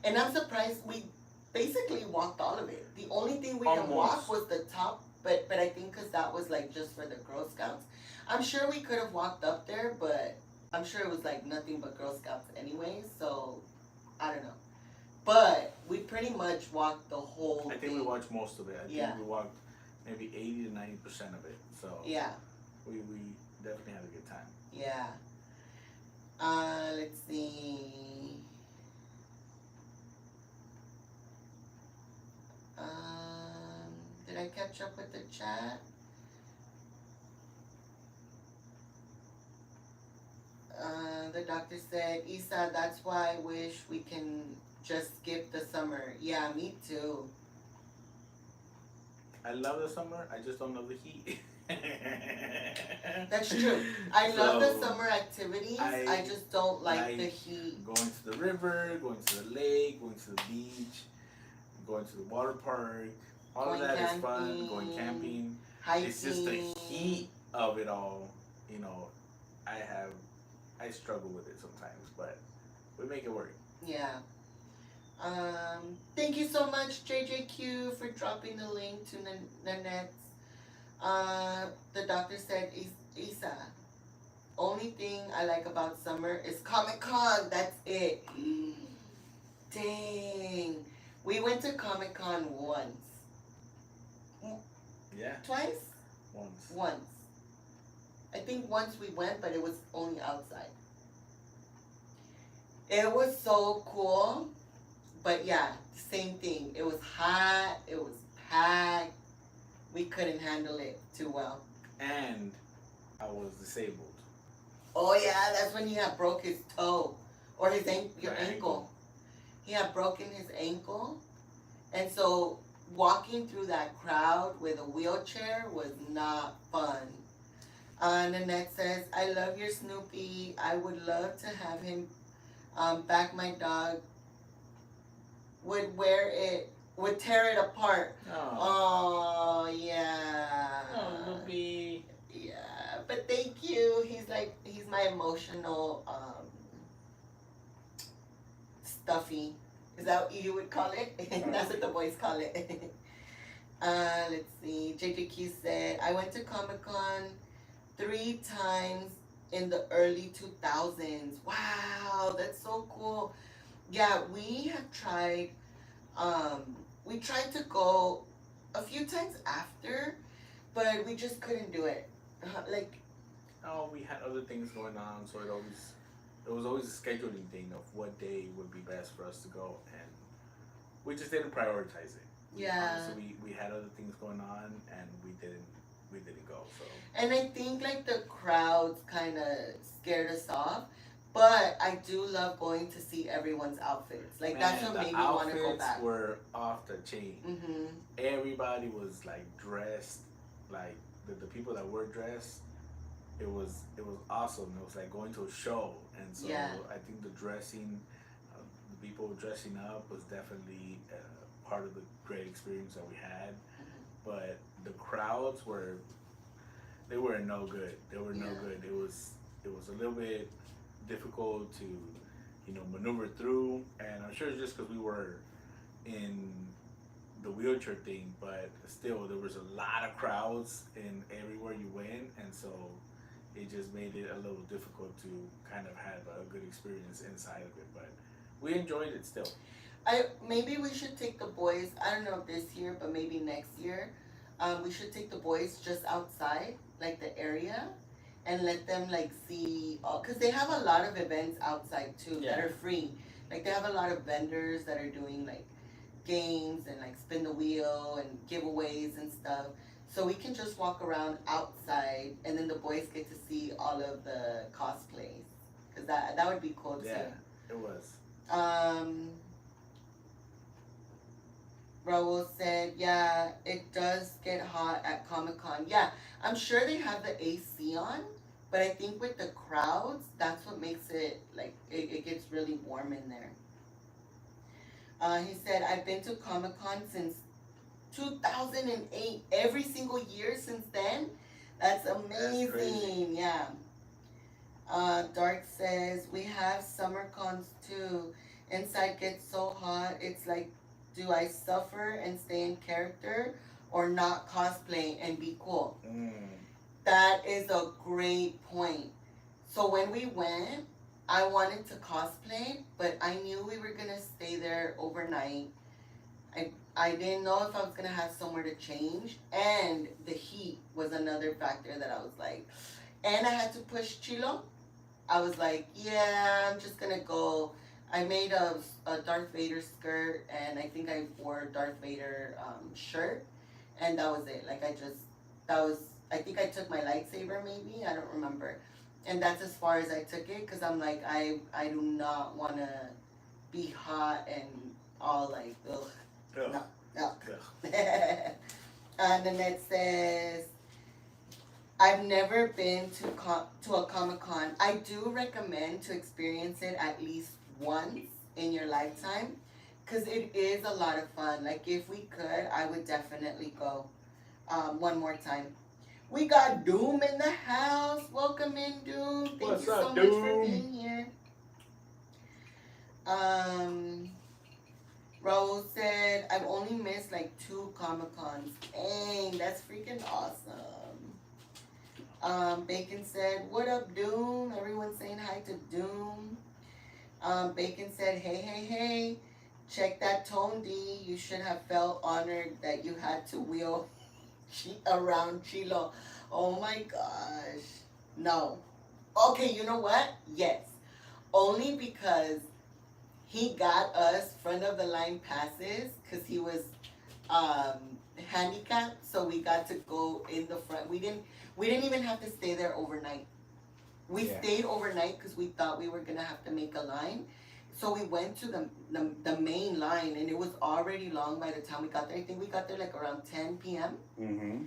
And I'm surprised we basically walked all of it. The only thing we didn't walk was the top, but I think because that was like just for the Girl Scouts. I'm sure we could have walked up there, but I'm sure it was like nothing but Girl Scouts anyway, so I don't know. But we pretty much walked the whole thing. I think we watched most of it. I think we walked maybe 80 to 90% of it. So yeah, we definitely had a good time. Yeah. Let's see. Did I catch up with the chat? The doctor said, Isa, that's why I wish we can just skip the summer. Yeah, me too. I love the summer, I just don't love the heat. That's true. I love the summer activities. I just don't like the heat. Going to the river, going to the lake, going to the beach, going to the water park. All of that is fun. Going camping. Hiking. It's just the heat of it all. I struggle with it sometimes, but we make it work. Yeah. Thank you so much, JJQ, for dropping the link to Nanette's. The doctor said, Isa, only thing I like about summer is Comic-Con. That's it. Dang. We went to Comic-Con once. Yeah. Twice? Once. I think once we went, but it was only outside. It was so cool. But yeah, same thing. It was hot. It was packed. We couldn't handle it too well. And I was disabled. Oh yeah, that's when he had broke his toe. or your ankle. He had broken his ankle, and so walking through that crowd with a wheelchair was not fun. Nanette says, I love your Snoopy. I would love to have him back. My dog would tear it apart. Oh, yeah. Oh, Snoopy. Yeah, but thank you. He's my emotional stuffy. Is that what you would call it? That's what the boys call it. Let's see. JJQ said, I went to Comic-Con 3 times in the early 2000s. Wow, that's so cool. Yeah, we have tried, we tried to go a few times after, but we just couldn't do it. We had other things going on, so it was always a scheduling thing of what day would be best for us to go, and we just didn't prioritize it. Yeah. So we had other things going on, and we didn't go. So. And I think the crowds kind of scared us off, but I do love going to see everyone's outfits. That's what made me want to go back. The outfits were off the chain. Mm-hmm. Everybody was dressed, the people that were dressed. It was awesome. It was like going to a show, and so I think the dressing, the people dressing up was definitely part of the great experience that we had. Mm-hmm. But the crowds were no good. They were no good. It was a little bit difficult to maneuver through, and I'm sure it's just because we were in the wheelchair thing, but still there was a lot of crowds in everywhere you went, and so it just made it a little difficult to kind of have a good experience inside of it, but we enjoyed it still. Maybe we should take the boys, I don't know if this year, but maybe next year, we should take the boys just outside, the area, and let them see, because they have a lot of events outside too that are free. They have a lot of vendors that are doing games and spin the wheel and giveaways and stuff. So we can just walk around outside, and then the boys get to see all of the cosplays, because that would be cool too. Yeah, it was. Raul said, yeah, it does get hot at Comic-Con. Yeah, I'm sure they have the AC on, but I think with the crowds, that's what makes it, it gets really warm in there. He said, I've been to Comic-Con since 2008, every single year since then. That's amazing. That's crazy. Yeah. Dark says, we have summer cons too. Inside gets so hot, it's do I suffer and stay in character or not cosplay and be cool? That is a great point. So when we went, I wanted to cosplay, but I knew we were gonna stay there overnight. I didn't know if I was gonna have somewhere to change, and the heat was another factor that I was and I had to push Chilo. I was yeah, I'm just gonna go. I made a Darth Vader skirt, and I think I wore a Darth Vader shirt, and that was it. I think I took my lightsaber maybe, I don't remember. And that's as far as I took it, because I'm I do not want to be hot and all ugh. No. Nanette says, I've never been to a Comic-Con. I do recommend to experience it at least once in your lifetime, because it is a lot of fun. If we could, I would definitely go one more time. We got Doom in the house. Welcome in, Doom. Thank you so much for being here. Rose said, I've only missed 2 Comic-Cons. Dang, that's freaking awesome. Bacon said, what up, Doom? Everyone's saying hi to Doom. Bacon said, hey, check that tone, D. You should have felt honored that you had to wheel around Chilo. Oh my gosh. No. Okay, you know what? Yes. Only because he got us front of the line passes, because he was handicapped, so we got to go in the front. We didn't even have to stay there overnight. We Yeah. stayed overnight because we thought we were gonna have to make a line. So we went to the main line, and it was already long by the time we got there. I think we got there like around 10 p.m. Mm-hmm.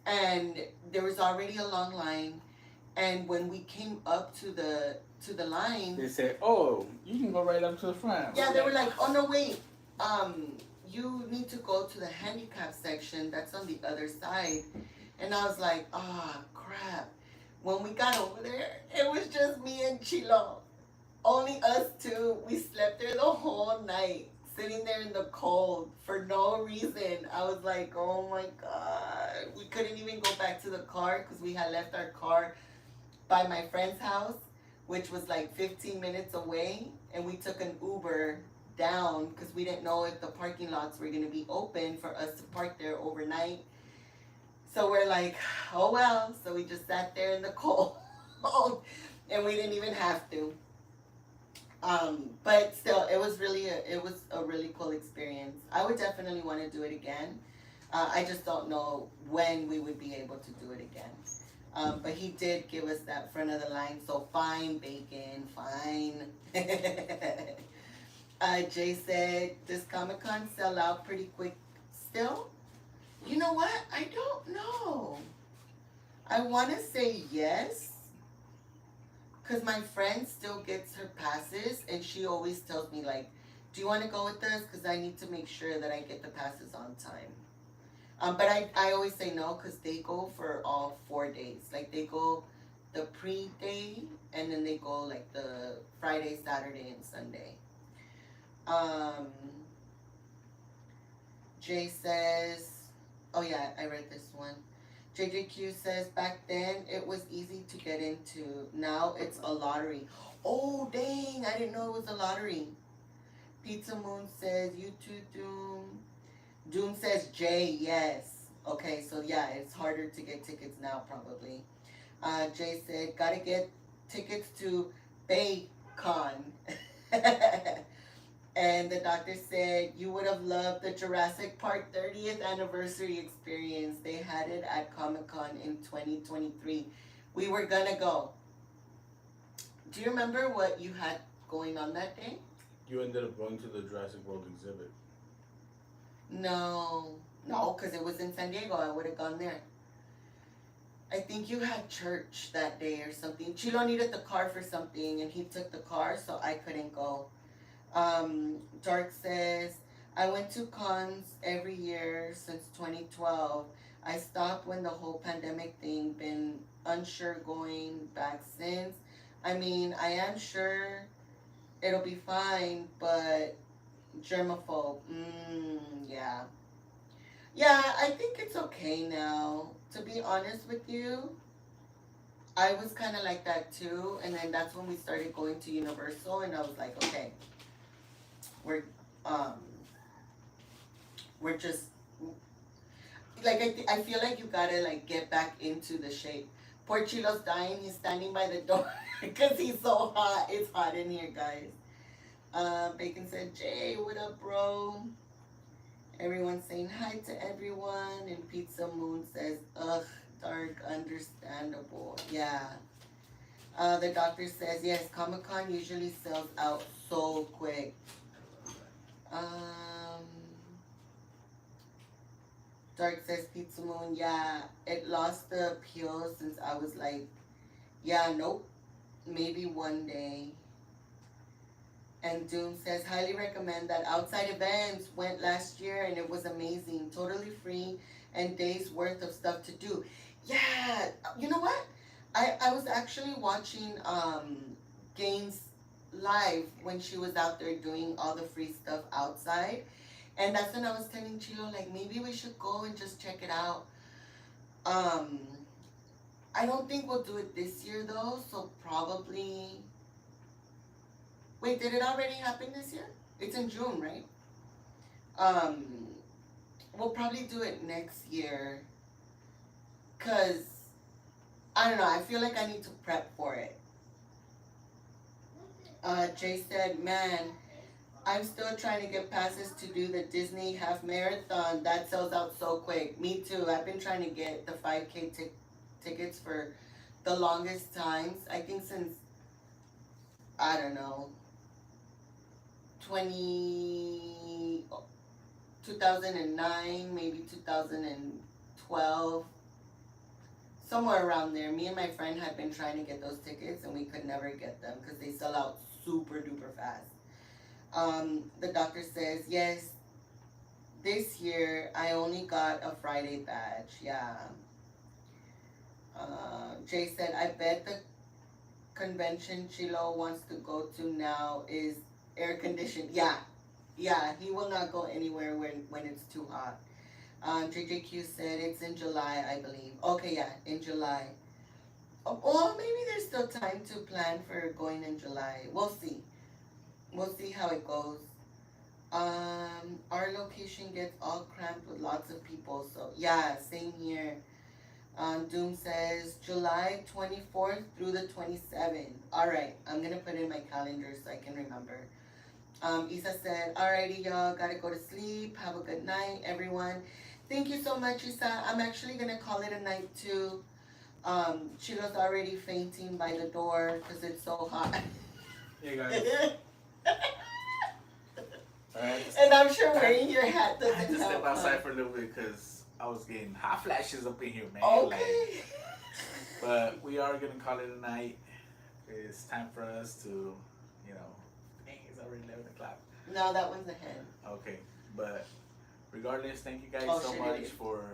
And there was already a long line. And when we came up to the line, They said, "Oh, you can go right up to the front." yeah, they were like, "Oh no, wait, you need to go to the handicap section. That's on the other side." And I was like, "Ah, crap." When we got over there, it was just me and Chilo. Only us two. We slept there the whole night, sitting there in the cold for no reason. I was like, "Oh my god." We couldn't even go back to the car because we had left our car by my friend's house, which was like 15 minutes away, and we took an Uber down because we didn't know if the parking lots were going to be open for us to park there overnight. So we're like, oh well. So we just sat there in the cold, and we didn't even have to. But still, it was a really cool experience. I would definitely want to do it again. I just don't know when we would be able to do it again. But he did give us that front of the line, so fine, bacon, fine. Jay said, does Comic Con sell out pretty quick still? You know what? I don't know. I want to say yes, because my friend still gets her passes, and she always tells me, like, do you want to go with us? Because I need to make sure that I get the passes on time. But I always say no because they go for all 4 days. Like they go the pre-day and then they go like the Friday, Saturday, and Sunday. Jay says, oh yeah, I read this one. JJQ says, back then it was easy to get into. Now it's a lottery. Oh dang, I didn't know it was a lottery. Pizza Moon says, you too, Doom. Doom says Jay, yes. Okay, so yeah, it's harder to get tickets now probably. Jay said, gotta get tickets to BayCon. And the doctor said, you would have loved the Jurassic Park 30th anniversary experience. They had it at Comic Con in 2023. We were gonna go. Do you remember what you had going on that day? You ended up going to the Jurassic World exhibit. No, because it was in San Diego. I would have gone there. I think you had church that day or something. Chilo needed the car for something, and he took the car, so I couldn't go. Dark says, I went to cons every year since 2012. I stopped when the whole pandemic thing, been unsure going back since. I mean, I am sure it'll be fine, but germaphobe. Yeah. Yeah, I think it's okay now. To be honest with you, I was kind of like that too. And then that's when we started going to Universal, and I was like, okay, we're um, we're just like I feel like you gotta like get back into the shape. Poor Chilo's dying. He's standing by the door because he's so hot. It's hot in here, guys. Bacon said, Jay, what up, bro? Everyone's saying hi to everyone. And Pizza Moon says, ugh, dark, understandable. Yeah. The doctor says, yes, Comic Con usually sells out so quick. Dark says, Pizza Moon, yeah, it lost the appeal since I was like, yeah, nope, maybe one day. And Doom says, highly recommend that outside events. Went last year and it was amazing. Totally free and days worth of stuff to do. Yeah, you know what? I was actually watching Gaines live when she was out there doing all the free stuff outside. And that's when I was telling Chilo, like, maybe we should go and just check it out. I don't think we'll do it this year though, so probably... Wait, did it already happen this year? It's in June, right? We'll probably do it next year. Cause, I don't know, I feel like I need to prep for it. Jay said, man, I'm still trying to get passes to do the Disney half marathon. That sells out so quick. Me too. I've been trying to get the 5K tickets for the longest times. I think since, I don't know, 20, 2009, maybe 2012, somewhere around there. Me and my friend had been trying to get those tickets and we could never get them because they sell out super duper fast. The doctor says, yes, this year I only got a Friday badge. Yeah. Jay said, I bet the convention Chilo wants to go to now is air conditioned. Yeah. Yeah, he will not go anywhere when it's too hot. JJQ said it's in July, I believe. Okay, yeah, in July. Well, maybe there's still time to plan for going in July. We'll see. We'll see how it goes. Our location gets all cramped with lots of people, so yeah, same here. Doom says July 24th through the 27th. Alright, I'm gonna put it in my calendar so I can remember. Isa said, alrighty y'all, gotta go to sleep. Have a good night, everyone. Thank you so much, Isa. I'm actually gonna call it a night too. Chilo's already fainting by the door because it's so hot. Yeah, guys. Alright. And I'm sure wearing your hat I doesn't had to help. step outside for a little bit because I was getting hot flashes up in here, man. Okay. But we are gonna call it a night. It's time for us to, you know, dang, it's already 11 o'clock. No, that one's a hen. Okay, but regardless, thank you guys so shit, it much is. for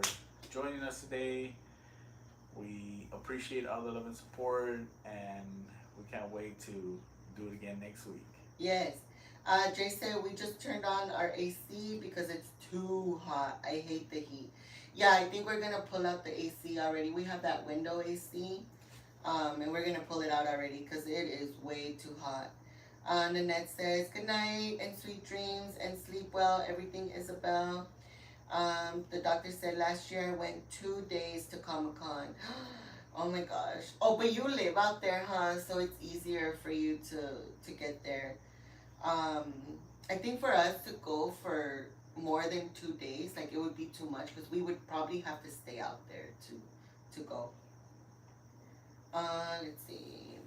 joining us today. We appreciate all the love and support, and we can't wait to do it again next week. Yes. Jay said we just turned on our AC because it's too hot. I hate the heat. Yeah, I think we're gonna pull out the AC already. We have that window AC, and we're gonna pull it out already because it is way too hot. Nanette says good night and sweet dreams and sleep well. Everything, Isabel. The doctor said last year I went 2 days to Comic-Con. Oh my gosh. Oh, but you live out there, huh? So it's easier for you to get there. I think for us to go for more than 2 days, like it would be too much because we would probably have to stay out there to go. Let's see.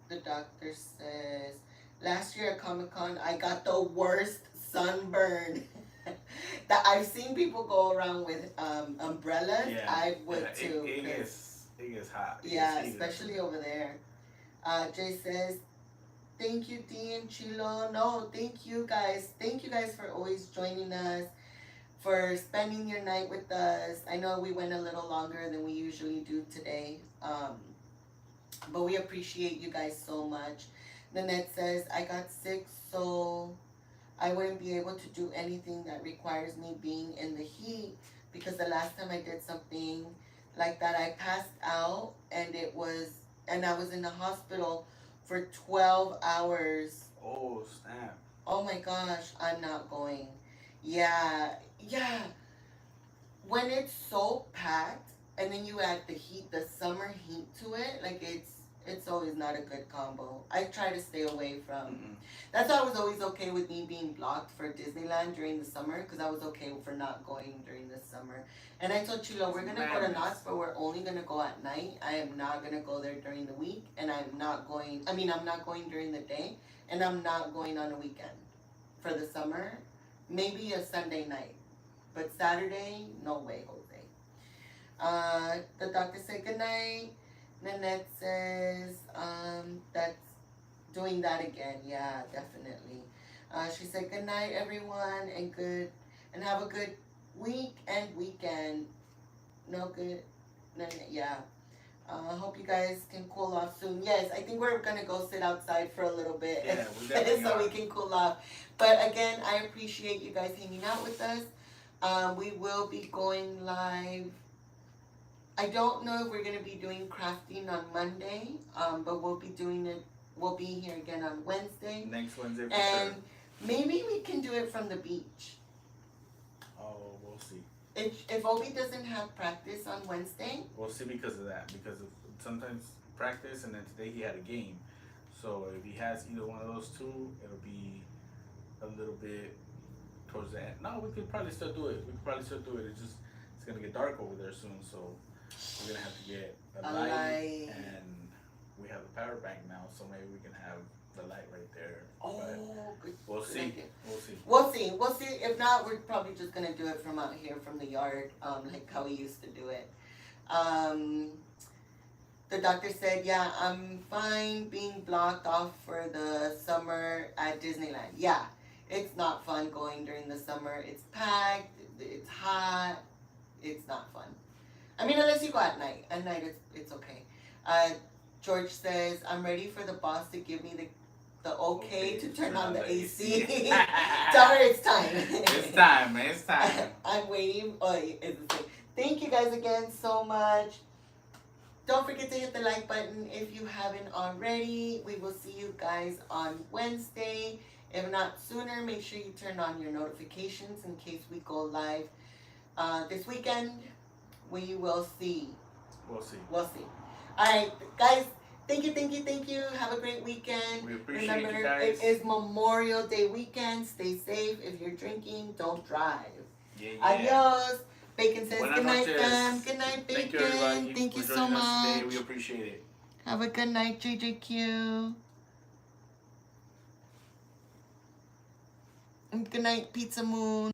The doctor says last year at Comic-Con I got the worst sunburn. That I've seen people go around with umbrellas. Yeah, I would too. It gets hot. Yeah, especially over there. Jay says, thank you, Dee and Chilo. No, thank you guys. Thank you guys for always joining us, for spending your night with us. I know we went a little longer than we usually do today, but we appreciate you guys so much. Nanette says, I got sick, so I wouldn't be able to do anything that requires me being in the heat because the last time I did something like that, I passed out and I was in the hospital for 12 hours. Oh, snap. Oh my gosh, I'm not going. Yeah. When it's so packed and then you add the heat, the summer heat to it, like it's always not a good combo. I try to stay away from. That's why I was always okay with me being blocked for Disneyland during the summer because I was okay for not going during the summer. And I told Chilo, we're gonna go to Knott's, but we're only gonna go at night. I am not gonna go there during the week, and I'm not going during the day, and I'm not going on a weekend for the summer. Maybe a Sunday night, but Saturday, no way, Jose. The doctor said good night. Nanette says, that's doing that again. Yeah, definitely. She said, good night, everyone, and have a good week and weekend. Yeah. I hope you guys can cool off soon. Yes, I think we're gonna go sit outside for a little bit, Yeah, we definitely so are. we can cool off. But again, I appreciate you guys hanging out with us. We will be going live. I don't know if we're gonna be doing crafting on Monday, but we'll be doing it. We'll be here again on Wednesday, Next Wednesday for and sure. maybe we can do it from the beach. Oh, we'll see. If Obi doesn't have practice on Wednesday, We'll see because of that. Because of sometimes practice, and then today he had a game. So if he has either one of those two, it'll be a little bit towards the end. No, we could probably still do it. It's gonna get dark over there soon, so We're gonna have to get a A light, light. and we have a power bank now, so maybe we can have the light right there. Oh, But good. we'll good see. idea. We'll see. We'll see. We'll see. If not, we're probably just gonna do it from out here, from the yard, like how we used to do it. The doctor said, yeah, I'm fine being blocked off for the summer at Disneyland. Yeah, it's not fun going during the summer. It's packed. It's hot. It's not fun. I mean, unless you go at night. At night, it's okay. George says, I'm ready for the boss to give me the okay to turn on the AC. Tell her it's time. It's time, man. It's time. I'm waiting. Oh, it's the same. Thank you guys again so much. Don't forget to hit the like button if you haven't already. We will see you guys on Wednesday. If not sooner, make sure you turn on your notifications in case we go live this weekend. We will see. We'll see. We'll see. All right, guys. Thank you. Have a great weekend. We appreciate Remember, you guys. it is Memorial Day weekend. Stay safe. If you're drinking, don't drive. Yeah. Adios. Bacon says Buenas good night, noches. fam. Good night, Bacon. Thank you, everybody. Thank you for so joining us today. much. We appreciate it. Have a good night, JJQ. And good night, Pizza Moon.